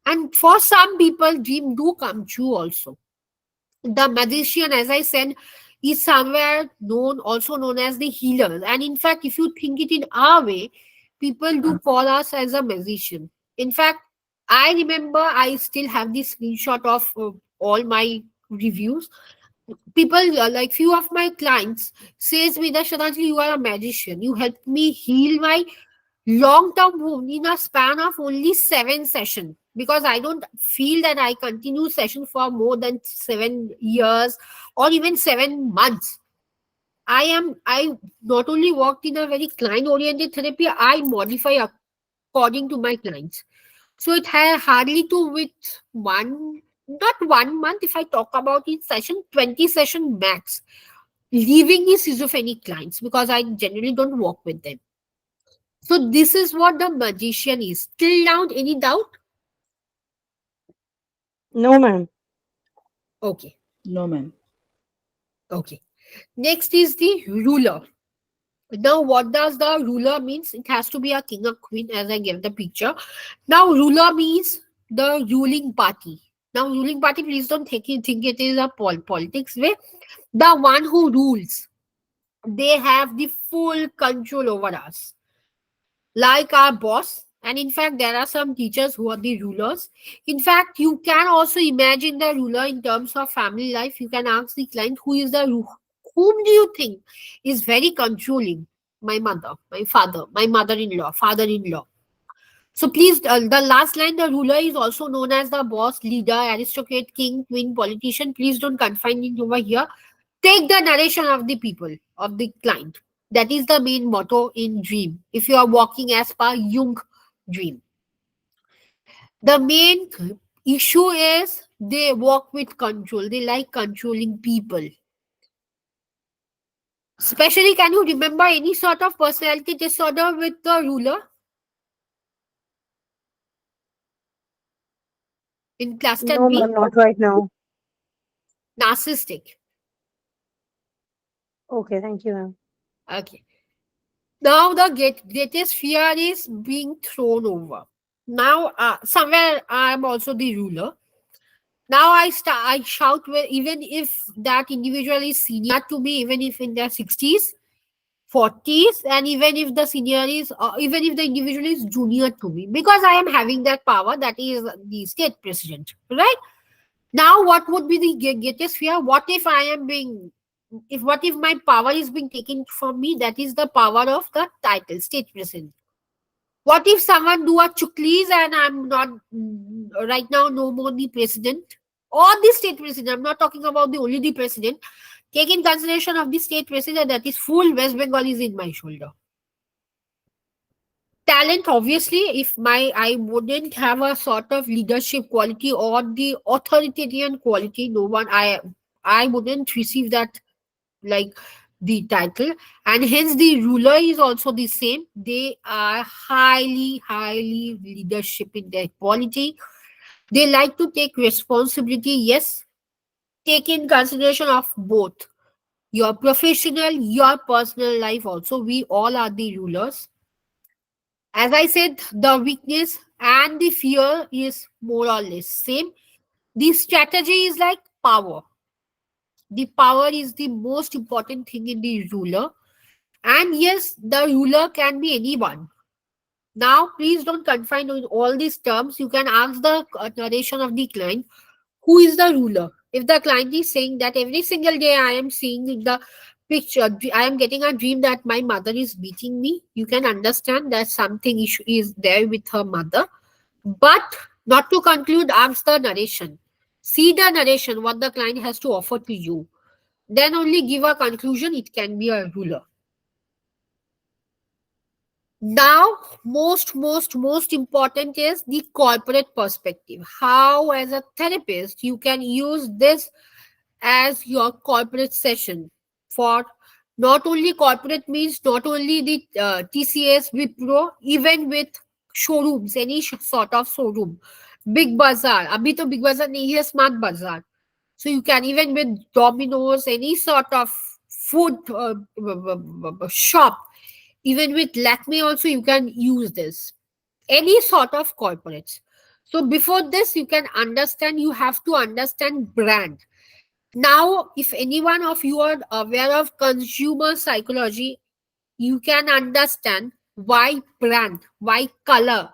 And for some people, dream do come true also. The magician, as I said, is somewhere known, also known as the healer. And in fact, if you think it in our way, people do call us as a magician. In fact, I remember I still have this screenshot of all my reviews. People, like few of my clients, says me that Shraddhanjali, you are a magician. You helped me heal my long-term wound in a span of only 7 sessions, because I don't feel that I continue session for more than 7 years or even 7 months. I not only worked in a very client-oriented therapy, I modify according to my clients. So it had hardly to with one, not 1 month. If I talk about each session, 20 session max. Leaving the schizophrenic clients because I generally don't work with them. So this is what the magician is. Till now, any doubt? No, ma'am. Okay. No, ma'am. Okay. Next is the ruler. Now, what does the ruler means? It has to be a king or queen, as I gave the picture. Now, ruler means the ruling party. Now, ruling party, please don't think it is a politics way. The one who rules. They have the full control over us, like our boss. And in fact, there are some teachers who are the rulers. In fact, you can also imagine the ruler in terms of family life. You can ask the client, whom do you think is very controlling? My mother, my father, my mother-in-law, father-in-law. So please, the last line, the ruler is also known as the boss, leader, aristocrat, king, queen, politician. Please don't confine it over here. Take the narration of the people, of the client. That is the main motto in dream. If you are walking as per Jung dream, the main issue is they walk with control. They like controlling people. Especially, can you remember any sort of personality disorder with the ruler in cluster No, B? ma'am, not right now. Narcissistic. Okay, thank you, ma'am. Okay. Now the greatest fear is being thrown over. Now, somewhere I am also the ruler. Now I shout even if that individual is senior to me, even if in their 60s, 40s, and even if the senior is, even if the individual is junior to me, because I am having that power, that is the state president, right? Now, what would be the greatest fear? What if I am being, if what if my power is being taken from me? That is the power of the title, state president. What if someone do a chuklis and I'm not right now no more the president or the state president? I'm not talking about the only the president. Take in consideration of the state president, that is full West Bengal is in my shoulder. Talent, obviously, if my I wouldn't have a sort of leadership quality or the authoritarian quality, no one I wouldn't receive that, like the title. And hence the ruler is also the same. They are highly leadership in their quality. They like to take responsibility, yes. Take in consideration of both your professional, your personal life also. We all are the rulers. As I said, the weakness and the fear is more or less same. The strategy is like power. The power is the most important thing in the ruler. And yes, the ruler can be anyone. Now, please don't confine on all these terms. You can ask the narration of the client, who is the ruler? If the client is saying that every single day I am seeing in the picture, I am getting a dream that my mother is beating me, you can understand that something issue is there with her mother. But not to conclude, ask the narration. See the narration, what the client has to offer to you. Then only give a conclusion, it can be a ruler. Now, most important is the corporate perspective. How, as a therapist, you can use this as your corporate session for not only corporate means not only the TCS, Wipro, even with showrooms, any sort of showroom, big bazaar. अभी तो big bazaar नहीं है, smart bazaar. So you can, even with Domino's, any sort of food shop, even with Lakme also you can use this. Any sort of corporates. So before this, you can understand, you have to understand brand. Now, if any one of you are aware of consumer psychology, you can understand why brand, why color,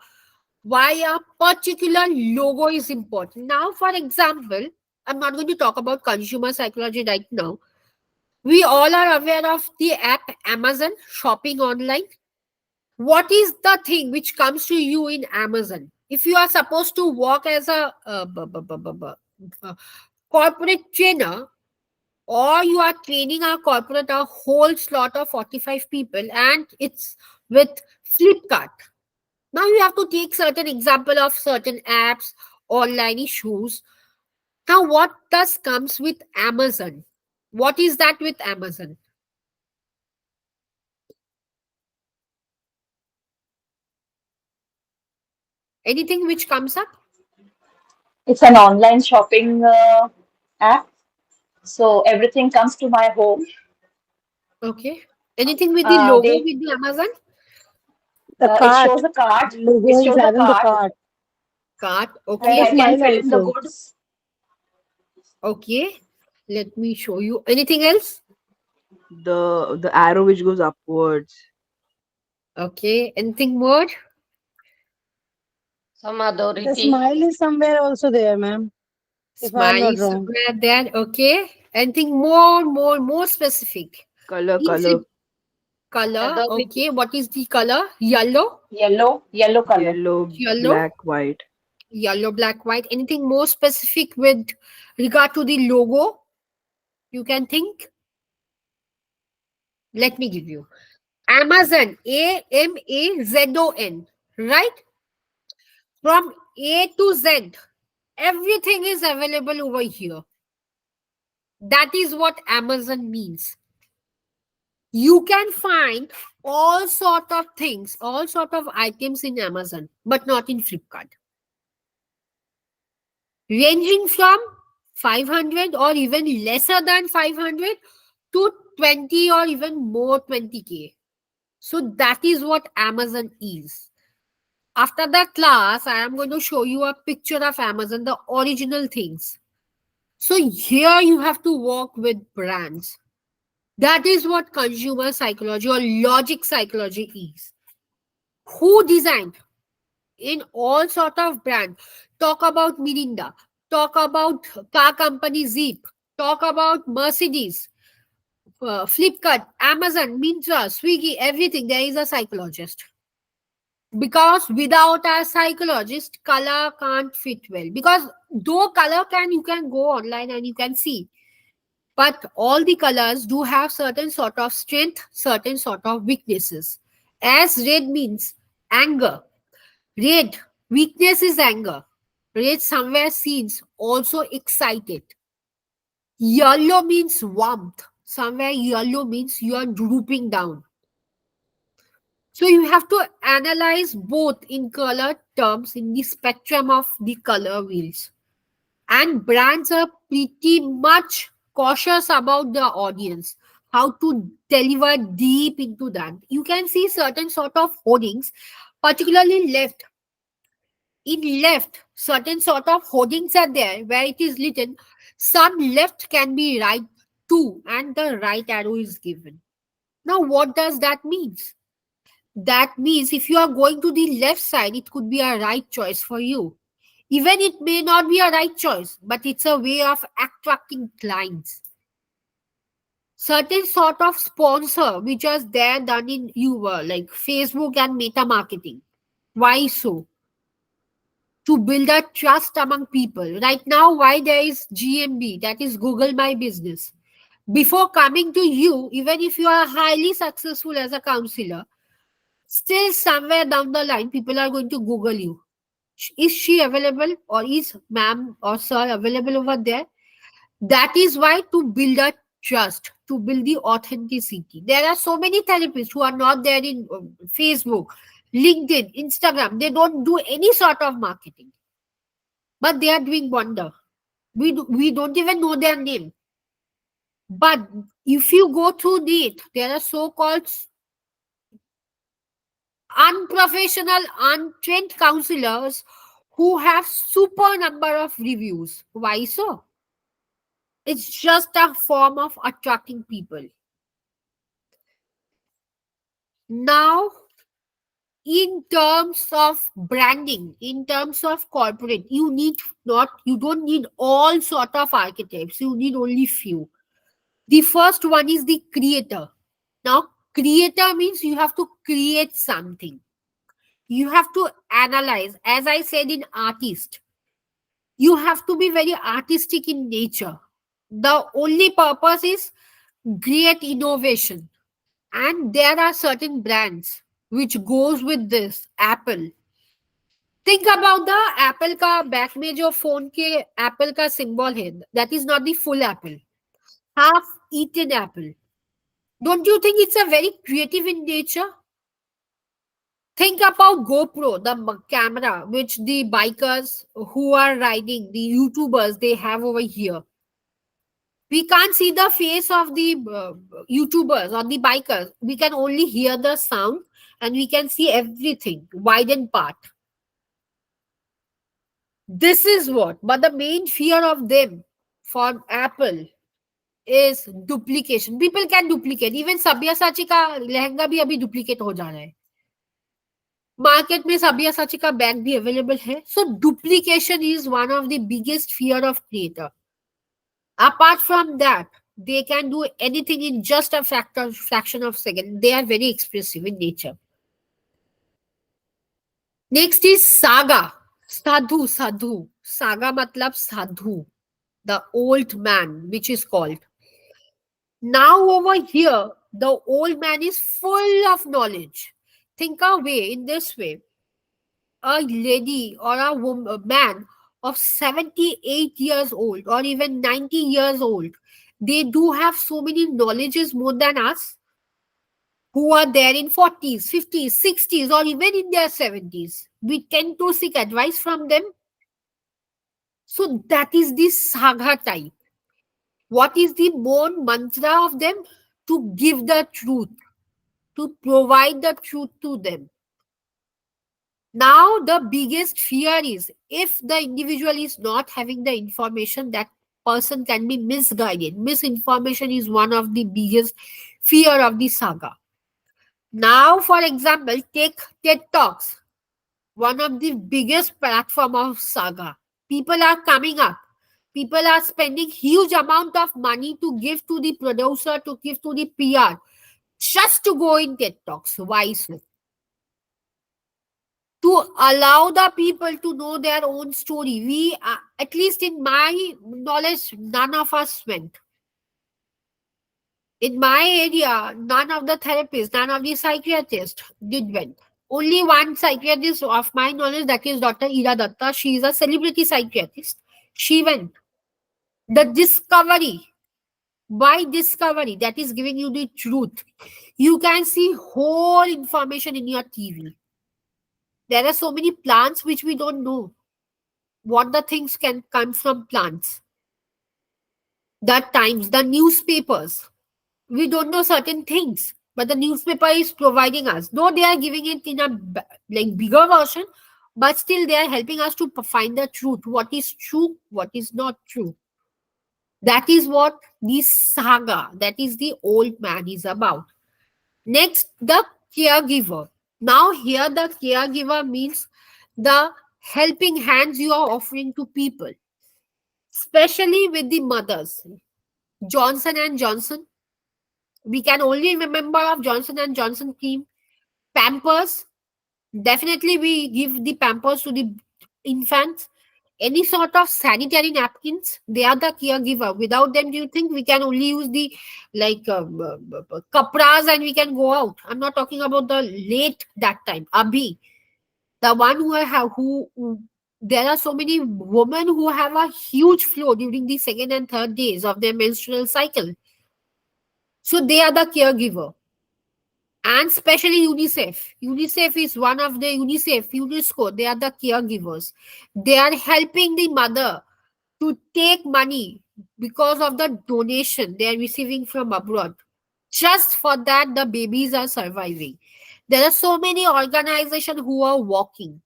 why a particular logo is important. Now, for example, I'm not going to talk about consumer psychology right now. We all are aware of the app Amazon, shopping online. What is the thing which comes to you in Amazon? If you are supposed to work as a corporate trainer, or you are training a corporate, a whole slot of 45 people, and it's with Flipkart. Now you have to take certain example of certain apps, online issues. Now what does comes with Amazon? What is that with Amazon? Anything which comes up? It's an online shopping app, so everything comes to my home. Okay. Anything with the logo They with the Amazon? The It cart. shows a card. It Logo is shows a having the card cart Cart. and where the Okay. I can smile fill in the also. goods. Okay. Let me show you. Anything else? The arrow which goes upwards. Okay. Anything more? Some The authority. smile is somewhere also there, ma'am, if I am not Smiley wrong. somewhere there. Okay. Anything more specific? Color, In color. flip color. Authority. Okay. What is the color? Yellow. Yellow color. Yellow, Yellow. black, white. Yellow, black, white. Anything more specific with regard to the logo? You can think. Let me give you. Amazon. Amazon. Right? From A to Z. Everything is available over here. That is what Amazon means. You can find all sort of things, all sort of items in Amazon, but not in Flipkart. Ranging from 500 or even lesser than 500 to 20 or even more 20K. So that is what Amazon is. After that class, I am going to show you a picture of Amazon, the original things. So here you have to work with brands. That is what consumer psychology or logic psychology is. Who designed in all sort of brand? Talk about Mirinda, talk about car company Jeep, talk about Mercedes, Flipkart, Amazon, Myntra, Swiggy, everything. There is a psychologist. Because without a psychologist, color can't fit well. Because though color can, you can go online and you can see, but all the colors do have certain sort of strength, certain sort of weaknesses. As red means anger, red, weakness is anger. Red somewhere seems also excited. Yellow means warmth. Somewhere yellow means you are drooping down. So you have to analyze both in color terms in the spectrum of the color wheels. And brands are pretty much cautious about the audience, how to deliver deep into that. You can see certain sort of hoardings, particularly left. In left, certain sort of hoardings are there where it is written some left can be right too, and the right arrow is given. Now what does that mean? That means if you are going to the left side, it could be a right choice for you. Even it may not be a right choice, but it's a way of attracting clients. Certain sort of sponsor which was there done in you were like Facebook and meta marketing. Why so? To build a trust among people. Right now, why there is GMB, that is Google My Business. Before coming to you, even if you are highly successful as a counselor, still somewhere down the line, people are going to Google you. Is she available, or is ma'am or sir available over there? That is why, to build a trust, to build the authenticity. There are so many therapists who are not there in Facebook, LinkedIn, Instagram. They don't do any sort of marketing, but they are doing wonder. We don't even know their name. But if you go through it, there are so-called unprofessional, untrained counselors who have super number of reviews. Why so? It's just a form of attracting people. Now, in terms of branding, in terms of corporate, you don't need all sort of archetypes. You need only few. The first one is the creator. Now, creator means you have to create something. You have to analyze. As I said in artist, you have to be very artistic in nature. The only purpose is great innovation. And there are certain brands which goes with this. Apple. Think about the Apple का back में जो phone के Apple का symbol है. That is not the full apple. Half eaten apple. Don't you think it's a very creative in nature? Think about GoPro, the camera which the bikers who are riding, the YouTubers, they have over here. We can't see the face of the YouTubers or the bikers. We can only hear the sound and we can see everything wide and part. This is what. But the main fear of them for Apple is duplication. People can duplicate. Even Sabyasachi का लहंगा भी अभी duplicate हो जा रहा है. Market में सब्यासाची का bag भी अवेलेबल है. So duplication is one of the biggest fear of creator. Apart from that, they can do anything in just a fraction of second. They are very expressive in nature. Next is saga. Sadhu, sadhu. Saga matlab sadhu. The old man, which is called. Now over here, the old man is full of knowledge. Think away in this way. A lady or a man of 78 years old or even 90 years old, they do have so many knowledges more than us who are there in 40s, 50s, 60s, or even in their 70s. We tend to seek advice from them. So that is the saga type. What is the more mantra of them? To give the truth, to provide the truth to them. Now, the biggest fear is if the individual is not having the information, that person can be misguided. Misinformation is one of the biggest fear of the saga. Now, for example, take TED Talks, one of the biggest platform of saga. People are coming up. People are spending huge amount of money to give to the producer, to give to the PR, just to go in TED Talks. Why so? To allow the people to know their own story. We, at least in my knowledge, none of us went. In my area, none of the therapists, none of the psychiatrists did went. Only one psychiatrist of my knowledge, that is Dr. Ira Datta. She is a celebrity psychiatrist. She went. The discovery, by discovery, that is giving you the truth. You can see whole information in your TV. There are so many plants which we don't know what the things can come from plants. The times, the newspapers, we don't know certain things, but the newspaper is providing us, though they are giving it in a like bigger version, but still they are helping us to find the truth, what is true, what is not true. That is what this saga, that is the old man, is about. Next, the caregiver. Now here the caregiver means the helping hands you are offering to people, especially with the mothers. Johnson and Johnson. We can only remember of Johnson and Johnson cream. Pampers. Definitely we give the Pampers to the infants. Any sort of sanitary napkins, they are the caregiver. Without them, do you think we can only use the like kapras and we can go out? I'm not talking about the late that time. Abhi, the one who there are so many women who have a huge flow during the second and third days of their menstrual cycle. So they are the caregiver. And especially UNICEF. UNICEF is one of the UNESCO, they are the caregivers. They are helping the mother to take money because of the donation they are receiving from abroad. Just for that, the babies are surviving. There are so many organizations who are working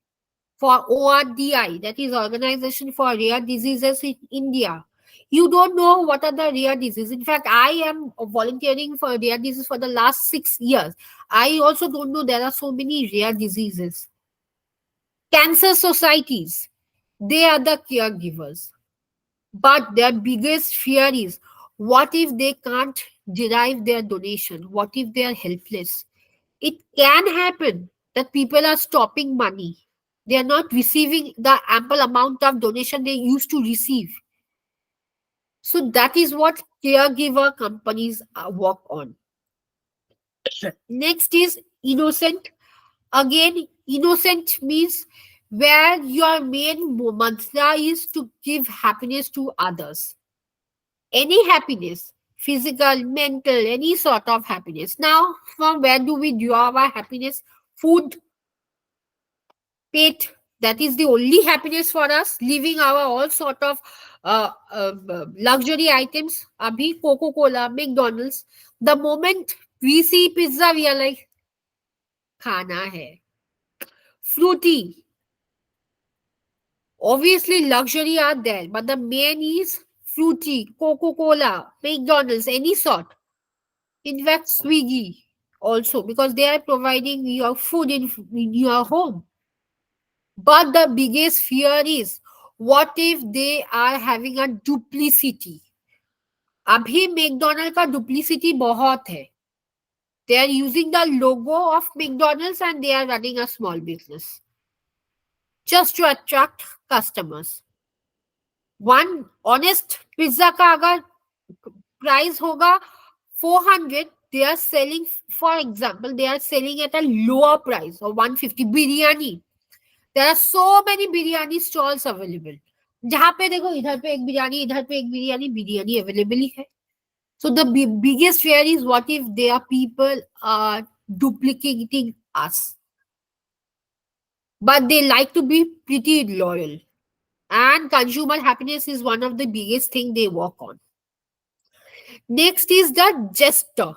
for ORDI, that is Organization for Rare Diseases in India. You don't know what are the rare diseases. In fact, I am volunteering for rare diseases for the last 6 years. I also don't know there are so many rare diseases. Cancer societies, they are the caregivers. But their biggest fear is, what if they can't derive their donation? What if they are helpless? It can happen that people are stopping money. They are not receiving the ample amount of donation they used to receive. So that is what caregiver companies work on. Next is innocent. Again, innocent means where your main mantra is to give happiness to others. Any happiness, physical, mental, any sort of happiness. Now, from where do we draw our happiness? Food, pet, that is the only happiness for us. Living our all sort of luxury items, abhi Coca-Cola, McDonald's. The moment we see pizza, we are like, khana hai. Fruity, obviously luxury are there, but the main is fruity, Coca-Cola, McDonald's, any sort. In fact, Swiggy also, because they are providing your food in your home. But the biggest fear is, what if they are having a duplicity? अभी McDonald का duplicity बहुत है. They are using the logo of McDonald's and they are running a small business just to attract customers. One honest pizza का अगर price होगा 400, they are selling, for example, they are selling at a lower price of 150. Biryani, there are so many biryani stalls available. जहाँ पे देखो इधर पे एक बिरयानी, इधर पे एक बिरयानी, बिरयानी अवेलेबल ही है. So the biggest fear is, what if there are people are duplicating us, but they like to be pretty loyal. And consumer happiness is one of the biggest thing they work on. Next is the jester.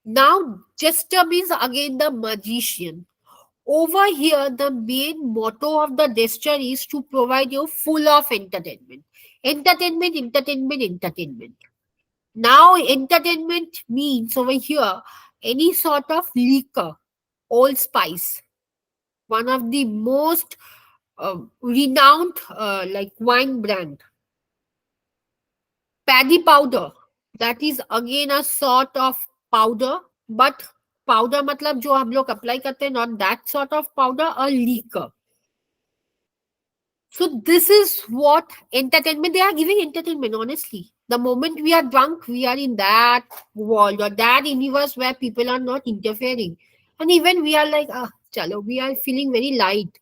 Now, jester means again the magician. Over here, the main motto of the jester is to provide you full of entertainment. Entertainment, entertainment, entertainment. Now, entertainment means over here any sort of liquor, Old Spice, one of the most renowned like wine brand. Paddy powder, that is again a sort of powder, but powder मतलब जो हम लोग apply करते हैं, not that sort of powder, a liquor. So this is what entertainment, they are giving entertainment, honestly. The moment we are drunk, we are in that world or that universe where people are not interfering. And even we are like, ah, chalo, we are feeling very light.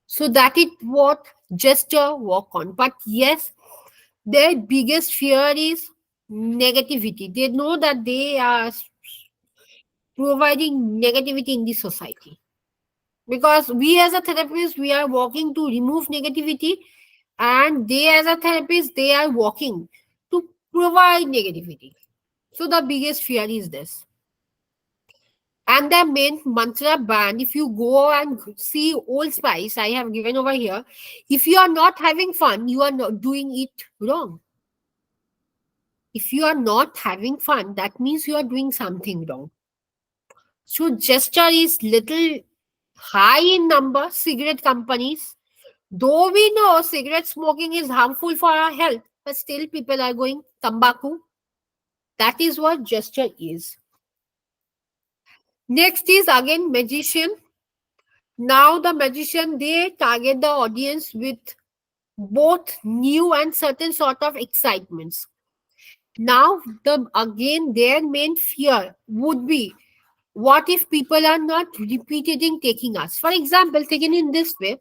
So that is what gesture work on. But yes, their biggest fear is negativity. They know that they are providing negativity in the society. Because we as a therapist, we are working to remove negativity, and they as a therapist, they are working to provide negativity. So the biggest fear is this. And the main mantra brand, if you go and see Old Spice, I have given over here, if you are not having fun, you are not doing it wrong. If you are not having fun, that means you are doing something wrong. So gesture is little high in number, cigarette companies. Though we know cigarette smoking is harmful for our health, but still people are going tambaku. That is what gesture is. Next is again magician. Now the magician, they target the audience with both new and certain sort of excitements. Now again their main fear would be, what if people are not repeating taking us? For example, taken in this way,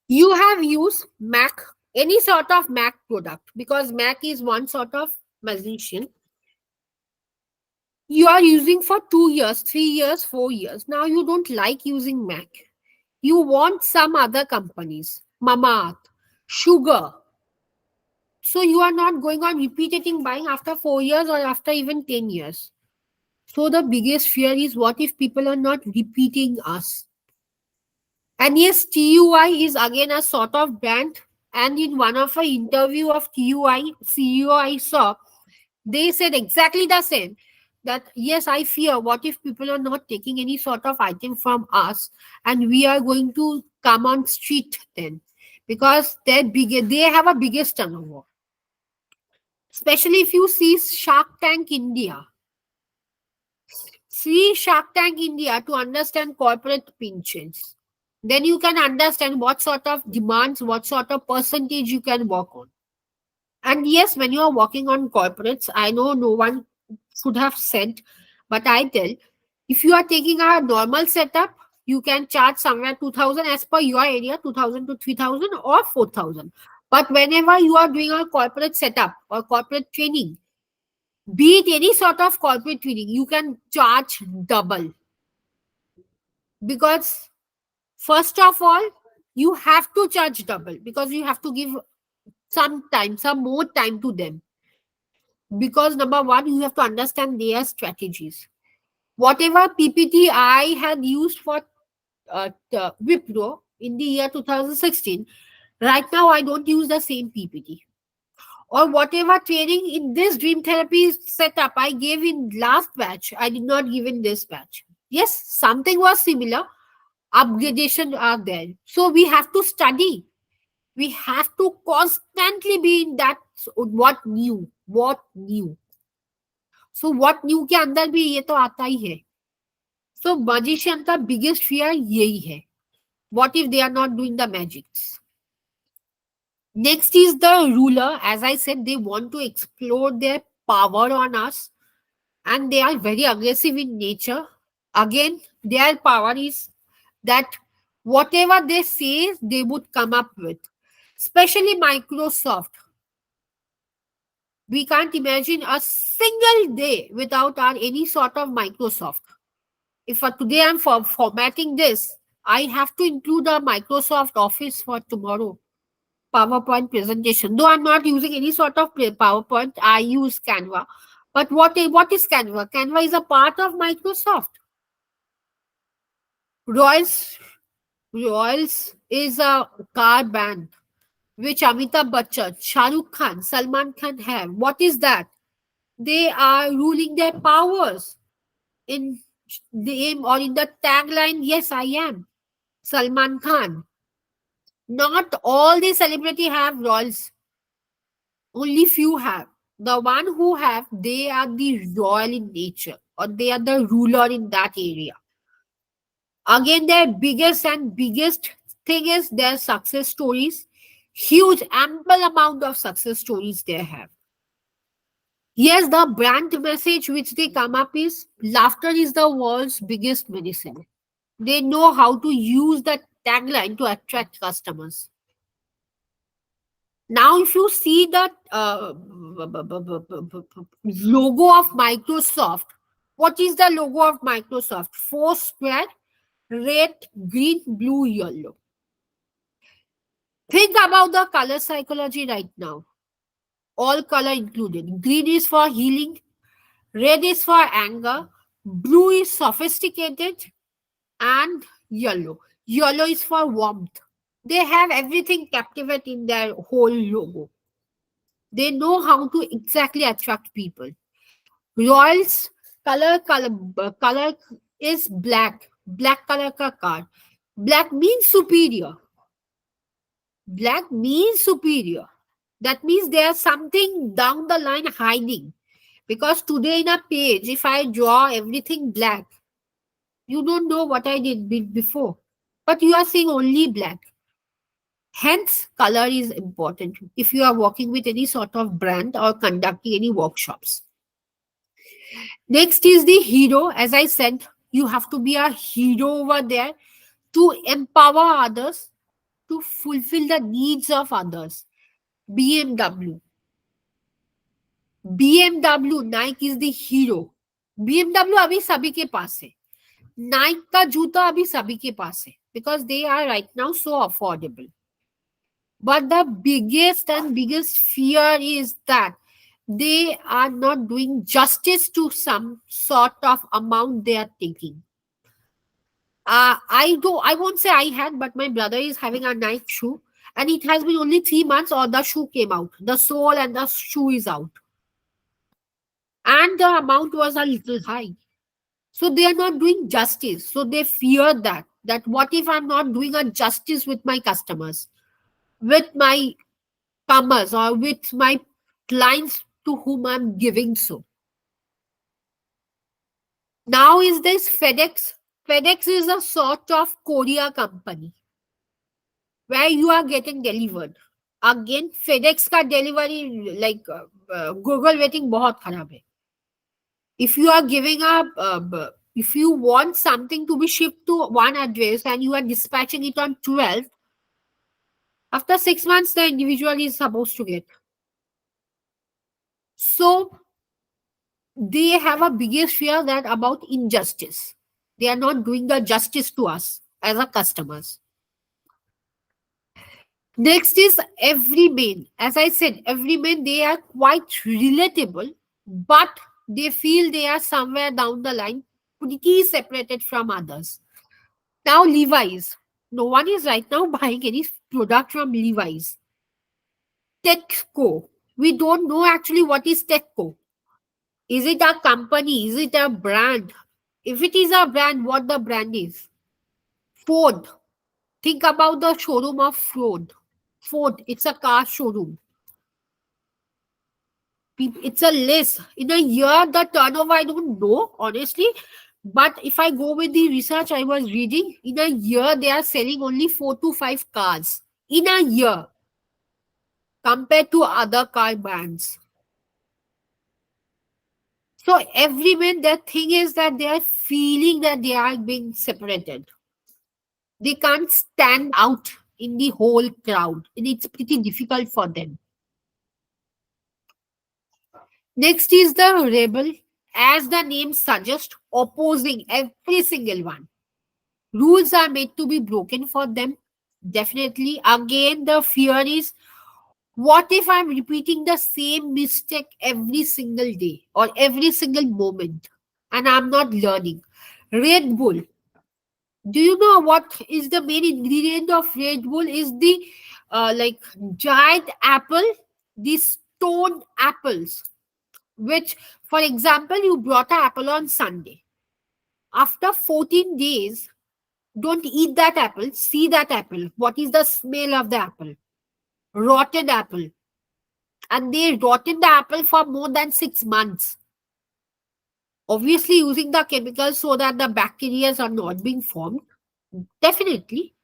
you have used Mac, any sort of Mac product, because Mac is one sort of magician. You are using for 2 years, 3 years, 4 years. Now you don't like using Mac. You want some other companies, Mamaat, Sugar. So you are not going on repeating buying after 4 years or after even 10 years. So the biggest fear is what if people are not repeating us? And yes, TUI is again a sort of brand. And in one of a interview of TUI CEO I saw, they said exactly the same. That yes, I fear what if people are not taking any sort of item from us, and we are going to come on street then, because they have a biggest turnover. Especially if you see Shark Tank India. See Shark Tank India to understand corporate pinches. Then you can understand what sort of demands, what sort of percentage you can work on. And yes, when you are working on corporates, I know no one should have said, but I tell, if you are taking a normal setup, you can charge somewhere 2000 as per your area, 2000 to 3000 or 4000. But whenever you are doing a corporate setup or corporate training, be it any sort of corporate training, you can charge double. Because first of all, you have to charge double because you have to give some more time to them. Because number one, you have to understand their strategies. Whatever PPT I had used for Wipro in the year 2016, right now I don't use the same PPT. Or whatever training in this dream therapy setup I gave in last batch, I did not give in this batch. Yes, something was similar. Upgradation are there. So we have to study. We have to constantly be in that what new, what new. So what new के अंदर भी ये तो आता ही है. So magician का biggest fear यही है. What if they are not doing the magics? Next is the ruler. As I said, they want to explore their power on us, and they are very aggressive in nature. Again, their power is that whatever they say, they would come up with. Especially Microsoft. We can't imagine a single day without our any sort of Microsoft. If today I'm formatting this, I have to include a Microsoft Office for tomorrow. PowerPoint presentation. Though I'm not using any sort of PowerPoint, I use Canva. But what is Canva? Canva is a part of Microsoft. Royals Royals is a car band which Amitabh Bachchan, Shah Rukh Khan, Salman Khan have. What is that? They are ruling their powers in the aim or in the tagline. Yes, I am Salman Khan. Not all the celebrity have royals. Only few have. The one who have, they are the royal in nature or they are the ruler in that area. Again, their biggest thing is their success stories. Huge, ample amount of success stories they have. Yes, the brand message which they come up is laughter is the world's biggest medicine. They know how to use that tagline to attract customers. Now, if you see the logo of Microsoft, what is the logo of Microsoft? Four square, red, green, blue, yellow. Think about the color psychology right now. All color included. Green is for healing, red is for anger, blue is sophisticated, and yellow. Yellow is for warmth. They have everything captivate in their whole logo. They know how to exactly attract people. Royals color is black. Black color ka card. Black means superior. Black means superior. That means there's something down the line hiding. Because today in a page, if I draw everything black, you don't know what I did before. But you are seeing only black. Hence, color is important if you are working with any sort of brand or conducting any workshops. Next is the hero. As I said, you have to be a hero over there to empower others, to fulfill the needs of others. BMW. BMW, Nike is the hero. BMW अभी सभी के पास है. Nike का जूता अभी सभी के पास है. Because they are right now so affordable. But the biggest fear is that they are not doing justice to some sort of amount they are taking. I won't say I had, but my brother is having a Nike shoe, and it has been only 3 months or the shoe came out. The sole and the shoe is out, and the amount was a little high. So they are not doing justice. So they fear that what if I'm not doing a justice with my customers, with my commerce, or with my clients to whom I'm giving so. Now is this FedEx? FedEx is a sort of courier company where you are getting delivered. Again, FedEx का delivery like Google rating बहुत खराब है. If you are giving up, if you want something to be shipped to one address and you are dispatching it on 12, after 6 months the individual is supposed to get. So they have a biggest fear that about injustice. They are not doing the justice to us as a customers. Next is everyman. As I said, everyman, they are quite relatable, but they feel they are somewhere down the line pretty separated from others. Now Levi's. No one is right now buying any product from Levi's. Techco. We don't know actually what is Techco. Is it a company? Is it a brand? If it is a brand, what the brand is? Ford. Think about the showroom of Ford. Ford, it's a car showroom. It's a list. In a year, the turnover, I don't know, honestly. But if I go with the research I was reading, in a year, they are selling only 4 to 5 cars. In a year, compared to other car brands. So everyone, the thing is that they are feeling that they are being separated. They can't stand out in the whole crowd, and it's pretty difficult for them. Next is the rebel, as the name suggests, opposing every single one. Rules are made to be broken for them. Definitely. Again, the fear is what if I'm repeating the same mistake every single day or every single moment and I'm not learning? Red Bull. Do you know what is the main ingredient of Red Bull? Is the like giant apple, these stoned apples, which, for example, you brought an apple on Sunday. After 14 days, don't eat that apple, see that apple. What is the smell of the apple? Rotten apple. And they rotten the apple for more than 6 months. Obviously, using the chemicals so that the bacteria are not being formed. Definitely.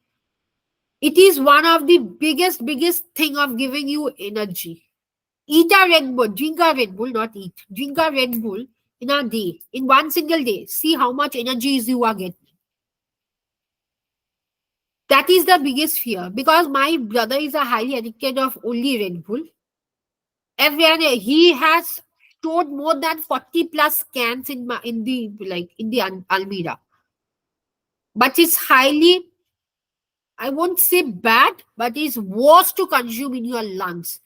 It is one of the biggest thing of giving you energy. Eat a Red Bull, drink a Red Bull, not eat. Drink a Red Bull in a day, in one single day. See how much energy you are getting. That is the biggest fear because my brother is a highly addicted of only Red Bull. Every day he has stored more than 40 plus cans in the Almira. But it's highly, I won't say bad, but it's worse to consume in your lungs.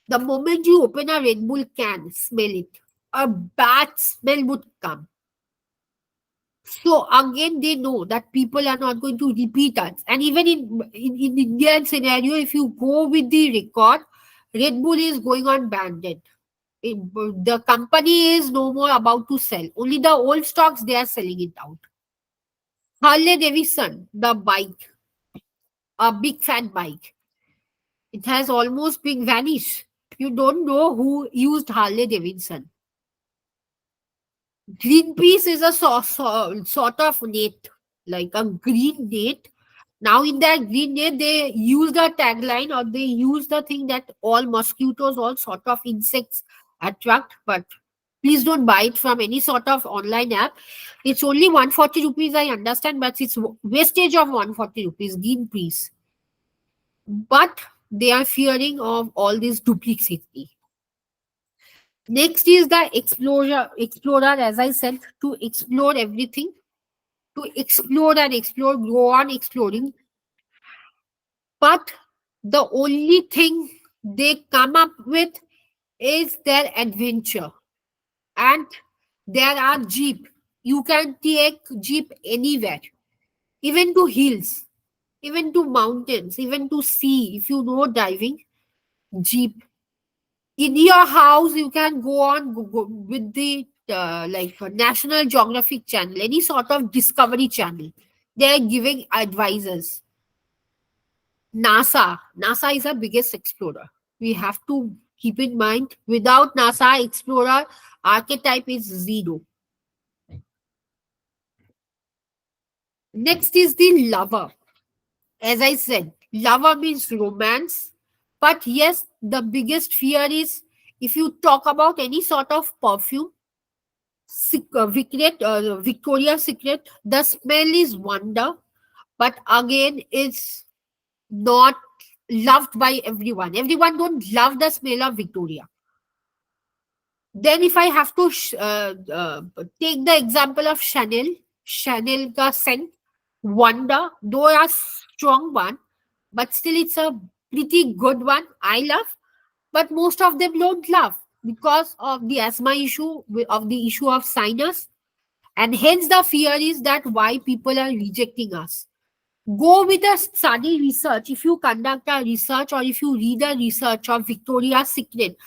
The moment you open a Red Bull can, smell it. A bad smell would come. So again, they know that people are not going to repeat us. And even in Indian scenario, if you go with the record, Red Bull is going on banded. The company is no more about to sell. Only the old stocks, they are selling it out. Harley Davidson, the bike, a big fat bike. It has almost been vanished. You don't know who used Harley Davidson. Greenpeace is a sort of net, like a green net. Now, in that green net, they use the tagline or they use the thing that all mosquitoes, all sort of insects attract. But please don't buy it from any sort of online app. It's only 140 rupees, I understand, but it's wastage of 140 rupees, Greenpeace. But they are fearing of all this duplicity. Next is the explorer, as I said, to explore everything, to explore and explore, go on exploring. But The only thing they come up with is their adventure. And there are jeep. You can take jeep anywhere, even to hills, even to mountains, even to sea. If you know diving, jeep. In your house, you can go on with the National Geographic Channel, any sort of Discovery Channel. They are giving advices. NASA is the biggest explorer. We have to keep in mind. Without NASA explorer, archetype is zero. Next is the lover. As I said, lover means romance. But yes, the biggest fear is if you talk about any sort of perfume, Victoria's Secret, the smell is wonder, but again, it's not loved by everyone. Everyone don't love the smell of Victoria. Then, if I have to take the example of Chanel, Chanel ka scent, wonder, though a strong one, but still it's a pretty good one. I love, but most of them don't love because of the asthma issue, of the issue of sinus, and hence the fear is that why people are rejecting us. Go with a study research. If you conduct a research or if you read a research of Victoria's Secret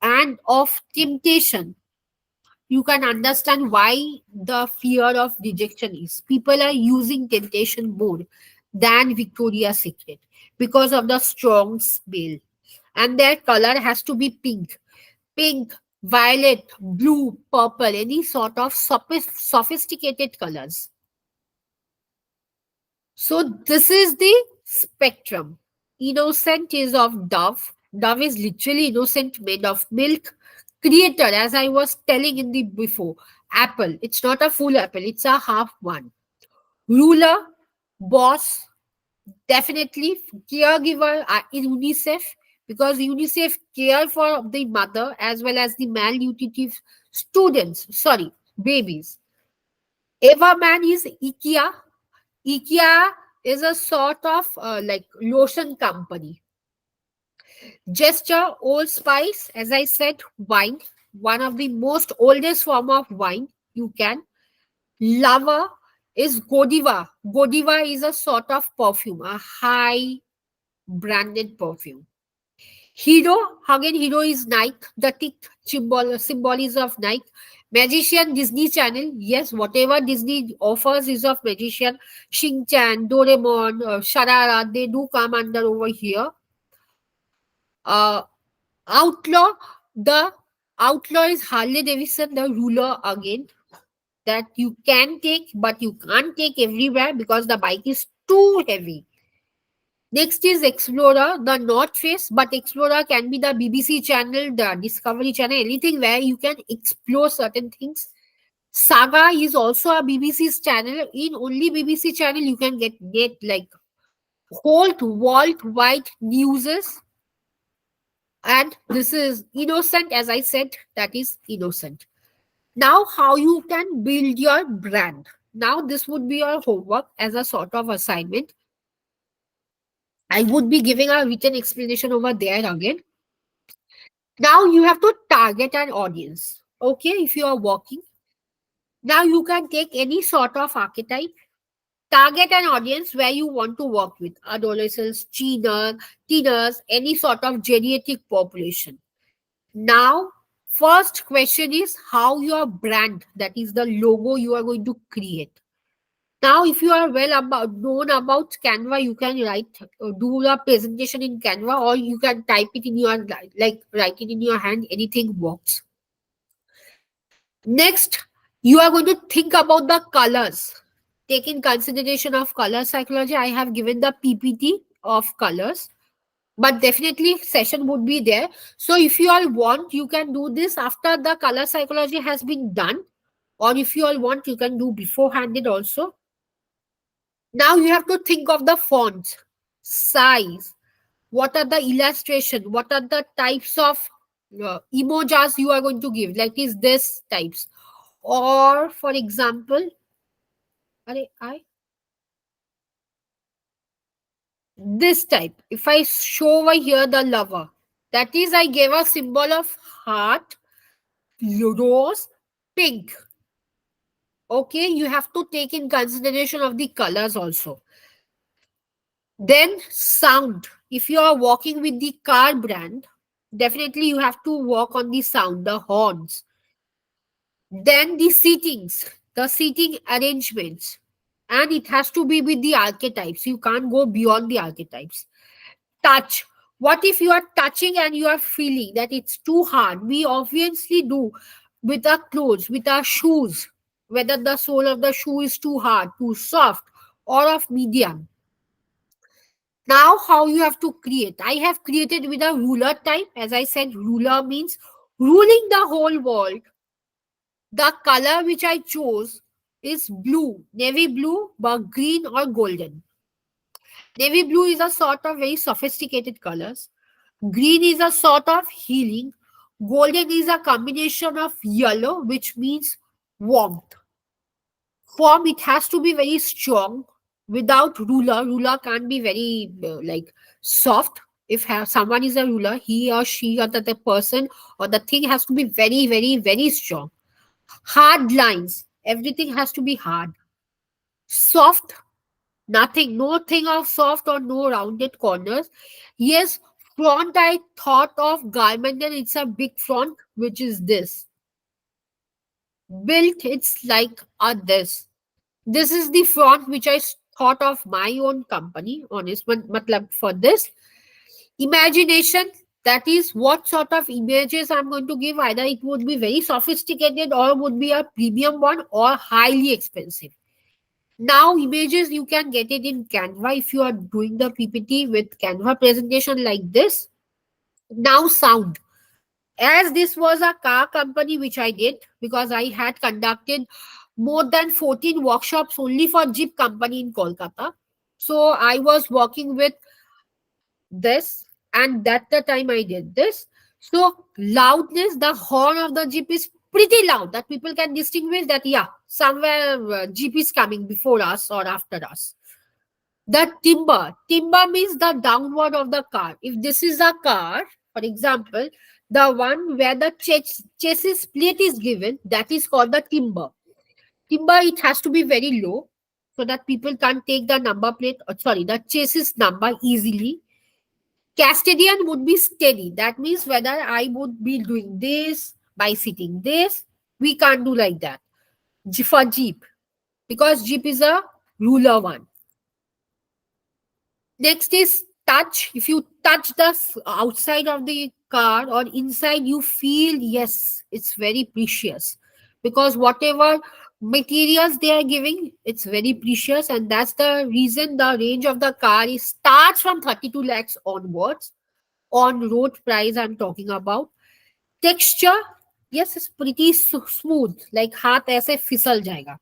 and of temptation, you can understand why the fear of rejection is. People are using temptation more than Victoria's Secret because of the strong smell. And their color has to be pink. Pink, violet, blue, purple, any sort of sophisticated colors. So this is the spectrum. Innocent is of dove. Dove is literally innocent, made of milk. Creator, as I was telling in the before, apple. It's not a full apple, it's a half one. Ruler, boss, definitely caregiver in UNICEF, because UNICEF care for the mother as well as the malnutritive students, sorry, babies. Everman is IKEA. IKEA is a sort of lotion company. Gesture, Old Spice, as I said, wine, one of the most oldest form of wine you can. Lover is Godiva. Godiva is a sort of perfume, a high branded perfume. Hero, again, hero is Nike, the tick symbol is of Nike. Magician, Disney Channel. Yes, whatever Disney offers is of magician. Shin-chan, Doraemon, Sharara, they do come under over here. Uh, Outlaw, the outlaw is Harley Davidson, the ruler again. That you can take, but you can't take everywhere because the bike is too heavy. Next is Explorer, the North Face, but Explorer can be the BBC channel, the Discovery channel, anything where you can explore certain things. Saga is also a BBC's channel. In only BBC channel, you can get like whole worldwide newses. And this is Innocent, as I said, that is Innocent. Now, how you can build your brand. Now, this would be your homework as a sort of assignment. I would be giving a written explanation over there again. Now you have to target an audience. Okay, if you are working. Now you can take any sort of archetype, target an audience where you want to work with adolescents, teenagers, any sort of geriatric population. Now, first question is how your brand, that is the logo you are going to create. Now, if you are well about known about Canva, you can do a presentation in Canva, or you can type it in your write it in your hand. Anything works. Next, you are going to think about the colors. Take in consideration of color psychology. I have given the PPT of colors, but definitely session would be there. So if you all want, you can do this after the color psychology has been done, or if you all want, you can do beforehand also. Now you have to think of the font, size, what are the illustration, what are the types of emojis you are going to give, like is this types. Or for example, I This type. If I show over here the lover, that is, I gave a symbol of heart, rose, pink. Okay, you have to take in consideration of the colors also. Then sound. If you are walking with the car brand, definitely you have to walk on the sound, the horns. Then the seating arrangements. And it has to be with the archetypes. You can't go beyond the archetypes. Touch. What if you are touching and you are feeling that it's too hard? We obviously do with our clothes, with our shoes, whether the sole of the shoe is too hard, too soft, or of medium. Now, how you have to create? I have created with a ruler type. As I said, ruler means ruling the whole world. The color which I chose is blue, navy blue, but green or golden. Navy blue is a sort of very sophisticated colors. Green is a sort of healing. Golden is a combination of yellow, which means warmth. Form, it has to be very strong. Without ruler can't be very like soft. If someone is a ruler, he or she or the person or the thing has to be very, very, very strong. Hard lines, everything has to be hard. Soft, nothing, no thing of soft or no rounded corners. Yes, front, I thought of garment and it's a big front, which is this. Built, it's like a this. This is the front which I thought of my own company, honest, matlab for this. Imagination, that is what sort of images I'm going to give. Either it would be very sophisticated or would be a premium one or highly expensive. Now, images, you can get it in Canva if you are doing the PPT with Canva presentation like this. Now, sound. As this was a car company which I did because I had conducted more than 14 workshops only for Jeep company in Kolkata. So I was working with this, and that the time I did this. So loudness, the horn of the Jeep is pretty loud that people can distinguish that, yeah, somewhere Jeep is coming before us or after us. The timber means the downward of the car. If this is a car, for example, the one where the chassis plate is given, that is called the timber. Timber, it has to be very low so that people can't take the number plate, or sorry, the chassis number easily. Castadian would be steady. That means whether I would be doing this by sitting this, we can't do like that. For Jeep, because Jeep is a ruler one. Next is touch. If you touch the outside of the car or inside, you feel, yes, it's very precious. Because whatever materials they are giving, it's very precious. And that's the reason the range of the car is starts from 32 lakhs onwards. On road price I'm talking about. Texture, yes, it's pretty smooth. Like हाथ ऐसे फिसल जाएगा.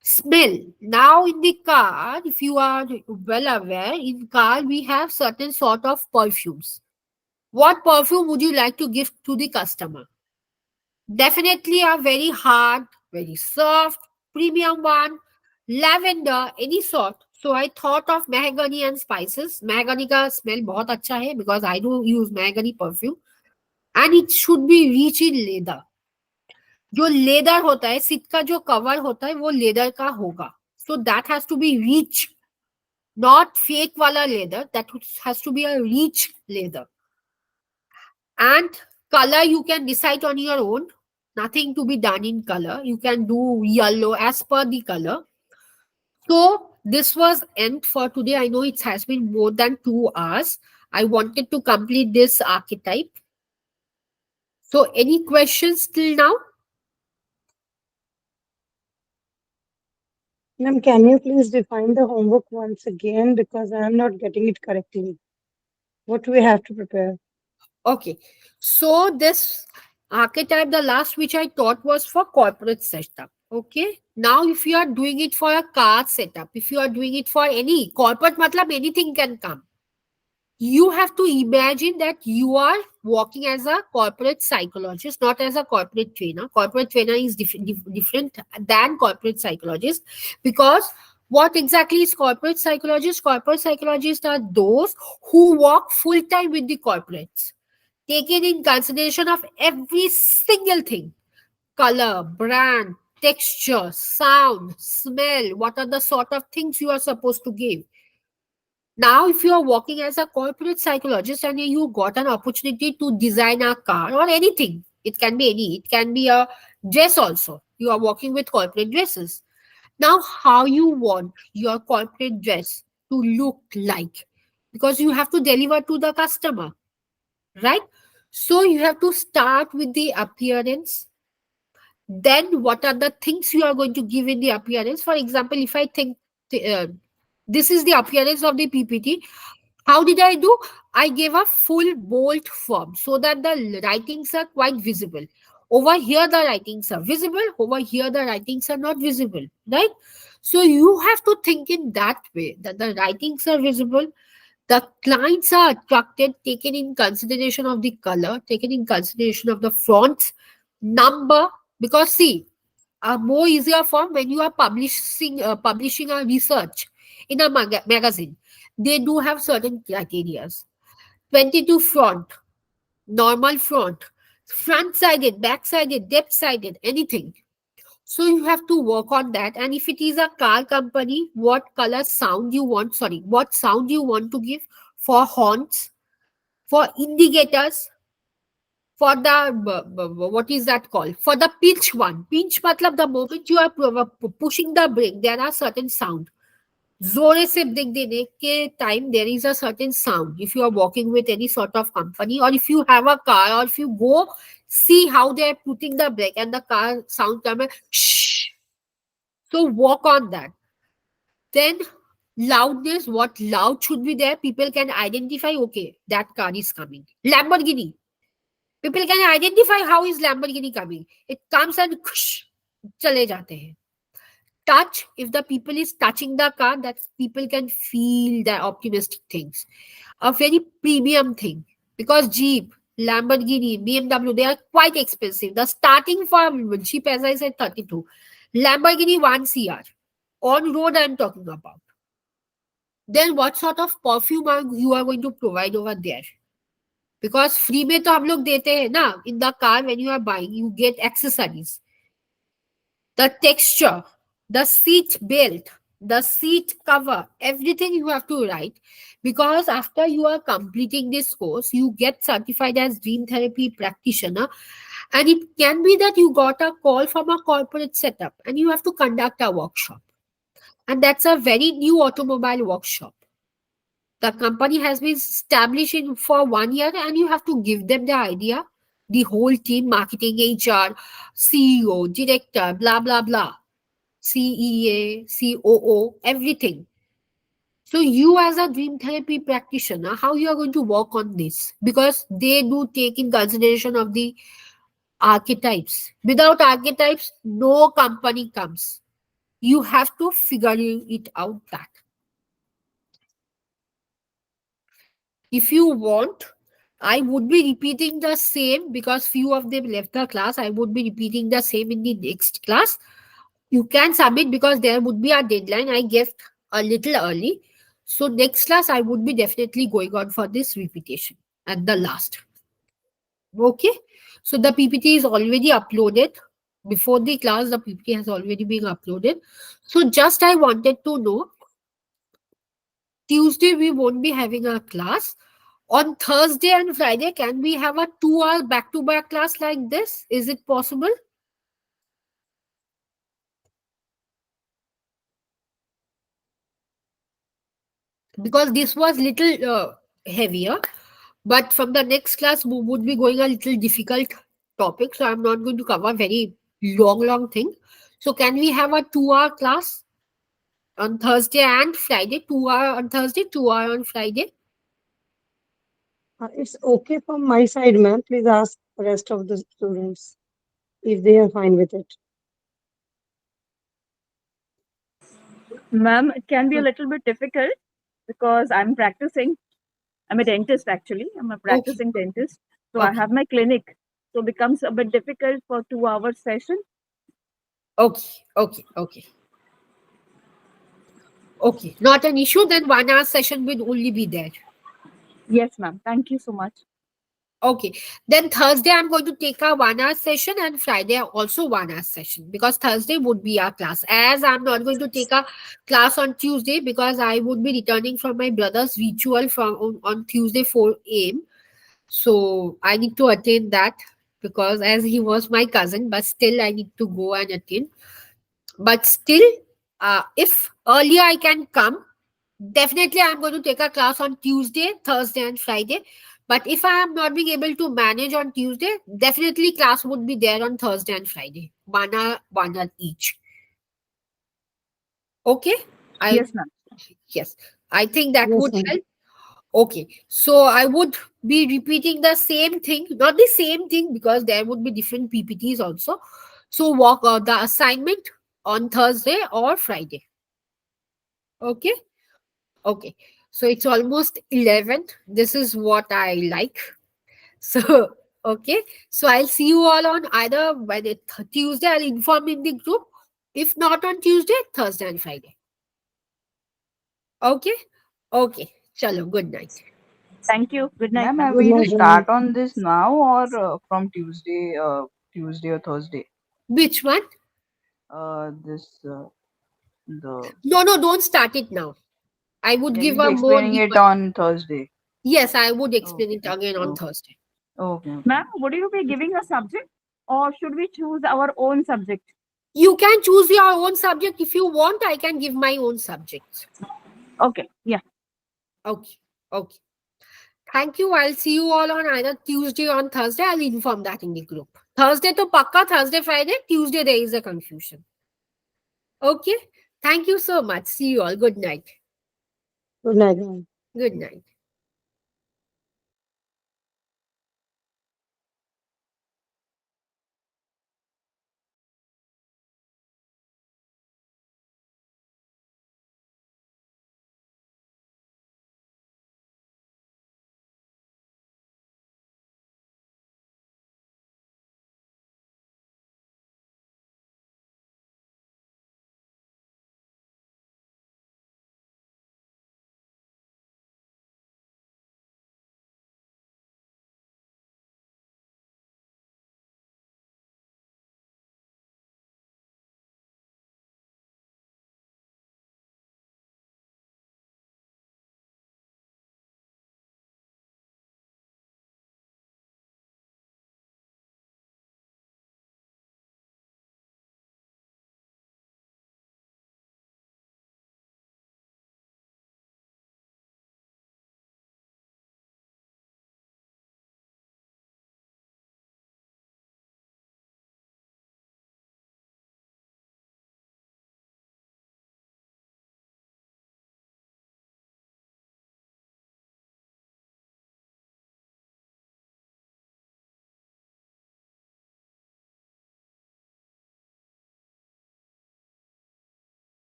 Smell. Now in the car, if you are well aware, in car we have certain sort of perfumes. What perfume would you like to give to the customer? Definitely a very hard, very soft, premium one, lavender, any sort. So I thought of mahogany and spices. Mahogany का smell बहुत अच्छा है because I do use mahogany perfume, and it should be rich in leather. जो leather होता है, seat का जो cover होता है वो लेदर का होगा. So that has to be rich, not fake wala leather. That has to be a rich leather. And color you can decide on your own. Nothing to be done in color. You can do yellow as per the color. So this was end for today. I know it has been more than 2 hours. I wanted to complete this archetype. So any questions till now? Ma'am, can you please define the homework once again because I am not getting it correctly? What do we have to prepare? Okay. So this archetype, the last which I taught was for corporate setup. Okay. Now if you are doing it for a car setup, if you are doing it for any corporate, matlab anything can come. You have to imagine that you are working as a corporate psychologist, not as a corporate trainer. Corporate trainer is different than corporate psychologist, because What exactly is corporate psychologists? Corporate psychologists are those who work full time with the corporates, taking in consideration of every single thing: color, brand, texture, sound, smell, what are the sort of things you are supposed to give. Now, if you are working as a corporate psychologist and you got an opportunity to design a car or anything, it can be any, it can be a dress also. You are working with corporate dresses. Now, how you want your corporate dress to look like? Because you have to deliver to the customer, right? So you have to start with the appearance. Then, what are the things you are going to give in the appearance? For example, if I think uh, this is the appearance of the PPT, how did I do? I gave a full bold form so that the writings are quite visible. Over here, the writings are visible. Over here, the writings are not visible, right? So you have to think in that way that the writings are visible, the clients are attracted, taken in consideration of the color, taken in consideration of the fonts, number. Because see, a more easier form when you are publishing a research in a magazine. They do have certain criterias. 22 front, normal front sided, back sided, depth sided, anything. So you have to work on that. And if it is a car company, what color sound you want, sorry, what sound you want to give for horns, for indicators, for the what is that called? For the pinch one. Pinch matlab the moment you are pushing the brake, there are certain sound. जोरे से break देने के time there is a certain sound. If you are working with any sort of company, or if you have a car, or if you go see how they are putting the brake and the car sound come shh. So work on that. Then loudness, what loud should be there? People can identify, okay, that car is coming. Lamborghini. People can identify how is Lamborghini coming. It comes and chale jate hain. Touch, if the people is touching the car, that people can feel the optimistic things. A very premium thing. Because Jeep, Lamborghini, BMW, they are quite expensive. The starting for Jeep, as I said, 32. Lamborghini 1 CR. On road, I'm talking about. Then what sort of perfume you are going to provide over there? Because free में तो हम लोग देते हैं ना. In the car, when you are buying, you get accessories. The texture, the seat belt, the seat cover, everything you have to write. Because after you are completing this course, you get certified as dream therapy practitioner. And it can be that you got a call from a corporate setup and you have to conduct a workshop. And that's a very new automobile workshop. The company has been established for 1 year and you have to give them the idea, the whole team, marketing, HR, CEO, director, blah, blah, blah, CEA, COO, everything. So you as a dream therapy practitioner, how you are going to work on this? Because they do take in consideration of the archetypes. Without archetypes, no company comes. You have to figure it out that. If you want, I would be repeating the same because few of them left the class. I would be repeating the same in the next class. You can submit because there would be a deadline. I gave a little early. So next class, I would be definitely going on for this repetition at the last. Okay. So the PPT is already uploaded. Before the class, the PPT has already been uploaded. So just I wanted to know, Tuesday we won't be having a class. On Thursday and Friday, can we have a 2 hour back-to-back class like this? Is it possible? Because this was little heavier, but from the next class we would be going a little difficult topic, so I'm not going to cover very long thing. So can we have a 2 hour class on Thursday and Friday? 2 hour on Thursday, 2 hour on Friday. It's okay from my side, ma'am. Please ask the rest of the students if they are fine with it. Ma'am, it can be a little bit difficult because I'm practicing. I'm a dentist actually. I'm a practicing dentist. So I Okay. have my clinic. So it becomes a bit difficult for 2 hour session. Okay. Okay, not an issue. Then 1 hour session will only be there. Yes, ma'am. Thank you so much. Okay. Then Thursday I'm going to take a 1 hour session and Friday also 1 hour session because Thursday would be our class. As I'm not going to take a class on Tuesday because I would be returning from my brother's ritual from on Tuesday 4 a.m. So I need to attend that because as he was my cousin, but still I need to go and attend. But still, if earlier I can come, definitely I'm going to take a class on Tuesday, Thursday, and Friday. But if I am not being able to manage on Tuesday, definitely class would be there on Thursday and Friday. 1 hour each. Okay? I Yes, ma'am. yes. I think that Yes, would ma'am. help. Okay. So I would be repeating the same thing, not the same thing because there would be different PPTs also. So walk the assignment on Thursday or Friday. Okay? Okay. So it's almost 11. This is what I like. So, okay. So I'll see you all on either by the Tuesday. I'll inform in the group. If not on Tuesday, Thursday and Friday. Okay. Okay. Chalo. Good night. Thank you. Good night, Ma'am, ma'am. are Good we to night, start ma'am. on this now or from Tuesday or Thursday? Which one? This the No, no, don't start it now. I would Yeah, give you'll be a more explaining it deeper. on Thursday. Yes, I would explain it Okay. again on Okay. Thursday. Okay. Ma'am, would you be giving a subject or should we choose our own subject? You can choose your own subject if you want. I can give my own subjects. Okay. Yeah. Okay. Okay. Thank you. I'll see you all on either Tuesday or on Thursday. I'll inform that in the group. Thursday to Pakka, Thursday, Friday. Tuesday, there is a confusion. Okay. Thank you so much. See you all. Good night. Good night, ma'am. Good night.